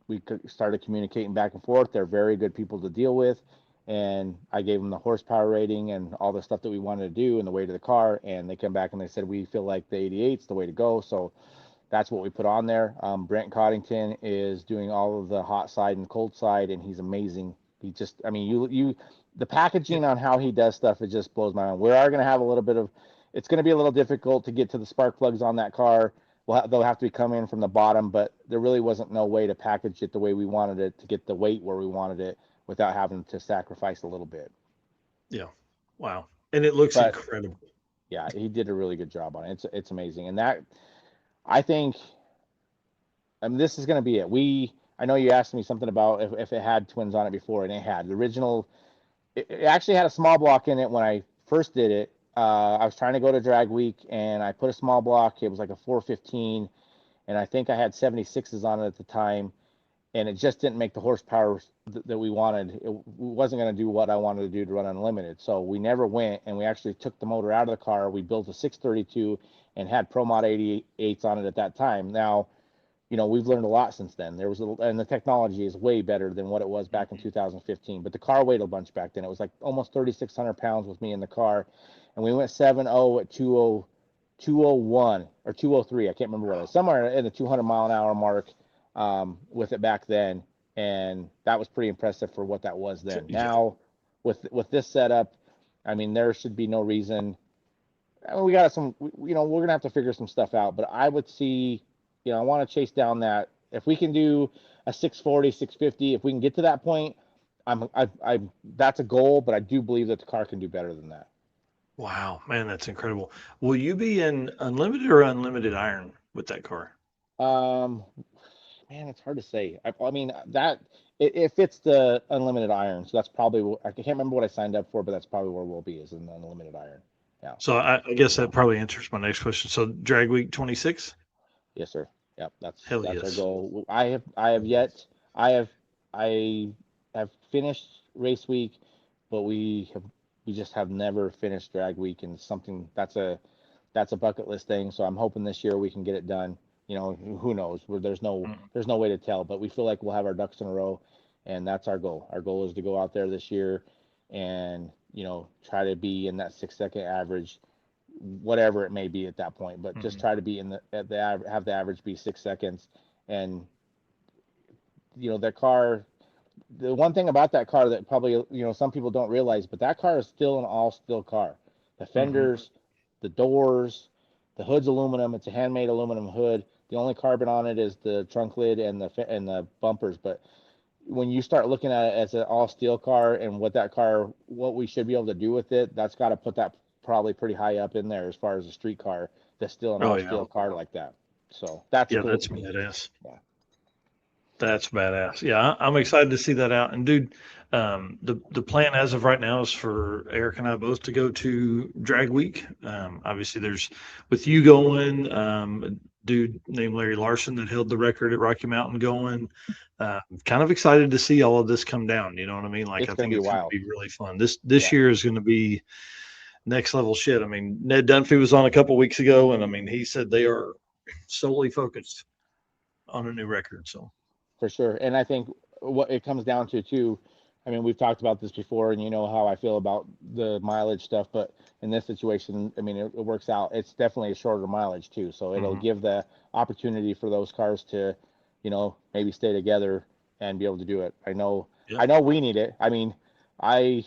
we started communicating back and forth. They're very good people to deal with, and I gave them the horsepower rating and all the stuff that we wanted to do and the weight of the car, and they come back and they said, we feel like the 88's the way to go. So that's what we put on there. Brent Coddington is doing all of the hot side and cold side, and he's amazing. He just, I mean, the packaging on how he does stuff, it just blows my mind. We are going to have a little bit of, it's going to be a little difficult to get to the spark plugs on that car. They'll have to be coming in from the bottom, but there really wasn't no way to package it the way we wanted it to get the weight where we wanted it without having to sacrifice a little bit. Yeah. Wow. And it looks incredible. Yeah, he did a really good job on it. It's amazing. And that, I think, this is going to be it. I know you asked me something about if it had twins on it before, and it had. The original, it actually had a small block in it when I first did it. I was trying to go to drag week, and I put a small block. It was like a 415, and I think I had 76s on it at the time, and it just didn't make the horsepower that we wanted. It wasn't going to do what I wanted to do to run unlimited. So we never went, and we actually took the motor out of the car. We built a 632 and had Pro Mod 88s on it at that time. Now, we've learned a lot since then. And the technology is way better than what it was back in 2015. But the car weighed a bunch back then. It was like almost 3,600 pounds with me in the car, and we went 7.0 at 201 or 203. I can't remember what it was. Somewhere in the 200 mile an hour mark with it back then, and that was pretty impressive for what that was then. Now, with this setup, I mean, there should be no reason. We got we're gonna have to figure some stuff out. But I would see. I want to chase down that. If we can do a 640, 650, if we can get to that point, that's a goal, but I do believe that the car can do better than that. Wow, man, that's incredible. Will you be in unlimited or unlimited iron with that car? Man, it's hard to say. I mean, that it fits the unlimited iron, so that's probably I can't remember what I signed up for, but that's probably where we'll be, is in the unlimited iron. Yeah. So I guess that probably answers my next question. So drag week 26? Yes, sir. Yep, that's Hell our yes. goal. I have finished race week, but we just have never finished drag week, and something that's a bucket list thing. So I'm hoping this year we can get it done. Who knows? There's no way to tell, but we feel like we'll have our ducks in a row, and that's our goal. Our goal is to go out there this year and try to be in that 6-second average, whatever it may be at that point, but just try to be have the average be 6 seconds. And that car, the one thing about that car that probably some people don't realize, but that car is still an all steel car. The fenders, the doors, the hood's aluminum. It's a handmade aluminum hood. The only carbon on it is the trunk lid and the bumpers. But when you start looking at it as an all steel car and what we should be able to do with it, that's got to put that probably pretty high up in there as far as a street car that's still an all steel car like that. So that's cool. That's badass. Yeah. That's badass. Yeah, I'm excited to see that out. And dude, the plan as of right now is for Eric and I both to go to drag week. Obviously there's with you going, a dude named Larry Larson that held the record at Rocky Mountain going. Kind of excited to see all of this come down. You know what I mean? Like, I think it's going to be really fun. This year is going to be next level shit. I mean, Ned Dunphy was on a couple weeks ago, and I mean, he said they are solely focused on a new record. So for sure. And I think what it comes down to too, I mean, we've talked about this before, and you know how I feel about the mileage stuff, but in this situation, I mean, it works out. It's definitely a shorter mileage too. So it'll give the opportunity for those cars to, maybe stay together and be able to do it. I know we need it. I mean, I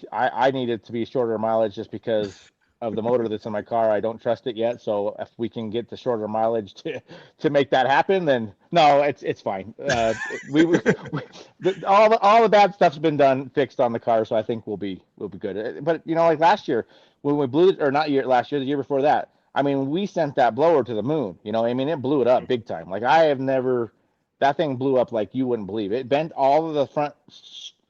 need it to be shorter mileage just because of the motor that's in my car. I don't trust it yet. So if we can get the shorter mileage to make that happen, then no, it's fine. All the bad stuff's been fixed on the car. So I think we'll be good. But like last year when we blew it, or not last year, the year before that, I mean, we sent that blower to the moon, I mean, it blew it up big time. Like that thing blew up like you wouldn't believe. It bent all of the front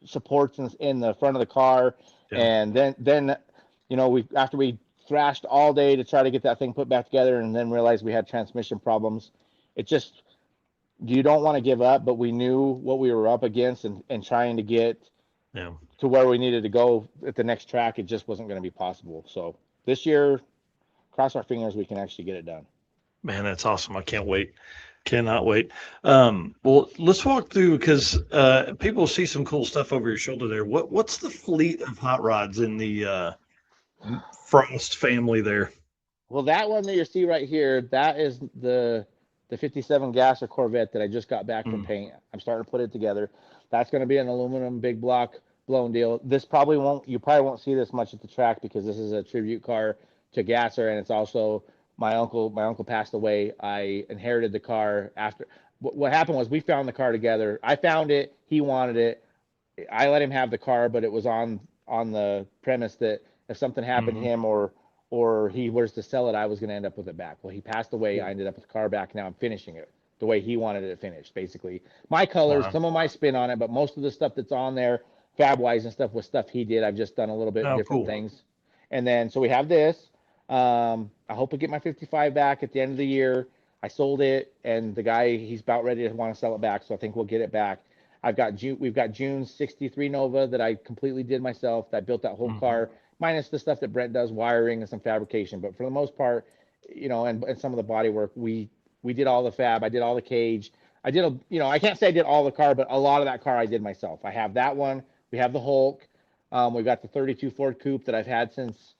supports in the front of the car. And then after we thrashed all day to try to get that thing put back together, and then realized we had transmission problems, you don't want to give up, but we knew what we were up against, and trying to get to where we needed to go at the next track, it just wasn't going to be possible. So this year, cross our fingers, we can actually get it done. Man, that's awesome. I can't wait. Cannot wait. Well, let's walk through, because people see some cool stuff over your shoulder there. What's the fleet of hot rods in the Frost family there? Well, that one that you see right here, that is the 57 Gasser Corvette that I just got back from paint. I'm starting to put it together. That's going to be an aluminum big block blown deal. You probably won't see this much at the track, because this is a tribute car to Gasser, and it's also my uncle passed away. I inherited the car after. What happened was we found the car together. I found it. He wanted it. I let him have the car, but it was on the premise that if something happened to him or he was to sell it, I was going to end up with it back. Well, he passed away. I ended up with the car back. Now I'm finishing it the way he wanted it finished. Basically, my colors, some of my spin on it, but most of the stuff that's on there, fab-wise and stuff, was stuff he did. I've just done a little bit different things. And then so we have this. I hope I get my 55 back at the end of the year. I sold it, and the guy, he's about ready to want to sell it back, so I think we'll get it back. We've got June's 63 Nova that I completely did myself. That built that whole car, minus the stuff that Brent does, wiring and some fabrication. But for the most part, and some of the body work, we did all the fab. I did all the cage. I did I can't say I did all the car, but a lot of that car I did myself. I have that one. We have the Hulk. We've got the 32 Ford Coupe that I've had since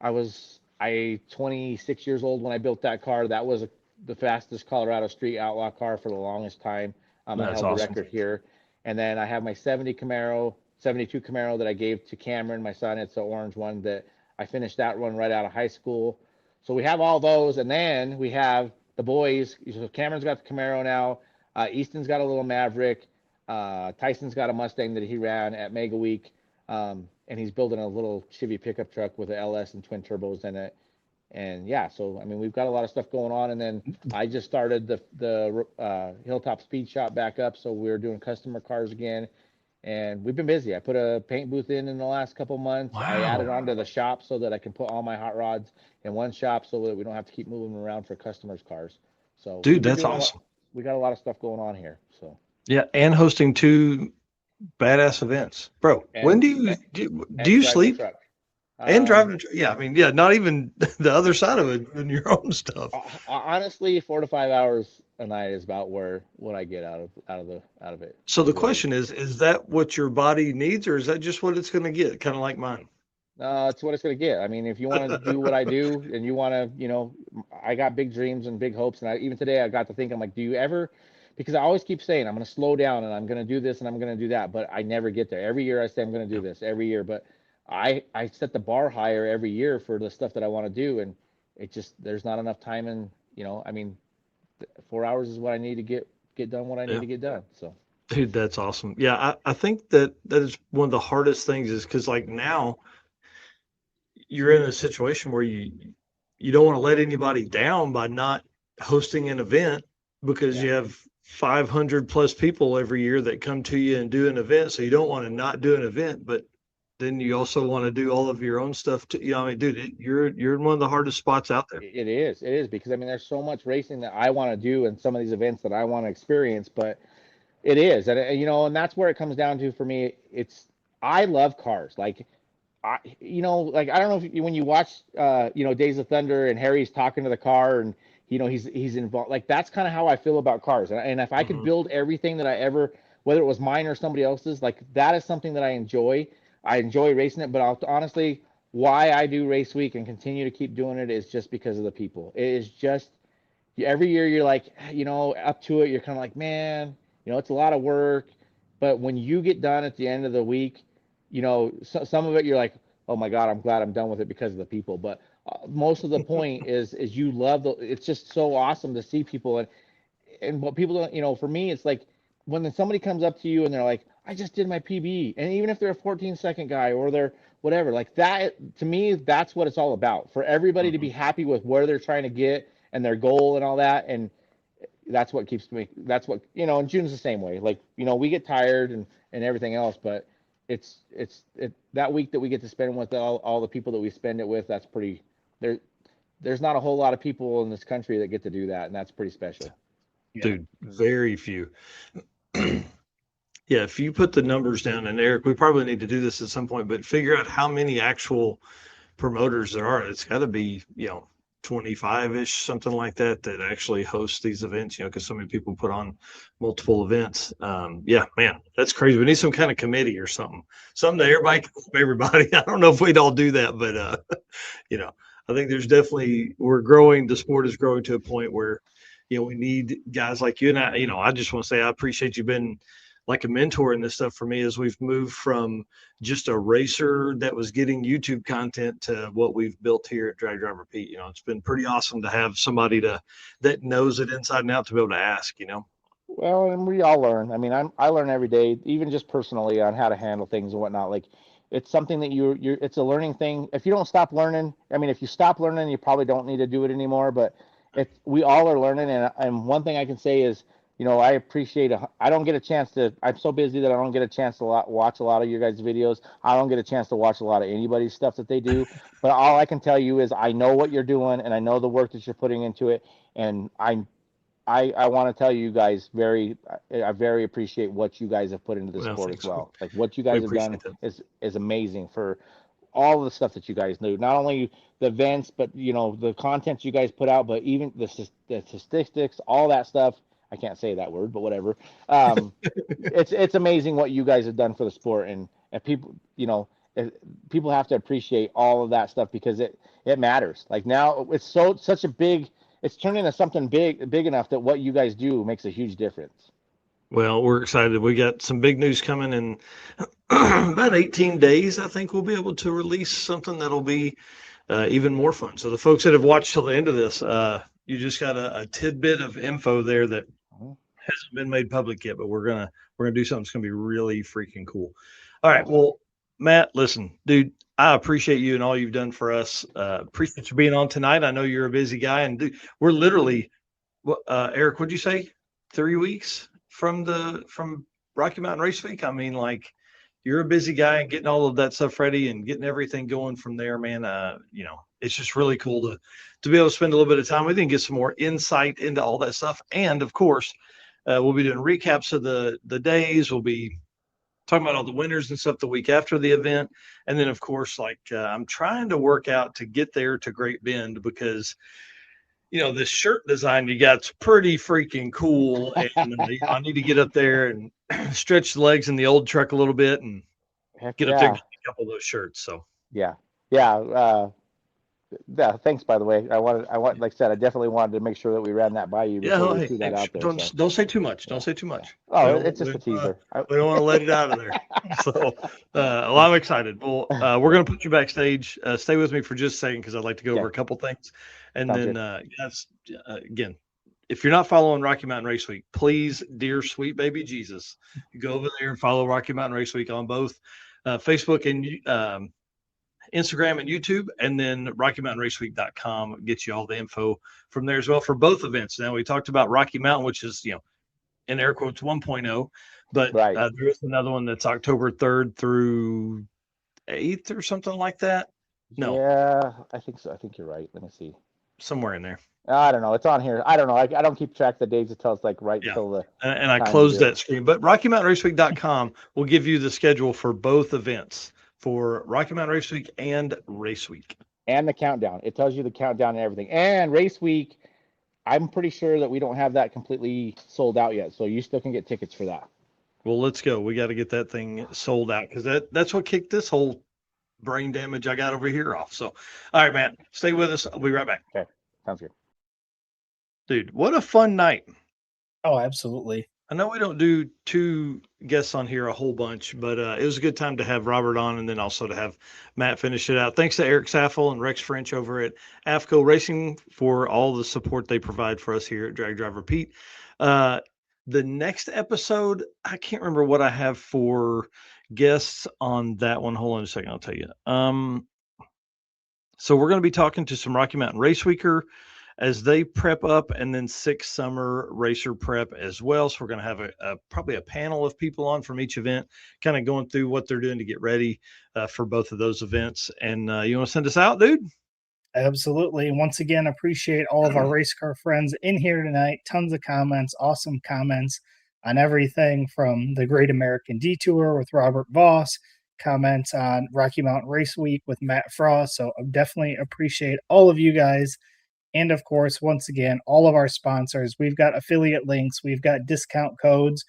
I was 26 years old when I built that car. That was the fastest Colorado street outlaw car for the longest time. I held the record here. And then I have my 72 Camaro that I gave to Cameron, my son. It's the orange one that I finished that run right out of high school. So we have all those. And then we have the boys. So Cameron's got the Camaro now. Easton's got a little Maverick. Tyson's got a Mustang that he ran at Mega Week. And he's building a little Chevy pickup truck with an LS and twin turbos in it. And yeah, so I mean, we've got a lot of stuff going on. And then I just started the Hilltop Speed Shop back up, so we're doing customer cars again, and we've been busy. I put a paint booth in the last couple months. Wow. I added on to the shop so that I can put all my hot rods in one shop, so that we don't have to keep moving them around for customers' cars. So, dude, that's awesome. We got a lot of stuff going on here. So yeah, and hosting 2 badass events, bro. And when do you sleep? And driving, yeah, I mean, yeah, not even the other side of it in your own stuff. Honestly, 4 to 5 hours a night is about what I get out of it. So the question is that what your body needs, or is that just what it's going to get? Kind of like mine. It's what it's going to get. I mean, if you want to do what I do, and you want to, I got big dreams and big hopes, and even today I got to think, I'm like, do you ever? Because I always keep saying I'm going to slow down and I'm going to do this and I'm going to do that, but I never get there. Every year I say I'm going to do this every year, but I set the bar higher every year for the stuff that I want to do, and there's not enough time, and I mean, 4 hours is what I need to get done what I need to get done. So, dude, that's awesome. Yeah, I think that is one of the hardest things, is because like now you're in a situation where you don't want to let anybody down by not hosting an event, because you have 500 plus people every year that come to you and do an event, so you don't want to not do an event, but then you also want to do all of your own stuff too. I mean, dude, you're in one of the hardest spots out there. It is because I mean, there's so much racing that I want to do and some of these events that I want to experience, but it is, and and that's where it comes down to for me. I love cars, like I don't know if when you watch Days of Thunder and Harry's talking to the car and he's involved, like that's kind of how I feel about cars, and if I could build everything that I ever, whether it was mine or somebody else's, like that is something that I enjoy. I enjoy racing it, but honestly, why I do race week and continue to keep doing it is just because of the people. It is just every year you're like, up to it, you're kind of like, man, it's a lot of work. But when you get done at the end of the week, some of it you're like, oh my God, I'm glad I'm done with it because of the people. But most of the point is you love it's just so awesome to see people. And what people don't, for me, it's like when somebody comes up to you and they're like, I just did my PB. And even if they're a 14-second guy or they're whatever, like that, to me, that's what it's all about. For everybody to be happy with where they're trying to get and their goal and all that. And that's what keeps me, that's what, and June's the same way. Like, we get tired and everything else, but it's that week that we get to spend with all the people that we spend it with, that's pretty, there's not a whole lot of people in this country that get to do that. And that's pretty special. Dude, very few. Yeah, if you put the numbers down, and Eric, we probably need to do this at some point, but figure out how many actual promoters there are. It's got to be, 25-ish, something like that actually host these events, because so many people put on multiple events. Yeah, man, that's crazy. We need some kind of committee or something that everybody can help everybody. I don't know if we'd all do that, but, I think there's definitely, the sport is growing to a point where, we need guys like you. And I just want to say, I appreciate you being like a mentor in this stuff for me, as we've moved from just a racer that was getting YouTube content to what we've built here at Drag Driver Pete. It's been pretty awesome to have somebody that knows it inside and out to be able to ask, Well, and we all learn. I mean, I learn every day, even just personally, on how to handle things and whatnot. Like, it's something that it's a learning thing. If you don't stop learning, I mean, if you stop learning, you probably don't need to do it anymore, but we all are learning. And one thing I can say is, I appreciate I don't get a chance to, I'm so busy that I don't get a chance to watch a lot of your guys' videos. I don't get a chance to watch a lot of anybody's stuff that they do. But all I can tell you is I know what you're doing and I know the work that you're putting into it. And I want to tell you guys I very appreciate what you guys have put into this sport as well. Like what you guys have done is amazing for all of the stuff that you guys do. Not only the events, but the content you guys put out, but even the statistics, all that stuff. I can't say that word, but whatever. It's amazing what you guys have done for the sport, and people, people have to appreciate all of that stuff because it matters. Like now, it's such a big. It's turned into something big enough that what you guys do makes a huge difference. Well, we're excited. We got some big news coming in about 18 days. I think we'll be able to release something that'll be even more fun. So the folks that have watched till the end of this, you just got a tidbit of info there that hasn't been made public yet, but we're gonna do something that's gonna be really freaking cool. All right, well, Matt, listen, dude, I appreciate you and all you've done for us. Appreciate you being on tonight. I know you're a busy guy, and dude, we're literally, Eric, what'd you say? 3 weeks from Rocky Mountain Race Week. I mean, like, you're a busy guy and getting all of that stuff ready and getting everything going from there, man. It's just really cool to be able to spend a little bit of time with you and get some more insight into all that stuff. And of course, we'll be doing recaps of the days. We'll be talking about all the winners and stuff the week after the event. And then, of course, I'm trying to work out to get there to Great Bend because, this shirt design you got's pretty freaking cool. And I need to get up there and stretch the legs in the old truck a little bit and get up there and get a couple of those shirts. So, yeah. Thanks, by the way. Like I said, I definitely wanted to make sure that we ran that by you before we threw that out there. Don't say too much. Don't say too much. Oh, it's just a teaser. We don't want to let it out of there. So, I'm excited. Well, we're going to put you backstage. Stay with me for just a second because I'd like to go over a couple things. And then, again, if you're not following Rocky Mountain Race Week, please, dear sweet baby Jesus, go over there and follow Rocky Mountain Race Week on both Facebook and Instagram and YouTube, and then RockyMountainRaceWeek.com gets you all the info from there as well for both events. Now, we talked about Rocky Mountain, which is, in air quotes 1.0, but there is another one that's October 3rd through 8th or something like that. No. Yeah, I think so. I think you're right. Let me see. Somewhere in there. I don't know. It's on here. I don't know. I don't keep track of the dates until it's until the. And I closed that screen. But RockyMountainRaceWeek.com will give you the schedule for both events, for Rocky Mountain Race Week and Race Week. And the countdown. It tells you the countdown and everything. And Race Week, I'm pretty sure that we don't have that completely sold out yet. So you still can get tickets for that. Well, let's go. We got to get that thing sold out because that's what kicked this whole brain damage I got over here off. So, all right, Matt, stay with us. I'll be right back. Okay. Sounds good. Dude, what a fun night. Oh, absolutely. I know we don't do two guests on here a whole bunch, but it was a good time to have Robert on and then also to have Matt finish it out. Thanks to Eric Saffel and Rex French over at AFCO Racing for all the support they provide for us here at Drag Driver Pete. The next episode, I can't remember what I have for guests on that one. Hold on a second. I'll tell you. So we're going to be talking to some Rocky Mountain Race Weeker as they prep up, and then 6 summer racer prep as well. So we're going to have probably a panel of people on from each event, kind of going through what they're doing to get ready for both of those events. And you want to send us out, dude? Absolutely. Once again, appreciate all of our race car friends in here tonight. Tons of comments, awesome comments on everything from the Great American Detour with Robert Voss, comments on Rocky Mountain Race Week with Matt Frost. So I definitely appreciate all of you guys. And of course, once again, all of our sponsors. We've got affiliate links. We've got discount codes.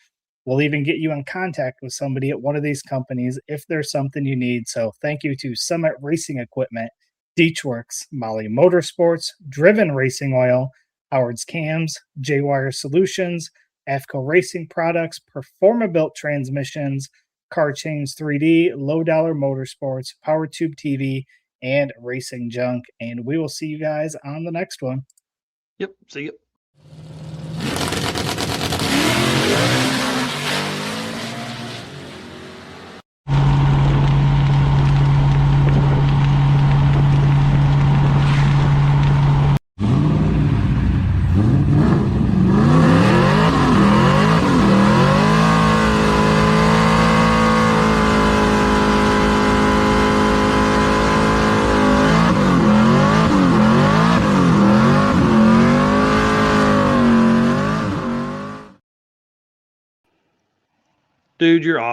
We'll even get you in contact with somebody at one of these companies if there's something you need. So thank you to Summit Racing Equipment, Deechworks, Molly Motorsports, Driven Racing Oil, Howard's Cams, J-Wire Solutions, AFCO Racing Products, Performa-Built Transmissions, Car Chains 3D, Low Dollar Motorsports, Power Tube TV, and Racing Junk. And we will see you guys on the next one. Yep. See you. Dude, you're awesome.